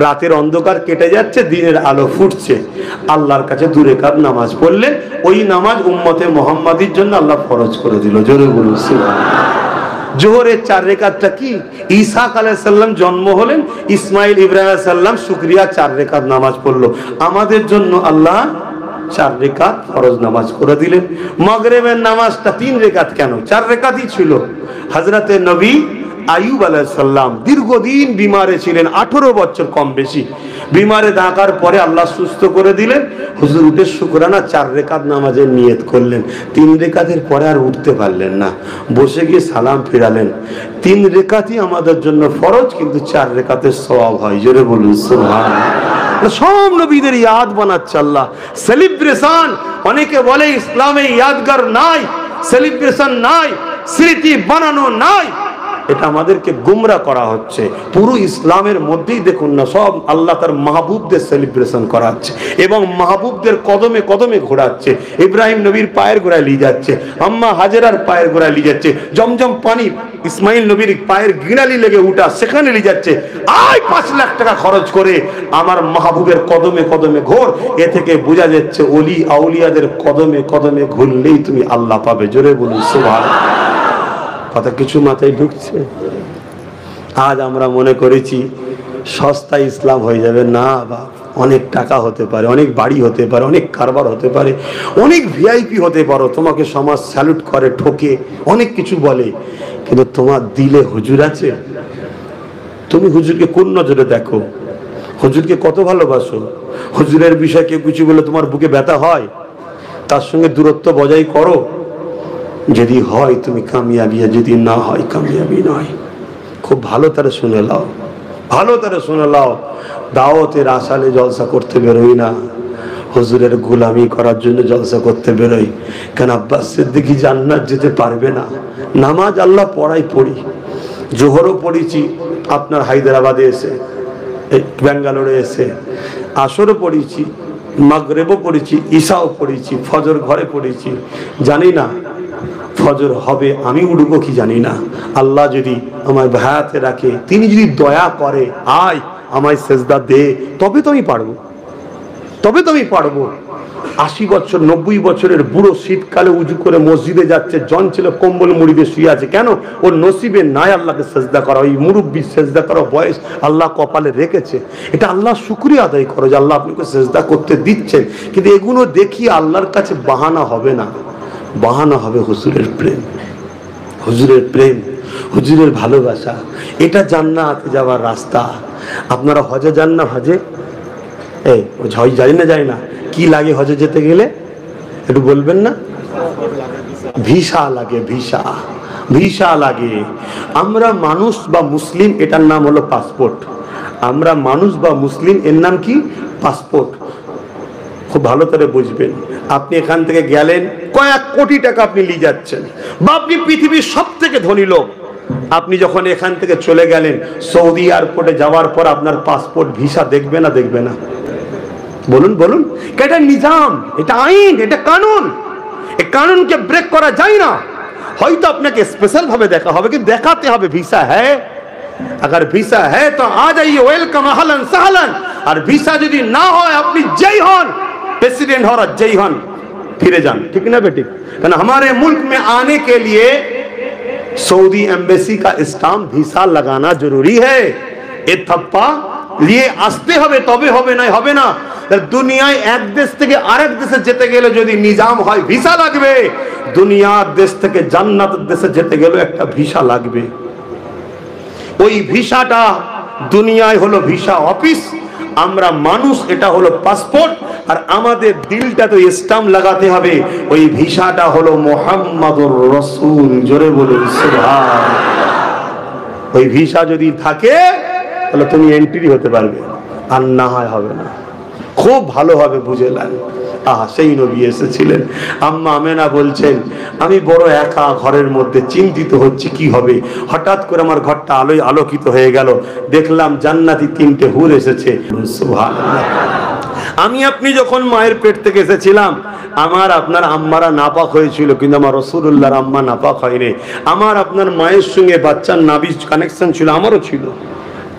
রাতের অন্ধকার কেটে যাচ্ছে, দিনের আলো ফুটছে, আল্লাহর কাছে 2 রাকাত নামাজ পড়লেন। ওই নামাজ উম্মতে মুহাম্মাদির জন্য আল্লাহ ফরজ করে দিল। জোরে বলুন সুবহানাল্লাহ। জোহরের 4 রাকাতটা কি? ঈসা আলাইহিস সালাম জন্ম হলেন, ইসমাইল ইব্রাহিম আলাইহিস সালাম শুকরিয়া 4 রাকাত নামাজ পড়লো, আমাদের জন্য আল্লাহ 4 রাকাত ফরজ নামাজ করে দিলেন। মাগরিবের নামাজটা 3 রাকাত কেন? 4 রাকাতই ছিল। হযরতে নবী আইয়ুব আলাইহিস সালাম দীর্ঘদিন বিমারে ছিলেন, 18 বছর কম বেশি বিমারে থাকার পরে আল্লাহ সুস্থ করে দিলেন। হুজুর উঠে শুকরানা 4 রাকাত নামাজের নিয়ত করলেন। 3 রাকাতের পরে আর উঠতে পারলেন না, বসে গিয়ে সালাম ফিরালেন। 3 রাকাতই আমাদের জন্য ফরজ, কিন্তু 4 রাকাতের সওয়াব হয়। জোরে বলুন সুবহানাল্লাহ। সব নবীদের ইয়াদ বানাচ্ছে আল্লাহ। সেলিব্রেশন, অনেকে বলে ইসলামে ইয়াদগার নাই, সেলিব্রেশন নাই, স্মৃতি বানানো নাই, এটা আমাদেরকে গুমরা করা হচ্ছে। পুরো ইসলামের মধ্যেই দেখুন না, সব আল্লাহ তার মাহবুবদের সেলিব্রেশন করাচ্ছে এবং মাহবুবদের কদমে কদমে ঘোরাচ্ছে। ইব্রাহিম নবীর পায়ের গোড়ায় নিয়ে যাচ্ছে, আম্মা হাজেরার পায়ের গোড়ায় নিয়ে যাচ্ছে, জমজম পানি ইসমাইল নবীর পায়ের গিনালি লেগে উঠা সেখানে নিয়ে যাচ্ছে। আয় 5 লাখ টাকা খরচ করে আমার মাহবুবের কদমে কদমে ঘোর। এ থেকে বোঝা যাচ্ছে ওলি আউলিয়াদের কদমে কদমে ঘুরলেই তুমি আল্লাহ পাবে। জোরে বলুন সুবহানাল্লাহ। কথা কিছু মাথায় ঢুকছে? আজ আমরা মনে করেছি সস্তা ইসলাম হয়ে যাবে। না বাপ, অনেক টাকা হতে পারে, অনেক বাড়ি হতে পারে, অনেক কারবার হতে পারে, অনেক ভিআইপি হতে পারো, তোমাকে সমাজ স্যালুট করে, ঠকে, অনেক কিছু বলে, কিন্তু তোমার দিলে হুজুর আছে? তুমি হুজুরকে কোন নজরে দেখো? হুজুরকে কত ভালোবাসো? হুজুরের বিষয়ে কেউ কিছু বলে তোমার বুকে ব্যথা হয়? তার সঙ্গে দূরত্ব বজায় করো। যদি হয় তুমি কামিয়াবি, যদি না হয় কামিয়াবি নয়। খুব ভালো তারা শুনে লাও, ভালো তারা শুনে লাও। দাওয়াতের আসালে জলসা করতে বেরোই না, হুজুরের গোলামি করার জন্য জলসা করতে বেরোই। কেন আব্বাস সিদ্দিকী জান্নাত যেতে পারবে না? নামাজ আল্লাহ পড়াই পড়ি, জোহরও পড়েছি আপনার হায়দ্রাবাদে এসে, ব্যাঙ্গালোরে এসে, আসরও পড়েছি, মাগরিবও পড়েছি, ঈশাও পড়েছি, ফজর ঘরে পড়েছি। জানি না ফজর হবে আমি উঠবো কি জানি না। আল্লাহ যদি আমার ভায়াতে রাখে, তিনি যদি দয়া করে, আয় আমায় সেজদা দে, তবে তো আমি পারবো, তবে তো আমি পারবো। 80 বছর 90 বছরের বুড়ো শীতকালে উজু করে মসজিদে যাচ্ছে, জন ছিল কম্বল মুড়িতে শুয়ে আছে। কেন? ওর নসিবে নাই আল্লাহকে সেজদা করা, ওই মুরব্বী সেজদা করা বয়স আল্লাহ কপালে রেখেছে। এটা আল্লাহ শুকরিয়া আদায় করো যে আল্লাহ আপনাকে সেজদা করতে দিচ্ছেন। কিন্তু এগুলো দেখি আল্লাহর কাছে বাহানা হবে না, বাহানা হবে হুজুরের প্রেম, হুজুরের প্রেম, হুজুরের ভালোবাসা। এটা জান্নাতে যাওয়ার রাস্তা। আপনারা হজে যান না? হজে যাই না, যায় না, কি লাগে হজে যেতে গেলে একটু বলবেন না? ভিসা লাগে, ভিসা, ভিসা লাগে। আমরা মানুষ বা মুসলিম, এটার নাম হলো পাসপোর্ট। আমরা মানুষ বা মুসলিম, এর নাম কি? পাসপোর্ট। খুব ভালো করে বুঝবেন। আপনি এখান থেকে গেলেন, কয়েক কোটি টাকা আপনি নিয়ে যাচ্ছেন, বা আপনি পৃথিবীর সব থেকে ধনী লোক। আপনি যখন এখান থেকে চলে গেলেন, সৌদি এয়ারপোর্টে যাওয়ার পর আপনার পাসপোর্ট ভিসা দেখবে না? দেখবে না? বলুন বলুন। এটা নিজাম, এটা আইন, এটা কানুন। এই কানুনকে ব্রেক করা যায় না। হয়তো আপনাকে স্পেশাল ভাবে দেখা হবে, কিন্তু দেখাতে হবে ভিসা হ্যাঁ। अगर ভিসা হ্যাঁ তো আ যাইয়ে, ওয়েলকাম, আহলান সাহলান। আর ভিসা যদি না হয়, আপনি যেই হন, प्रेसिडेंट हो रहा जय हन, फिरे जान। ठीक ना बेटी? कारण हमारे मुल्क में आने के लिए सऊदी एम्बेसी का स्टाम्प ভিসা लगाना जरूरी है। ए थप्पा लिए আসতে হবে, তবে হবে না হবে না। দুনিয়ায় এক দেশ থেকে আরেক দেশে যেতে গেলে যদি নিজাম হয় ভিসা লাগবে, দুনিয়ার দেশ থেকে জান্নাতের দেশে যেতে গেলে একটা ভিসা লাগবে। ওই ভিসাটা দুনিয়ায় হলো ভিসা অফিস, আমরা মানুষ, এটা হলো পাসপোর্ট, আর আমাদের দিলটা তো স্টাম্প লাগাতে হবে, ওই ভিসাটা হলো মুহাম্মাদুর রাসূল। জোরে বলুন সুবহানাল্লাহ। ওই ভিসা যদি থাকে তাহলে তুমি এন্ট্রি হতে পারবে, আর না হয় হবে না। খুব ভালোভাবে বুঝে নেন। সেই নবী এসেছিলেন। আম্মা আমেনা বলছেন, আমি বড় একা ঘরের মধ্যে, চিন্তিত হচ্ছে কি হবে। হঠাৎ করে আমার ঘরটা আলোয় আলোকিত হয়ে গেল, দেখলাম জান্নাতি 3টে হুর এসেছে। সুবহানাল্লাহ। আমি আপনি যখন মায়ের পেট থেকে এসেছিলাম, আমার আপনার আম্মারা নাপাক হয়েছিল, কিন্তু আমার রাসূলুল্লাহর আম্মা নাপাক হয়নি। আমার আপনার মায়ের সঙ্গে বাচ্চার নাভির কানেকশন ছিল, আমারও ছিল।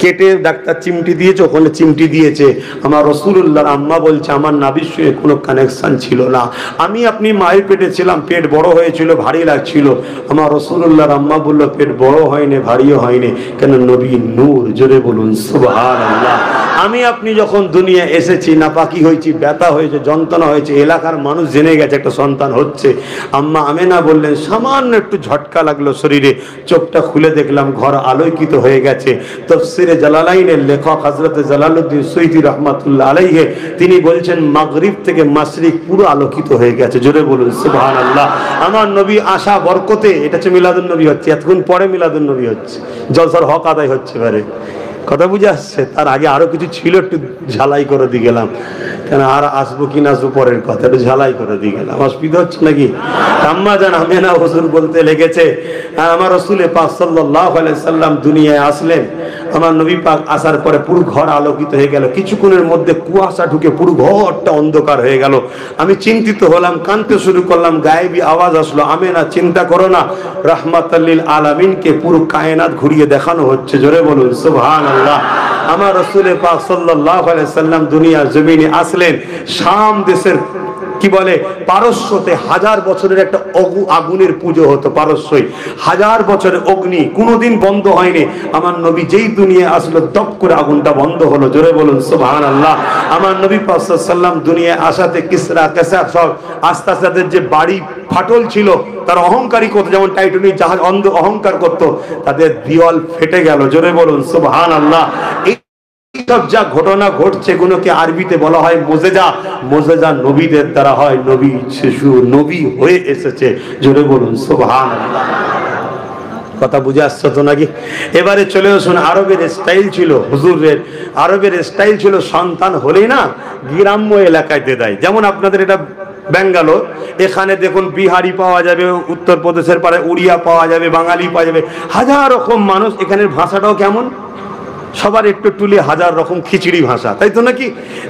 কেটে ডাক্তার চিমটি দিয়েছে, ওখানে চিমটি দিয়েছে। আমার রাসূলুল্লাহর আম্মা বলছে আমার নাভির সঙ্গে কোনো কানেকশন ছিল না। আমি আপনি মায়ের পেটে ছিলাম, পেট বড় হয়েছিল, ভারী লাগছিল। আমার রাসূলুল্লাহর আম্মা বলল পেট বড় হয়নি, ভারীও হয়নি, কেন নবী নূর। জোরে বলুন সুবহানাল্লাহ। আমি আপনি যখন দুনিয়া এসেছি, নাপাকি হয়েছি, ব্যথা হয়েছে, যন্ত্রণা হয়েছে, এলাকার মানুষ জেনে গেছে একটা সন্তান হচ্ছে। আম্মা আমেনা বললেন সামান্য একটু ঝটকা লাগলো শরীরে, চোখটা খুলে দেখলাম ঘর আলোকিত হয়ে গেছে। তাফসীরে জালালাইনের লেখক হযরত জালালউদ্দিন সুয়ুতী রাহমাতুল্লাহ আলাইহি তিনি বলছেন মাগরিব থেকে মাশরিক পুরো আলোকিত হয়ে গেছে। জোরে বলুন সুবহানাল্লাহ। আমার নবী আশা বরকতে, এটা হচ্ছে মিলাদুন নবী হচ্ছে, এতক্ষণ পরে মিলাদুন নবী হচ্ছে, জলসার হক আদায় হচ্ছে এবারে। কথা বুঝে আসছে? তার আগে আরো কিছু ছিল, একটু ঝালাই করে দিয়ে গেলাম, কেন আর আসবো কি না আসবো পরের কথা, একটু ঝালাই করে দিয়ে গেলাম। অসুবিধা হচ্ছে নাকি? আম্মা জান আমেনা হুজুর বলতে লেগেছে, আমার রাসূল পাক সাল্লাল্লাহু আলাইহি সাল্লাম দুনিয়ায় আসলেন। আমার নবী পাক আসার পরে পুরো ঘর আলোকিত হয়ে গেল, কিছুক্ষণের মধ্যে কুয়াশা ঢুকে পুরো ঘরটা অন্ধকার হয়ে গেল। আমি চিন্তিত হলাম, কাঁদতে শুরু করলাম, গায়েবী আওয়াজ আসলো, আমেনা চিন্তা করো না, রাহমাতাল লিল আলামিনকে পুরো কায়নাত ঘুরিয়ে দেখানো হচ্ছে। জোরে বলুন সুবহানাল্লাহ। আমার রাসূল পাক সাল্লাল্লাহু আলাইহি সাল্লাম দুনিয়ার জমিনে আসলেন। শাম দেশের কি বলে পারস্যতে 1000 বছরের একটা আগুনের পুজো হতো। পারস্যই 1000 বছরের অগ্নি কোনোদিন বন্ধ হয়নি। আমার নবী যেই দুনিয়ায় আসলো, দপ করে আগুনটা বন্ধ হলো। জোরে বলুন সুবহানাল্লাহ। আমার নবী পাক সাল্লাল্লাহু আলাইহি সাল্লাম দুনিয়ায় আসাতে কিসরা কাসাব সব আস্তে আস্তে তাদের যে বাড়ি ফাটল ছিল, তার অহংকারী করতো, যেমন টাইটানিক জাহাজ অহংকার করতো, তাদের দেওয়াল ফেটে গেল। জোরে বলুন সুবহানাল্লাহ। সব যা ঘটনা ঘটছে এগুলোকে আরবিতে বলা হয় মুজেজা। মুজেজা নবীদের দ্বারা হয়, নবী শিশু নবী হয়ে এসেছে। জোরে বলুন সুবহানাল্লাহ। কথা বুঝে আসছে তো নাকি? এবারে চলে আসুন, আরবের স্টাইল ছিল হুজুরের, আরবের স্টাইল ছিল সন্তান হলেই না গ্রাম্য এলাকায় দেয়। যেমন আপনাদের এটা বেঙ্গালোর, এখানে দেখুন বিহারি পাওয়া যাবে, উত্তরপ্রদেশের পারে উড়িয়া পাওয়া যাবে, বাঙালি পাওয়া যাবে, হাজার রকম মানুষ। এখানের ভাষাটাও কেমন, সবার একটু টুলি, হাজার রকম খিচড়ি ভাষা, তাই তো নাকি?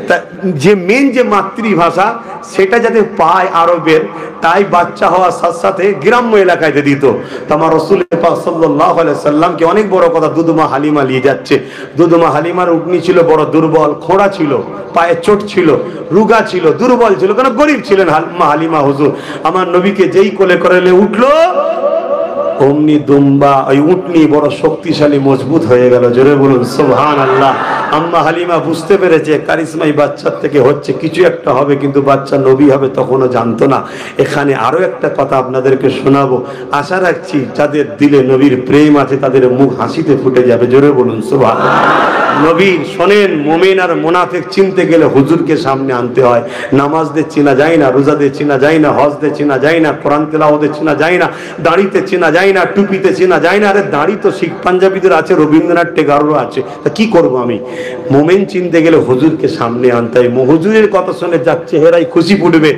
তা যে মেন যে মাতৃভাষা সেটা যাতে পায় আরবের, তাই বাচ্চা হওয়ার সাথে সাথে গ্রাম্য এলাকায় দিত। তো আমার রাসূল পাক সাল্লাল্লাহু আলাইহি সাল্লামকে অনেক বড় কথা, দুদুমা হালিমা নিয়ে যাচ্ছে। দুদুমা হালিমার উটনি ছিল বড় দুর্বল, খোঁড়া ছিল, পায়ে চোট ছিল, রুগা ছিল, দুর্বল ছিল, কারণ গরিব ছিলেন হালিমা হুজুর। আমার নবীকে যেই কোলে করে উঠলো, অমনি দুম্বা ওই উটনি বড় শক্তিশালী মজবুত হয়ে গেল। জোরে বলুন সুবহানাল্লাহ। আম্মা হালিমা বুঝতে পেরেছে কারিশমাই বাচ্চার থেকে হচ্ছে, কিছু একটা হবে, কিন্তু বাচ্চা নবী হবে তখনও জানতো না। এখানে আরো একটা কথা আপনাদেরকে শোনাবো, আশা রাখছি যাদের দিলে নবীর প্রেম আছে তাদের মুখ হাসিতে ফুটে যাবে। জোরে বলুন সুবহানাল্লাহ। নবী শোনেন, মুমিন আর মুনাফিক চিনতে গেলে হুজুরকে সামনে আনতে হয়। নামাজ দিয়ে চেনা যায় না, রোজা দিয়ে চেনা যায় না, হজ দিয়ে চেনা যায় না, কোরআন তেলাওয়াতে চেনা যায় না, দাড়িতে চেনা যায় না, টুপিতে চেনা যায় না। আরে দাড়ি তো শিখ পাঞ্জাবিদের আছে, রবীন্দ্রনাথ টেগোরেরও আছে, তা কি করব আমি? মুমিন চিনতে গেলে হুজুরকে সামনে আনতে হয়। হুজুরের কথা শুনে যার চেহারায় খুশি ফুটবে,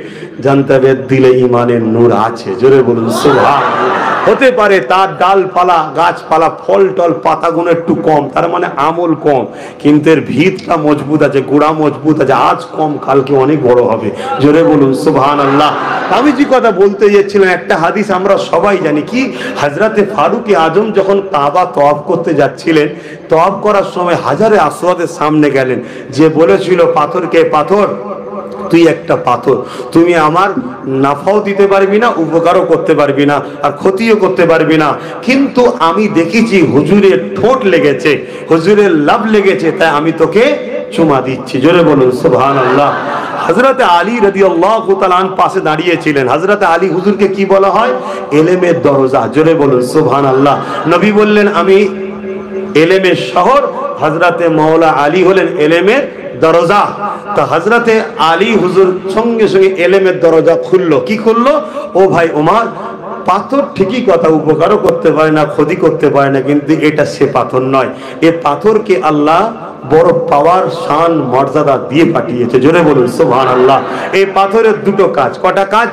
জানতে হবে দিলে ইমানের নূর আছে। জোরে বলুন সুবহানাল্লাহ। হতে পারে তার ডালপালা, গাছপালা, ফল টল, পাতাগুলো একটু কম, তার মানে আমল কম, কিন্তু এর ভিতটা মজবুত আছে, গোড়া মজবুত আছে, আজ কম কালকে অনেক বড় হবে। জোরে বলুন সুবহানাল্লাহ। আমি যে কথা বলতে যাচ্ছিলাম, একটা হাদিস আমরা সবাই জানি, কি হযরতে ফারুক আজম যখন কাবা তওয়াফ করতে যাচ্ছিলেন, তওয়াফ করার সময় হাজারে আসওয়াদের সামনে গেলেন, যে বলেছিল পাথরকে, পাথর তুই একটা পাথর, তুমি আমার নাফাও দিতে পারবি না, উপকারও করতে পারবি না, আর ক্ষতিও করতে পারবি না, কিন্তু আমি দেখেছি হুজুরের ঠোঁট লেগেছে, হুজুরের লাভ লেগেছে, তাই আমি তোকে চুমা দিচ্ছি। জোরে বলুন সুবহানাল্লাহ। হযরতে আলী রাদিয়াল্লাহু তাআলা আনহু পাশে দাঁড়িয়েছিলেন। হযরতে আলী হুজুরকে কি বলা হয়? এলেমের দরজা। জোরে বলুন সুবহানাল্লাহ। নবী বললেন, আমি এলেমের শহর, হযরতে মাওলা আলী হলেন এলেমের দরজা। তো হযরতে আলী হুজুর সঙ্গে সঙ্গে এলেমের দরজা খুললো। কি খুললো? ও ভাই ওমর, পাথর ঠিকই কথা, উপকারও করতে পারে না, ক্ষতি করতে পারে না, কিন্তু এটা সে পাথর নয়। এ পাথরকে আল্লাহ বড় পাওয়ার, শান, মর্যাদা দিয়ে পাঠিয়েছে। জোরে বলুন সুবহানাল্লাহ। এই পাথরের দুটো কাজ। কটা কাজ?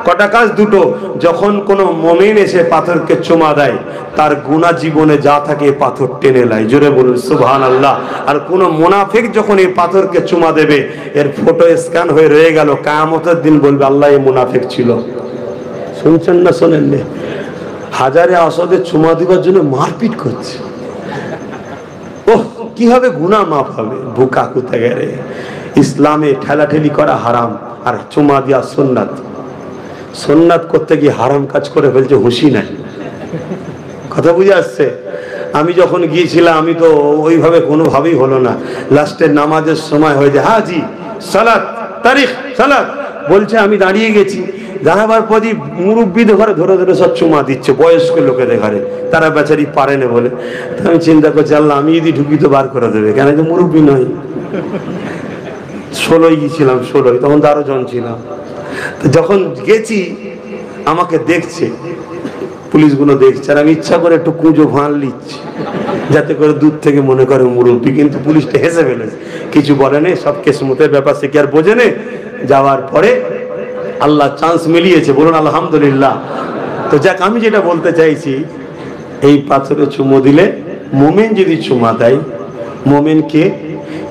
কটা কাজ? দুটো। যখন কোনো মুমিন এসে পাথরকে চুমা দেয়, তার গুনাহ জীবনে যা থাকে পাথর টেনে নেয়। জোরে বলুন সুবহানাল্লাহ। আর কোনো মুনাফিক যখন এই পাথরকে চুমা দেবে, এর ফটো স্ক্যান হয়ে রয়ে গেল, কিয়ামতের দিন বলবে আল্লাহ এই মুনাফিক ছিল। শুনছেন না শোনেননি? হাজারে আসদে চুমা দিবার জন্য মারপিট করছে। ওহ, কিভাবে গুনাহ মাফ হবে? বুকা কুতে গেলে ইসলামে ঠেলাঠেলি করা হারাম, আর চুমা দেওয়া সুন্নাত। সুন্নাত করতে গিয়ে হারাম কাজ করে ফেলছে, হুঁশি নাই। কথা বুঝে আসছে? আমি যখন গিয়েছিলাম, আমি তো ওইভাবে কোনোভাবেই হলো না। লাস্টে নামাজের সময় হয়ে যায়, হাজি সালাত তারিখ সালাত বলছে, আমি দাঁড়িয়ে গেছি। দাঁড়াবার পরই মুরব্বীদের ঘরে ধরে ধরে সব চুমা দিচ্ছে, বয়স্ক লোকেদের ঘরে। তারা বেচারি পারে না বলে। আমি চিন্তা করছি, আল্লাহ আমি যদি ঢুকি তো বার করে দেবে, কেন যে মুরব্বী নয়। 16 গিয়েছিলাম, 16, তখন তো আরো জন ছিলাম। যখন গেছি আমাকে দেখছে, পুলিশগুলো দেখছে, আর আমি ইচ্ছা করে একটু কুঁজো ভাঁড় লিচ্ছি, যাতে করে দূর থেকে মনে করে মুরব্বী। কিন্তু পুলিশটা হেসে ফেলেছে, কিছু বলেনি। সব কেসমতের ব্যাপার, সে কি আর বোঝে নে? যাওয়ার পরে আল্লাহ চান্স মিলিয়েছে, বলুন আলহামদুলিল্লাহ। তো যাক, আমি যেটা বলতে চাইছি, এই পাথরে চুমো দিলে, মুমিন যদি চুমা দেয়, মুমিনকে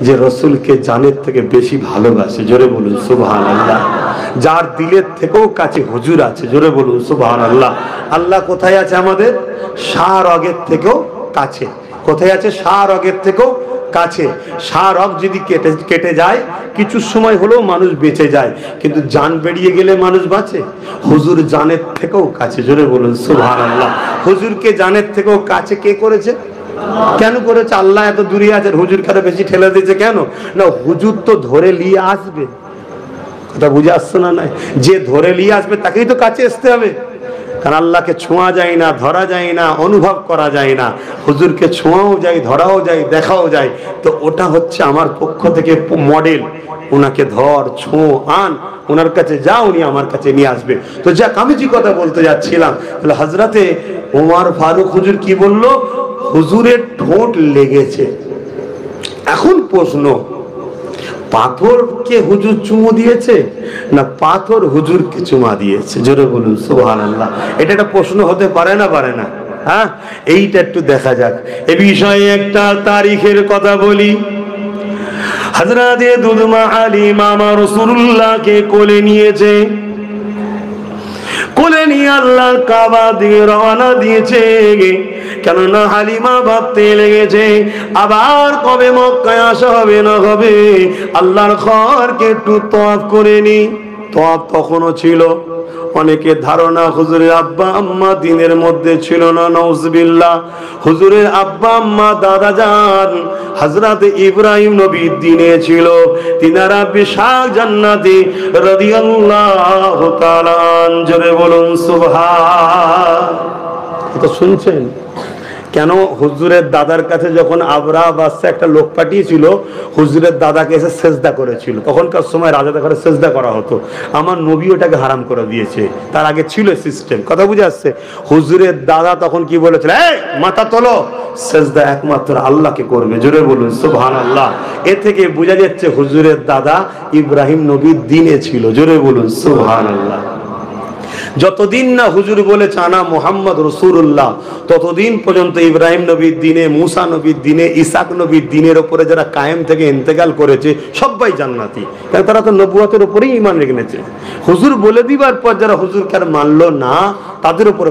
যে রসুলকে জানের থেকে বেশি ভালোবাসে, জোরে বলুন সুবহানাল্লাহ, যার দিলের থেকেও কাছে হুজুর আছে, জোরে বলুন সুবহানাল্লাহ। আল্লাহ কোথায় আছে? আমাদের শাহরগের থেকেও কাছে। কোথায় আছে? শাহরগের থেকেও কাছে। শাহরগ যদি কেটে যায়, কিছু সময় হলেও মানুষ বেঁচে যায়, কিন্তু জান বেরিয়ে গেলে মানুষ বাঁচে? হুজুর জানের থেকেও কাছে, জোরে বলুন সুবহানাল্লাহ। হুজুরকে জানের থেকেও কাছে কে করেছে? কেন করেছে? আল্লাহ এত দূরে আছে, হুজুর কাছে বেশি ঠেলে দিয়েছে কেন? না, হুজুর তো ধরে নিয়ে আসবে। কথা বুঝে আসছে না? নাই, যে ধরে নিয়ে আসবে তাকেই তো কাছে আসতে হবে। কারণ আল্লাহকে ছোঁয়া যায় না, ধরা যায় না, অনুভব করা যায় না। হুজুরকে ছোঁয়াও যায়, ধরাও যায়, দেখাও যায়। তো ওটা হচ্ছে আমার পক্ষ থেকে মডেল। ওনাকে ধর, ছোঁ, আন, ওনার কাছে যা, উনি আমার কাছে নিয়ে আসবে। তো যাক, আমি যে কথা বলতে যাচ্ছিলাম, তাহলে হযরতে ওমর ফারুক হুজুর কি বলল? হুজুরের ঠোঁট লেগেছে। এখন প্রশ্ন, পাথরকে হুজুর চুমু দিয়েছে না পাথর হুজুরকে চুমা দিয়েছে? জোরে বলুন সুবহানাল্লাহ। এটা একটা প্রশ্ন হতে পারে না? পারে না? হ্যাঁ, এইটা একটু দেখা যাক। এ বিষয়ে একটা তারিখের কথা বলি। হযরতে দুদমা হালিমা রাসূলুল্লাহকে কোলে নিয়েছে। কোলে নিয়ে আল্লাহর কাবা দিয়ে রওনা দিয়েছে। কেননা হালিমা ভাবতে লেগেছে, আবার কবে মক্কায় আসা হবে না হবে, আল্লাহর ঘরকে একটু তওয়াফ করে নি। তওয়াফ তখনও ছিল। অনেকের ধারণা হুজুরের আব্বা আম্মা দিনের মধ্যে ছিল না, নাউজুবিল্লাহ। হুজুরের আব্বা আম্মা দাদা জান হযরত ইব্রাহিম নবী দিনে ছিল। তিনারা বিশাল জান্নাতে রাদিয়াল্লাহু তাআলা। জোরে বলুন সুবহান। তো শুনছেন কেন? হুজুরের দাদার কাছে যখন আবরাহ বাদশা একটা লোক পাঠিয়েছিল, হুজুরের দাদাকে এসে সেজদা করেছিল। তখনকার সময় রাজাদের ঘরে সেজদা করা হতো। আমার নবী ওটাকে হারাম করে দিয়েছে। তার আগে ছিল সিস্টেম। কথা বুঝে আসছে? হুজুরের দাদা তখন কি বলেছিল? এই মাথা তোলো, সেজদা একমাত্র আল্লাহকে করবে। জোরে বলুন সুবহানাল্লাহ। এ থেকে বোঝা যাচ্ছে হুজুরের দাদা ইব্রাহিম নবীর দিনে ছিল। জোরে বলুন সুবহানাল্লাহ। যতদিন না হুজুর বলেছে আনা মুহাম্মদ রাসূলুল্লাহ, ততদিন পর্যন্ত ইব্রাহিম নবীর দিনে, মুসা নবীর দিনে, ইসাক নবীর দিনের উপরে যারা কায়েম থেকে ইন্তেকাল করেছে সবাই জান্নাতি। কারণ তারা তো নবুয়তের উপরেই ঈমান রেখেছে। হুজুর বলে দিবার পর যারা হুজুরকে আর মানলো না, তাদের উপরে